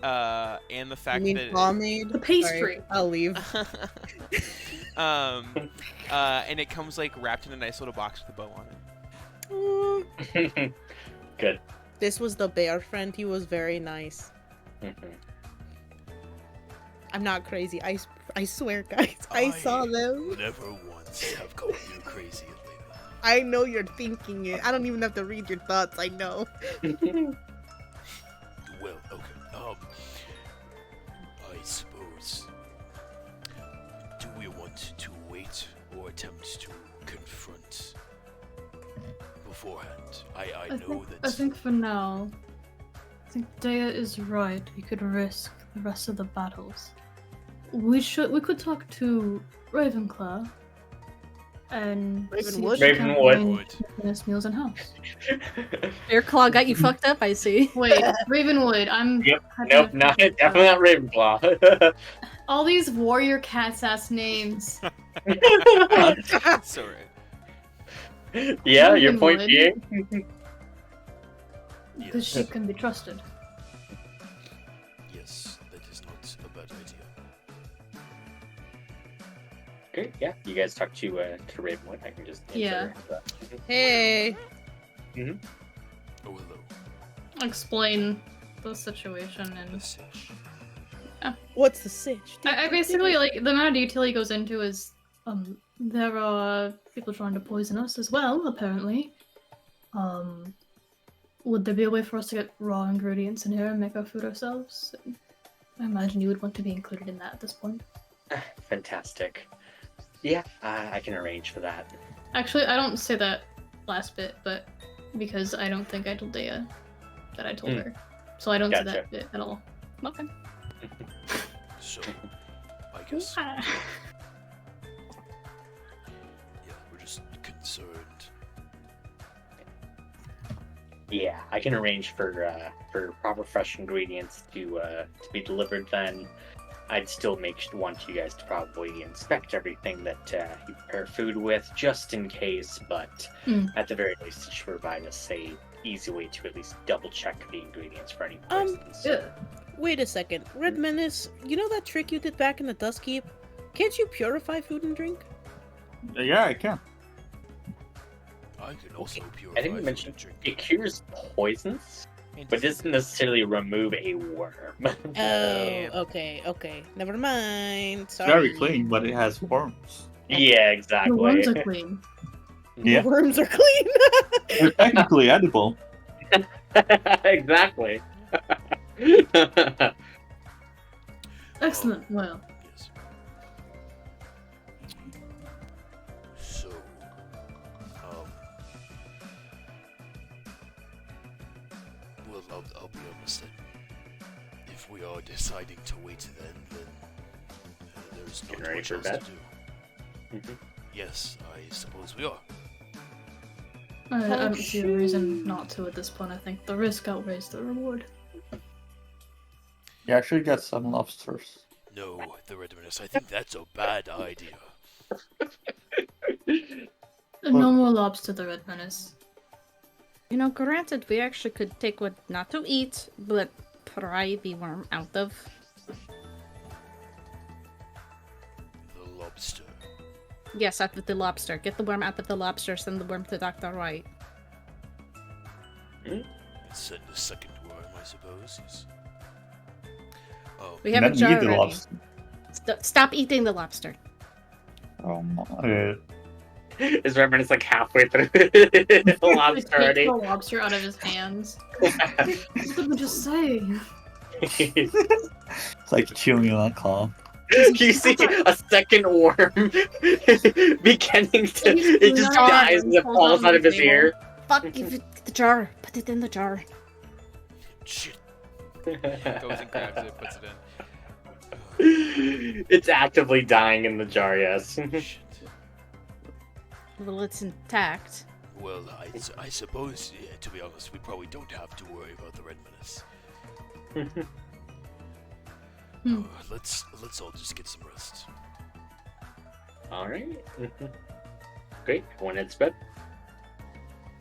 the You fact mean that claw made? The pastry. Sorry, I'll leave. and it comes like wrapped in a nice little box with a bow on it. Oh, Good. this was the bear friend. He was very nice. I'm not crazy. I swear, guys. I saw them. Never once have called you crazy, Elena. I know you're thinking it. I don't even have to read your thoughts. I know. Well, okay. I suppose. Do we want to wait or attempt to confront beforehand? I know that. I think for now, I think Dea is right. We could risk the rest of the battles. We could talk to Ravenclaw and see Ravenwood? if she can Ravenwood. find nice meals in house. Bear Claw got you fucked up, I see. Wait, Ravenwood. I'm. Yep, had Nope, to- not definitely not Ravenclaw. All these warrior cats ass names. So right. Yeah, your point Ravenwood. being. Because she can be trusted. Yes, that is not a bad idea. Great. Yeah. You guys talk to Ravenwood. I can just answer Yeah. that. Hey. Oh, hello. Explain the situation and The sitch. What's the sitch? I basically like the amount of detail he goes into is there are people trying to poison us as well, apparently. Would there be a way for us to get raw ingredients in here and make our food ourselves? I imagine you would want to be included in that at this point. Fantastic. Yeah, I can arrange for that. Actually, I don't say that last bit, but because I don't think I told Dea that I told her. So I don't say Gotcha. that bit at all. Okay. So, I guess. Yeah, we're just concerned. Yeah, I can arrange for proper fresh ingredients to be delivered. Then I'd still want you guys to probably inspect everything that you prepare food with, just in case. But at the very least, it should provide us a easy way to at least double check the ingredients for any poisons. Yeah. Wait a second. Red Menace, you know that trick you did back in the Dust Keep? Can't you purify food and drink? Yeah, I can. I can also I purify think you food mentioned and drink. it cures poisons, but doesn't necessarily remove a worm. Oh, okay. Never mind. It's Sorry. very clean, but it has worms. Yeah, The exactly. worms are clean. Yeah. The worms are clean. They're technically edible. Exactly. Excellent. Well, Yes. So, well, I'll be honest then. If we are deciding to wait then there's Getting not ready much for else bed? to do. Mhm. Yes, I suppose we are. I don't see a reason not to at this point. I think the risk outweighs the reward. You actually get some lobsters. No, the Red Menace, I think that's a bad idea. No more lobster, the Red Menace. You know, granted, we actually could take what not to eat, but pry the worm out of. The lobster. Yes, out of the lobster. Get the worm out of the lobster, send the worm to Dr. White. Send a second worm, I suppose. Yes. Oh, We have a And then jar eat the ready. lobster. Stop eating the lobster. Oh my. Is Reverend's like halfway through the He lobster takes already? the lobster out of his hands. What did we just say? It's like chewing on a claw. You see a second worm beginning to. It just dies and it falls out of his ear. Fuck, give it the jar. Put it in the jar. shit. Goes and grabs it, puts it in. It's actively dying in the jar, yes. Shit. Well, it's intact. Well, I suppose, yeah, to be honest, we probably don't have to worry about the Red Menace. Let's all just get some rest. Alright. Great. One heads bed.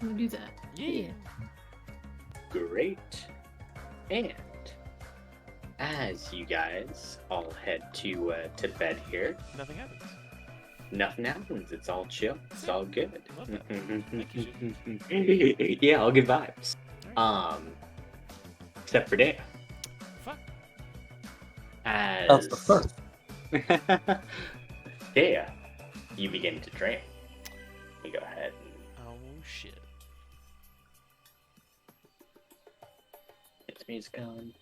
We'll do that. Yeah. Great. And as you guys all head to bed here, Nothing happens. nothing happens. It's all chill. It's all good. Love that. Thank Yeah, all good vibes. Except for Dea. Fuck. As That's the first. Dea, you begin to drain. You go ahead. Oh shit. Get the music on.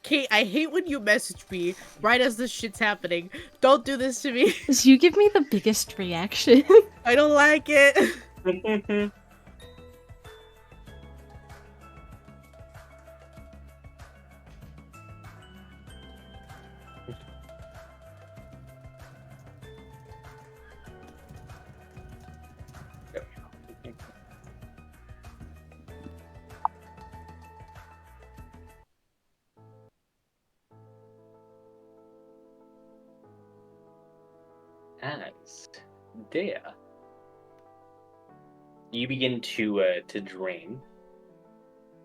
Kate, I hate when you message me right as this shit's happening. Don't do this to me. You give me the biggest reaction. I don't like it. As Dea, you begin to drain.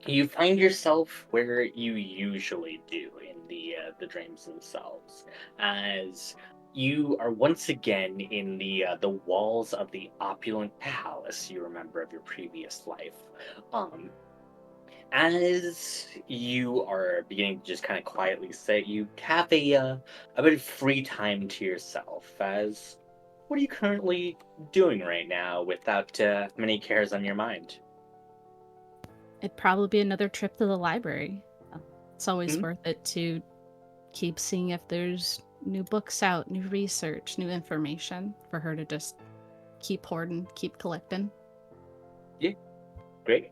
you find yourself where you usually do in the dreams themselves, as you are once again in the walls of the opulent palace you remember of your previous life. Um, as you are beginning to just kind of quietly sit, you have a bit of free time to yourself. As what are you currently doing right now without many cares on your mind? It'd probably be another trip to the library. It's always Mhm. worth it to keep seeing if there's new books out, new research, new information for her to just keep hoarding, keep collecting. Yeah, great.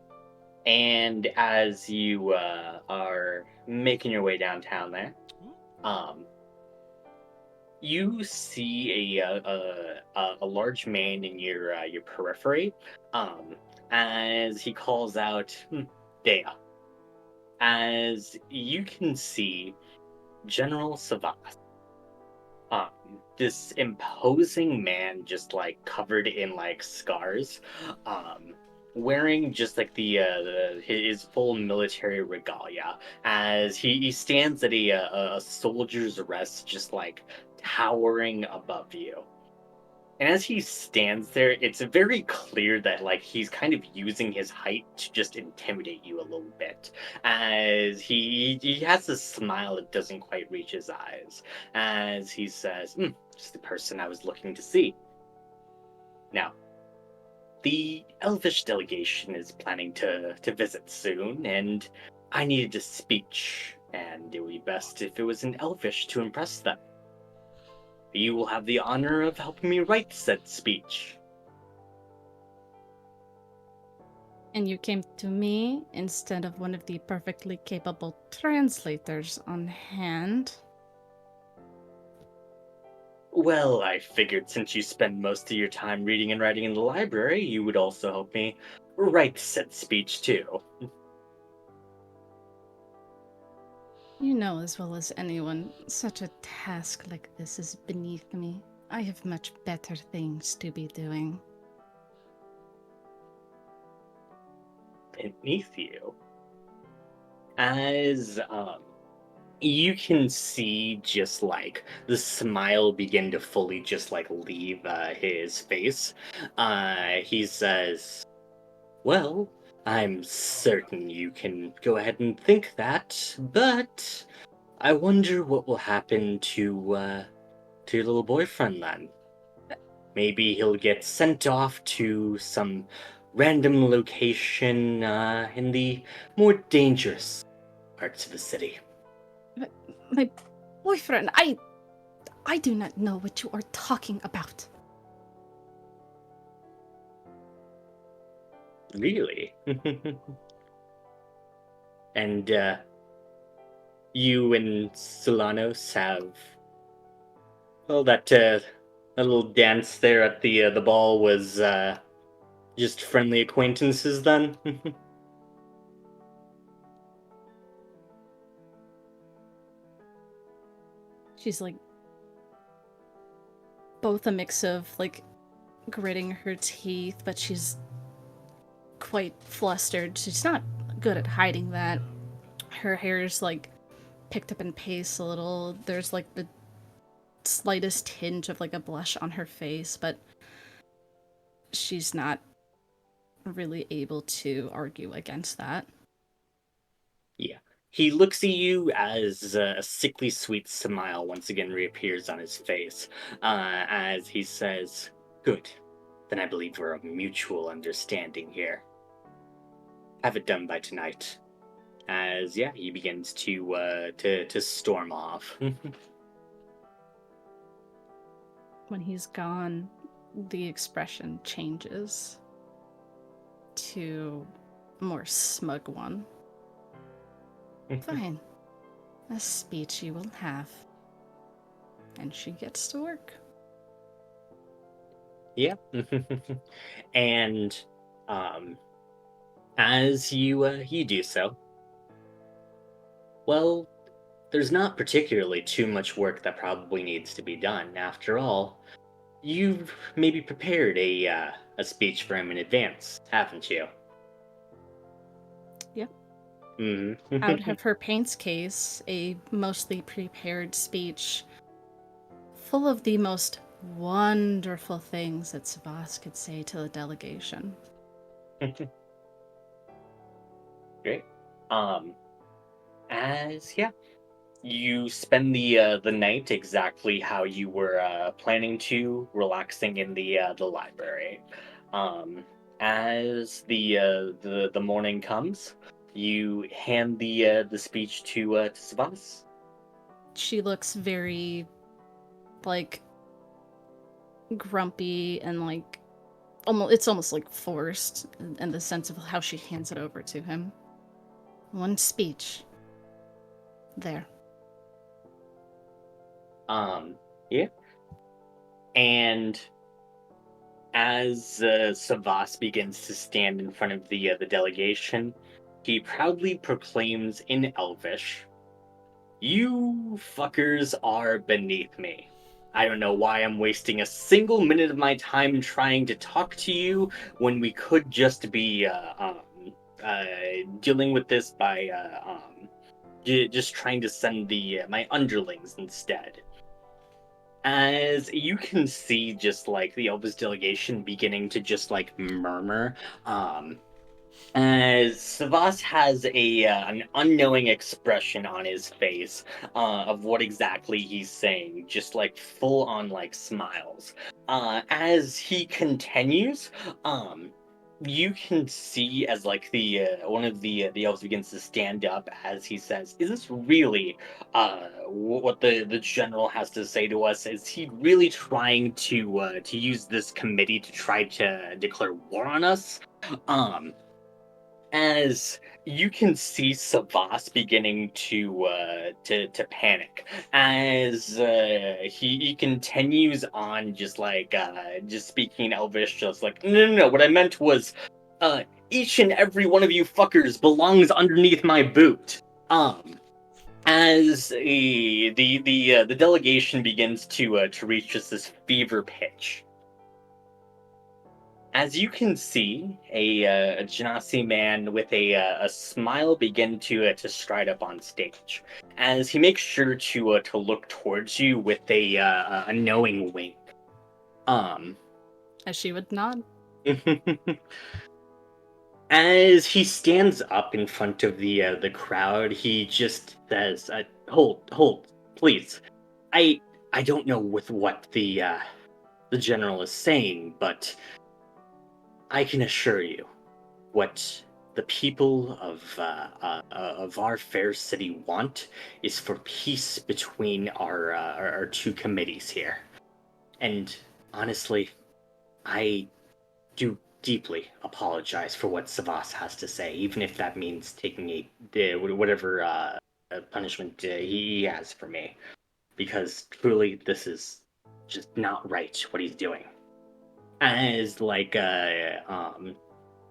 And as you are making your way downtown there, um, you see a large man in your periphery, um, as he calls out, Dea. As you can see, General Savas, um, this imposing man, just like covered in like scars, um, wearing just like his full military regalia, as he stands at a soldier's rest, just like towering above you. And as he stands there, it's very clear that like he's kind of using his height to just intimidate you a little bit. As he has this smile that doesn't quite reach his eyes. As he says, "Just the person I was looking to see." Now, the Elvish delegation is planning to visit soon, and I needed a speech, and it would be best if it was in Elvish to impress them. You will have the honor of helping me write said speech. And you came to me instead of one of the perfectly capable translators on hand. Well, I figured since you spend most of your time reading and writing in the library, you would also help me write said speech too. You know as well as anyone, such a task like this is beneath me. I have much better things to be doing. Beneath you. As you can see just like the smile begin to fully just like leave his face. He says, "Well, I'm certain you can go ahead and think that, but I wonder what will happen to your little boyfriend then. Maybe he'll get sent off to some random location in the more dangerous parts of the city." My boyfriend, I do not know what you are talking about. Really? And you and Solanos have, well, that little dance there at the ball was just friendly acquaintances then? She's like both a mix of like gritting her teeth, but she's quite flustered. She's not good at hiding that. Her hair's like picked up in pace a little. There's like the slightest tinge of like a blush on her face, but she's not really able to argue against that. Yeah. He looks at you as a sickly sweet smile once again reappears on his face, as he says, "Good. Then I believe we're a mutual understanding here. Have it done by tonight." As yeah, he begins to storm off. When he's gone, the expression changes to a more smug one. Fine. A speech you will have. And she gets to work. Yeah. And um, as you do so, well, there's not particularly too much work that probably needs to be done. After all, you've maybe prepared a speech for him in advance, haven't you? Yep. Mm-hmm. out of her paints case a mostly prepared speech full of the most wonderful things that Savas could say to the delegation. Great. As yeah, you spend the night exactly how you were planning to, relaxing in the library. Um, as the morning comes, you hand the speech to Savas. She looks very, like, grumpy and, like, it's almost like forced in the sense of how she hands it over to him. One speech. There. Yeah, and as Savas begins to stand in front of the delegation, he proudly proclaims in Elvish, "You fuckers are beneath me. I don't know why I'm wasting a single minute of my time trying to talk to you when we could just be uh, dealing with this by just trying to send my underlings instead." As you can see, just like the Elvis delegation beginning to just like murmur, um, as Savas has an unknowing expression on his face of what exactly he's saying, just like full on like smiles. As he continues, um, you can see as like the one of the elves begins to stand up as he says, "Is this really what the general has to say to us? Is he really trying to use this committee to try to declare war on us?" Um, as you can see Savas beginning to panic as he continues on just speaking Elvish, just like, no, what I meant was uh each and every one of you fuckers belongs underneath my boot. As the delegation begins to reach just this fever pitch. As you can see, a Genasi man with a smile begin to stride up on stage. As he makes sure to look towards you with a knowing wink. Um, As she would nod. as he stands up in front of the crowd, he just says, "Hold, please. I don't know with what the general is saying, but I can assure you." What the people of our fair city want is for peace between our two committees here. And honestly, I do deeply apologize for what Savas has to say, even if that means taking whatever punishment he has for me. Because truly, this is just not right what he's doing. As like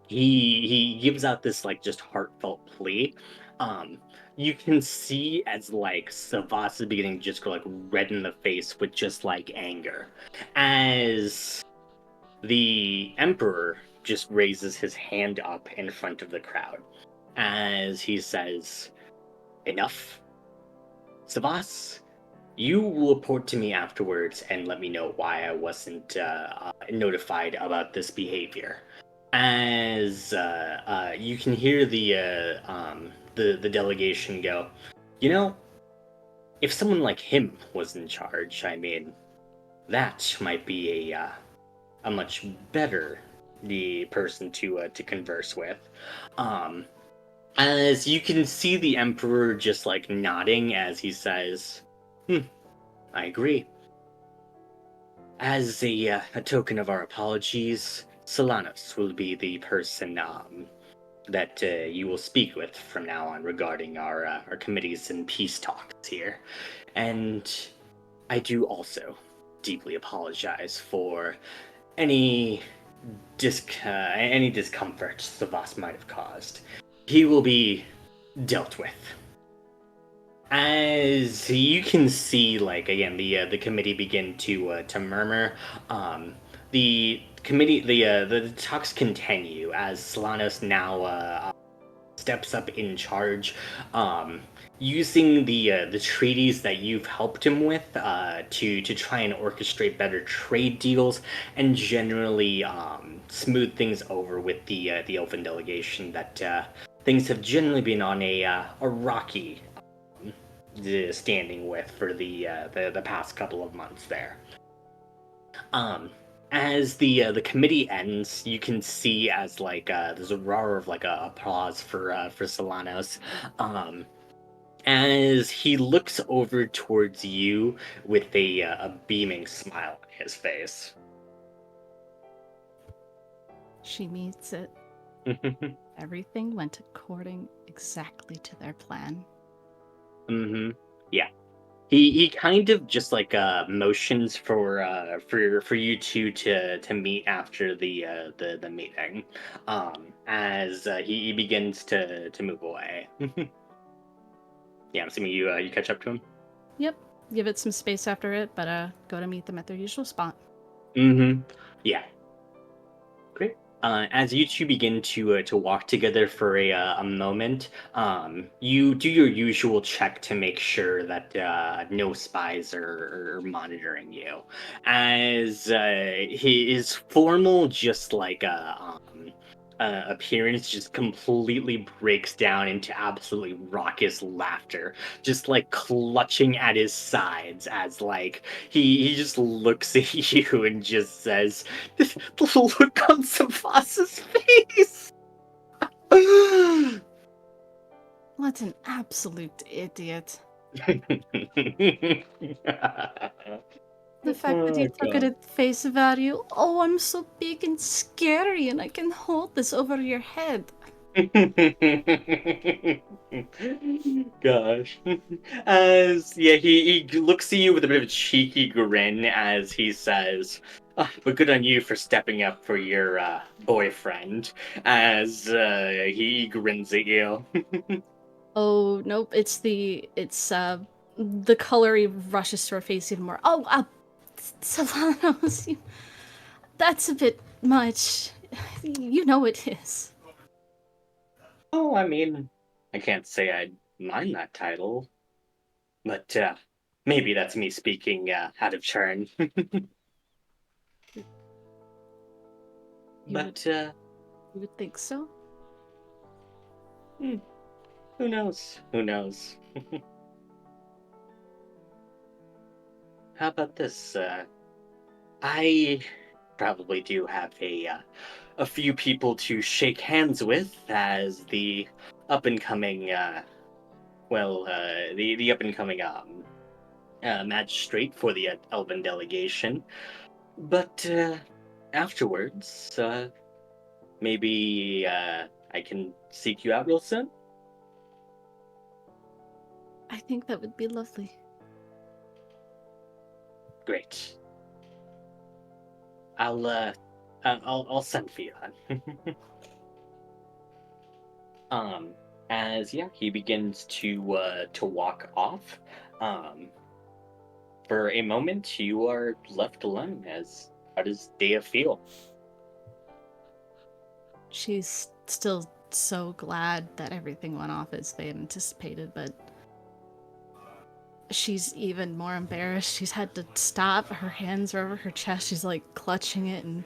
he gives out this like just heartfelt plea. Um, you can see as like Savas is beginning to just go like red in the face with just like anger, as the Emperor just raises his hand up in front of the crowd, as he says, "Enough, Savas. You will report to me afterwards and let me know why I wasn't notified about this behavior." As you can hear the delegation go, "You know, if someone like him was in charge, I mean, that might be a much better the person to converse with." Um, as you can see the Emperor just like nodding as he says, "I agree. As a token of our apologies, Solanos will be the person that you will speak with from now on regarding our committees and peace talks here. And I do also deeply apologize for any any discomfort Savas might have caused. He will be dealt with." As you can see, like again, the committee begin to murmur. The committee, the talks continue as Solanos now steps up in charge, using the treaties that you've helped him with to try and orchestrate better trade deals and generally smooth things over with the Elven delegation. That things have generally been on a rocky standing with for the past couple of months there. As the committee ends, you can see as like there's a roar of like a applause for Solanos, as he looks over towards you with a beaming smile on his face. She meets it. Everything went according exactly to their plan. Yeah. He kind of just like motions for you two to meet after the meeting, as he begins to move away. Yeah, I'm assuming you catch up to him. Yep. Give it some space after it, but go to meet them at their usual spot. Yeah. Great. As you two begin to walk together for a moment, you do your usual check to make sure that no spies are monitoring you. As his formal, just like appearance just completely breaks down into absolutely raucous laughter, just like clutching at his sides as like he just looks at you and just says, "The look on Savas's face." What an absolute idiot. The fact that you took it at face value. Oh, I'm so big and scary and I can hold this over your head. Gosh. As yeah, he looks at you with a bit of a cheeky grin as he says, but good on you for stepping up for your boyfriend. As he grins at you. Oh, nope, it's the color he rushes to her face even more. Oh, Solanos, that's a bit much. You know it is. Oh, I mean, I can't say I'd mind that title, but maybe that's me speaking out of turn. But You would think so? who knows? Who knows? How about this? I probably do have a few people to shake hands with as the up and coming the up and coming magistrate for the Elven delegation. But afterwards, maybe I can seek you out real soon. I think that would be lovely. Great. I'll send for you then. As yeah, he begins to walk off. For a moment, you are left alone. As how does Dea feel? She's still so glad that everything went off as they had anticipated, but she's even more embarrassed. She's had to stop. Her hands are over her chest. She's like clutching it, and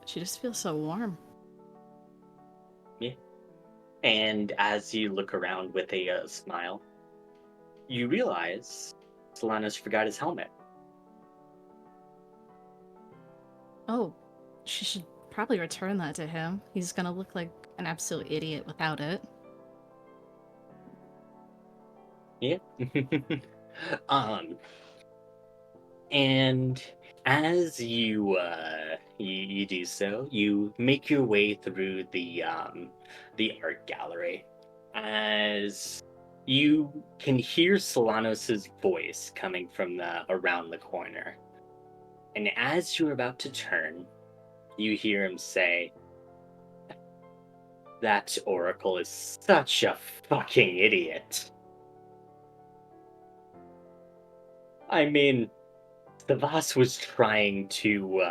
she just feels so warm. Yeah. And as you look around with a smile, you realize Solanas forgot his helmet. Oh, she should probably return that to him. He's gonna look like an absolute idiot without it. Yeah. um. And as you do so, you make your way through the art gallery, as you can hear Solanos's voice coming from the around the corner. And as you're about to turn, you hear him say, "That Oracle is such a fucking idiot." I mean, the boss was trying to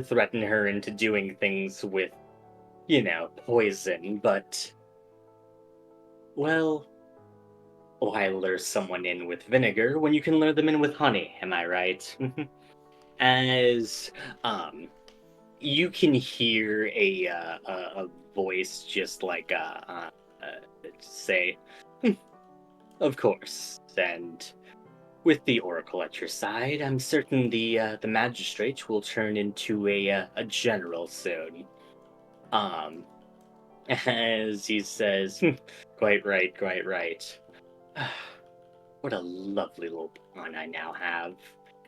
threaten her into doing things with poison, but, well, why lure someone in with vinegar when you can lure them in with honey, am I right? As, you can hear a voice just like, say, "Hmm, of course," and with the oracle at your side, I'm certain the magistrate will turn into a general soon. Um, as he says, quite right, quite right. What a lovely little pawn I now have.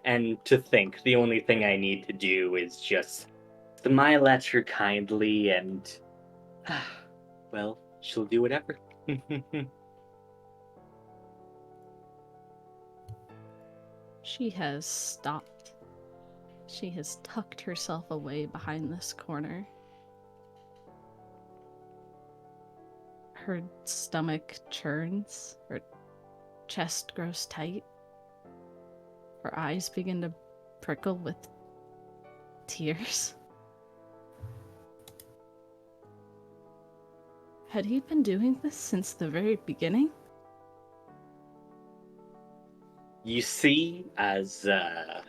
And to think the only thing I need to do is just smile at her kindly and, well, she'll do whatever. She has stopped. She has tucked herself away behind this corner. Her stomach churns, her chest grows tight, her eyes begin to prickle with tears. Had he been doing this since the very beginning? You see, as there's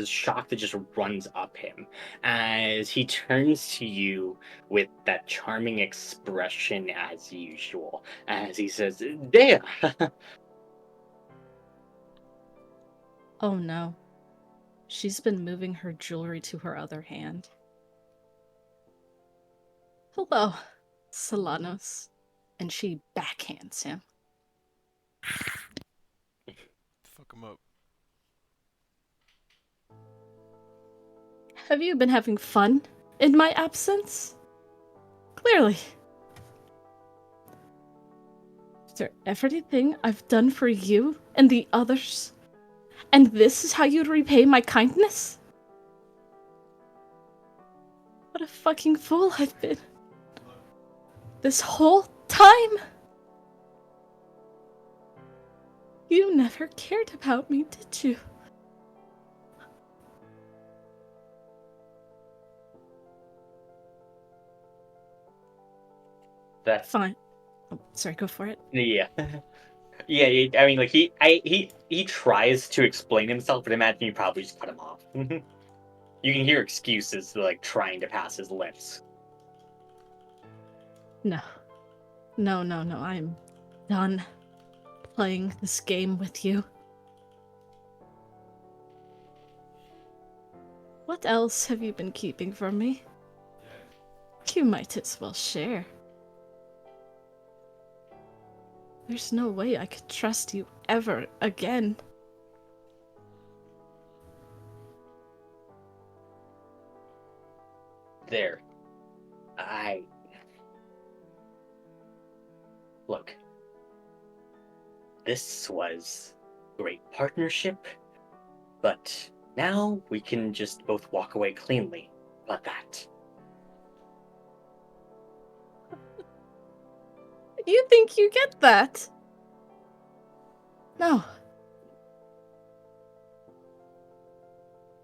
shock that just runs up him as he turns to you with that charming expression as usual, as he says, "There." Oh no. She's been moving her jewelry to her other hand. Hello, Solanos. And she backhands him. Fuck him up. Have you been having fun in my absence? Clearly. After everything I've done for you and the others, and this is how you'd repay my kindness? What a fucking fool I've been. This whole time! You never cared about me, did you? That's Fine. Oh, sorry, go for it. yeah. Yeah, I mean, like he tries to explain himself, but I imagine you probably just cut him off. You can hear excuses like trying to pass his lips. No. No, I'm done playing this game with you. What else have you been keeping from me? You might as well share. There's no way I could trust you ever again. There. Look. This was great partnership, but now we can just both walk away cleanly. About that. You think you get that? No.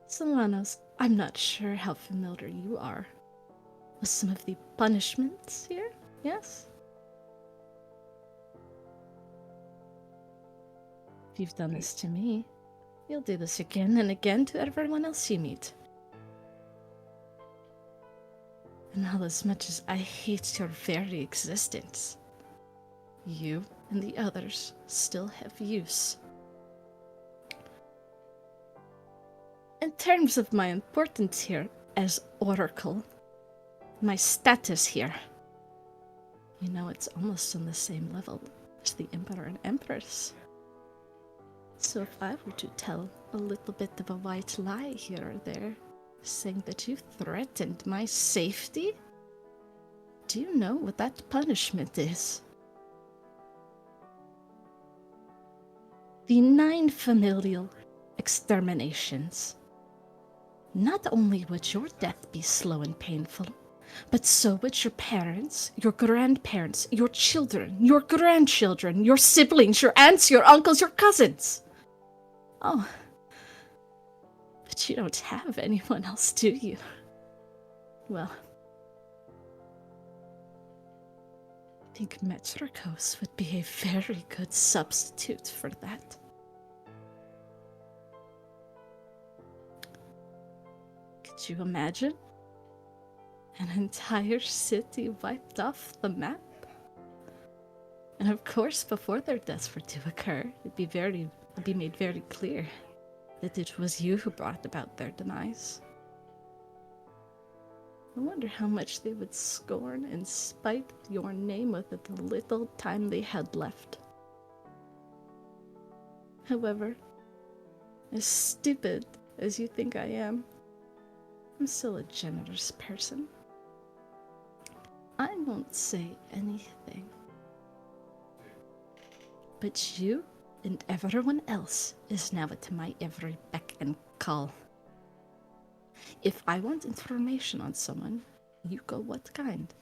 Solanos, I'm not sure how familiar you are with some of the punishments here, yes? If you've done this to me, you'll do this again and again to everyone else you meet. And all as much as I hate your very existence, you and the others still have use. In terms of my importance here as Oracle, my status here, you know, it's almost on the same level as the Emperor and Empress. So if I were to tell a little bit of a white lie here or there, saying that you threatened my safety, do you know what that punishment is? The 9 familial exterminations. Not only would your death be slow and painful, but so would your parents, your grandparents, your children, your grandchildren, your siblings, your aunts, your uncles, your cousins. Oh, but you don't have anyone else, do you? Well, I think Metricos would be a very good substitute for that. Could you imagine? An entire city wiped off the map? And of course, before their deaths were to occur, it'd be made very clear that it was you who brought about their demise. I wonder how much they would scorn and spite your name with the little time they had left. However, as stupid as you think I am, I'm still a generous person. I won't say anything. But you and everyone else is now at my every beck and call. If I want information on someone, you go what kind.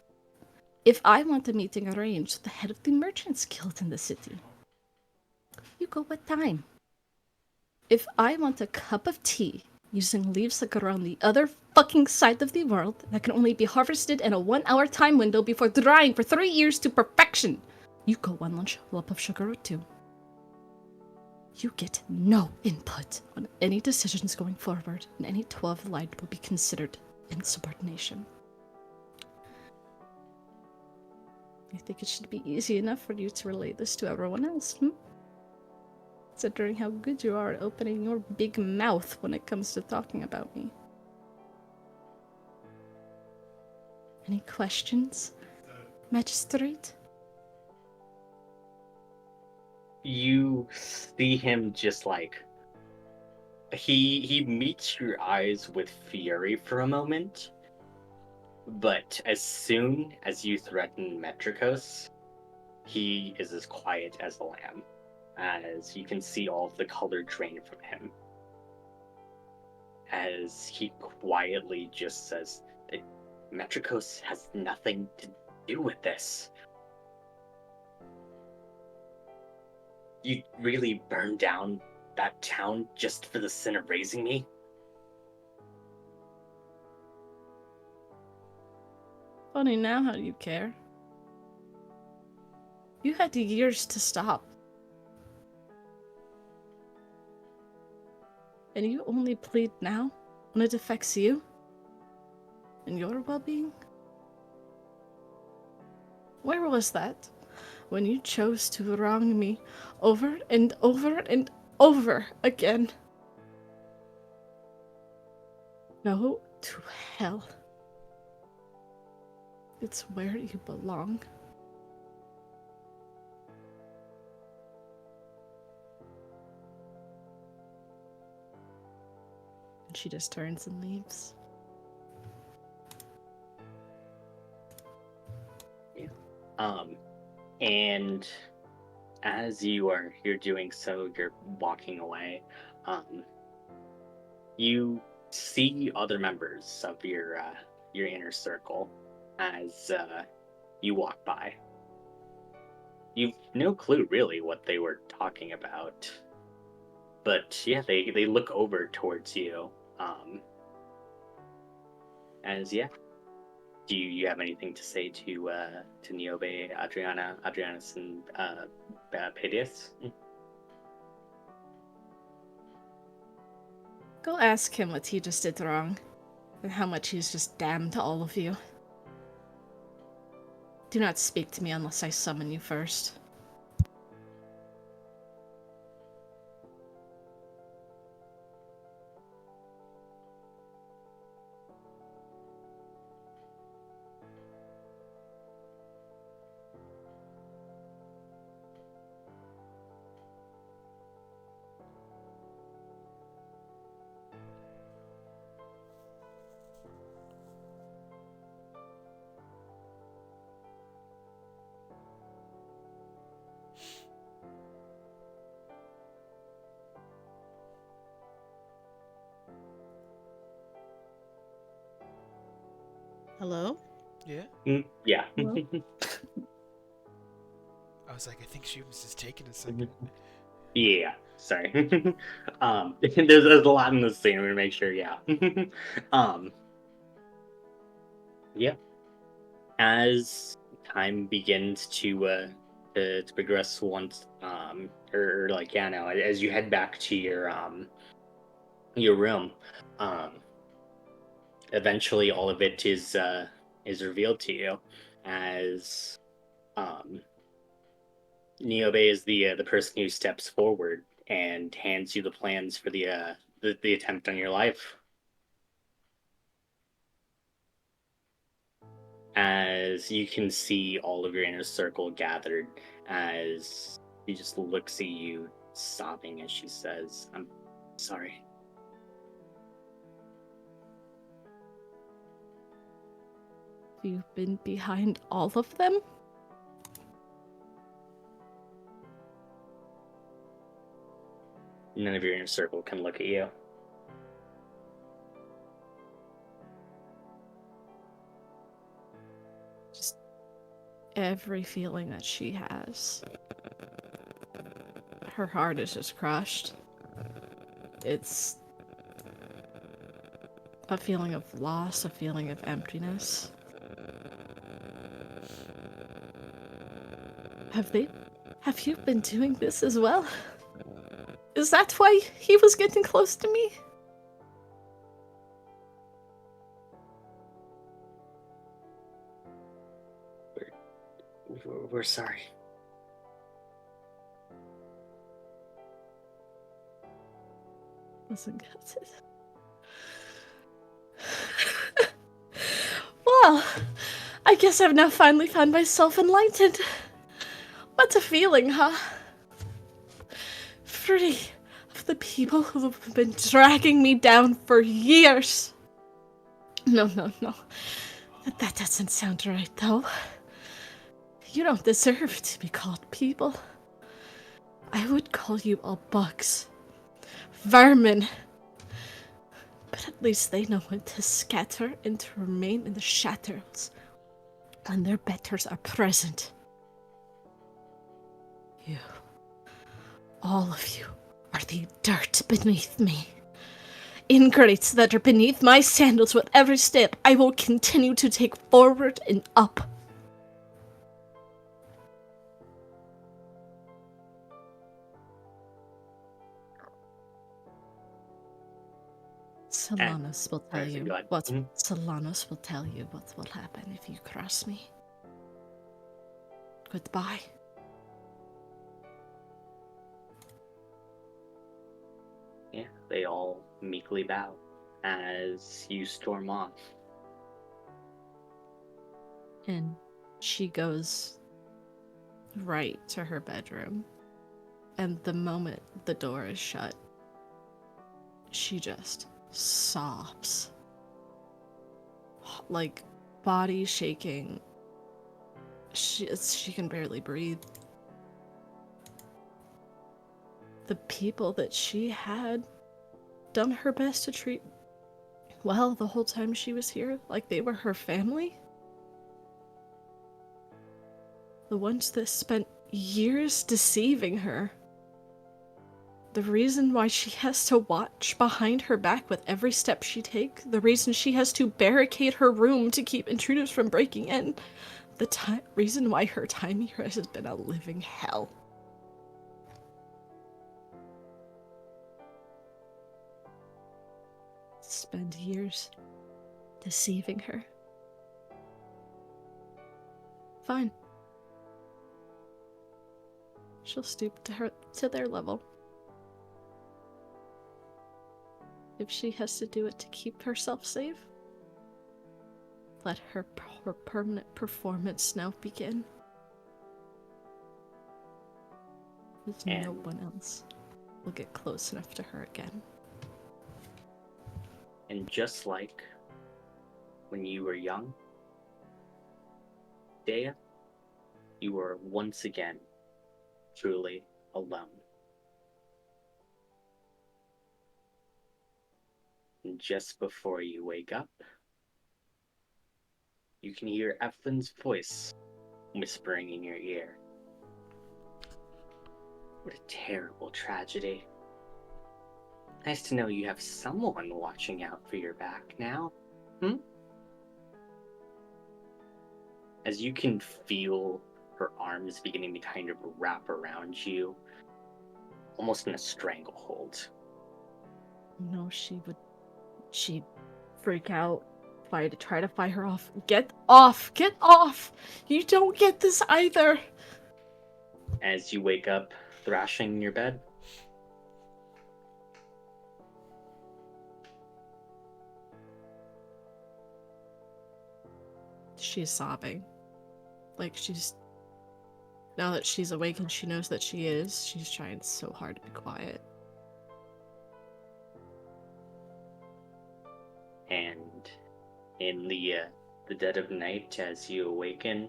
If I want a meeting arranged with the head of the Merchants Guild in the city, you go what time. If I want a cup of tea using leaves that grow on the other fucking side of the world that can only be harvested in a 1-hour time window before drying for 3 years to perfection, you go one lump of sugar or two. You get no input on any decisions going forward, and any 12 line will be considered insubordination. I think it should be easy enough for you to relay this to everyone else, considering how good you are at opening your big mouth when it comes to talking about me. Any questions, Magistrate? You see him just like he meets your eyes with fury for a moment, but as soon as you threaten Metricos, he is as quiet as a lamb, as you can see all of the color drain from him, as he quietly just says that Metricos has nothing to do with this. You really burned down that town just for the sin of raising me? Funny now how you care. You had years to stop. And you only plead now when it affects you and your well-being? Where was that when you chose to wrong me over and over and over again? Go to hell. It's where you belong. And she just turns and leaves. And as you're doing so, you're walking away. You see other members of your inner circle as you walk by. You've no clue really what they were talking about, but yeah, they look over towards you. As yeah. Do you have anything to say to Niobe, Adrianus, and Pedius? Go ask him what he just did wrong, and how much he's just damned to all of you. Do not speak to me unless I summon you first. Hello? Yeah? Yeah. Hello? I was like, I think she was just taking a second. Yeah. Sorry. There's a lot in this scene. I'm gonna make sure. Yeah. yeah, as time begins to progress once or like yeah no as you head back to your room, um eventually all of it is revealed to you as um Niobe is the person who steps forward and hands you the plans for the attempt on your life. As you can see all of your inner circle gathered, as she just looks at you, sobbing as she says, "I'm sorry." You've been behind all of them? None of your inner circle can look at you. Just every feeling that she has. Her heart is just crushed. It's a feeling of loss, a feeling of emptiness. Have you been doing this as well? Is that why he was getting close to me? We're sorry. Wasn't gutted. Well, I guess I've now finally found myself enlightened. What a feeling, huh? Free of the people who have been dragging me down for years. No. That doesn't sound right, though. You don't deserve to be called people. I would call you all bugs. Vermin. But at least they know when to scatter and to remain in the shadows when their betters are present. You, all of you, are the dirt beneath me. Ingrates that are beneath my sandals with every step I will continue to take forward and up. Solanas will tell you what. Solanas will tell you what will happen if you cross me. Goodbye. Yeah, they all meekly bow as you storm off. And she goes right to her bedroom. And the moment the door is shut, she just sobs. Like, body shaking. She can barely breathe. The people that she had done her best to treat well the whole time she was here, like they were her family. The ones that spent years deceiving her. The reason why she has to watch behind her back with every step she takes. The reason she has to barricade her room to keep intruders from breaking in. The reason why her time here has been a living hell. Spend years deceiving her. Fine. She'll stoop to their level. If she has to do it to keep herself safe, let her permanent performance now begin. No one else will get close enough to her again. And just like when you were young, Dea, you were once again truly alone. And just before you wake up, you can hear Evelyn's voice whispering in your ear. What a terrible tragedy. Nice to know you have someone watching out for your back now. as you can feel her arms beginning to kind of wrap around you, almost in a stranglehold. No, she'd freak out, try to fight her off. Get off! Get off! You don't get this either! As you wake up, thrashing in your bed, She's sobbing. Now that she's awake and she knows that she's trying so hard to be quiet. and in the dead of night, as you awaken,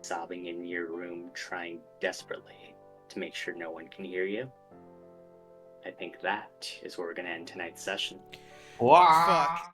sobbing in your room, trying desperately to make sure no one can hear you, I think that is where we're going to end tonight's session. Wow. Fuck.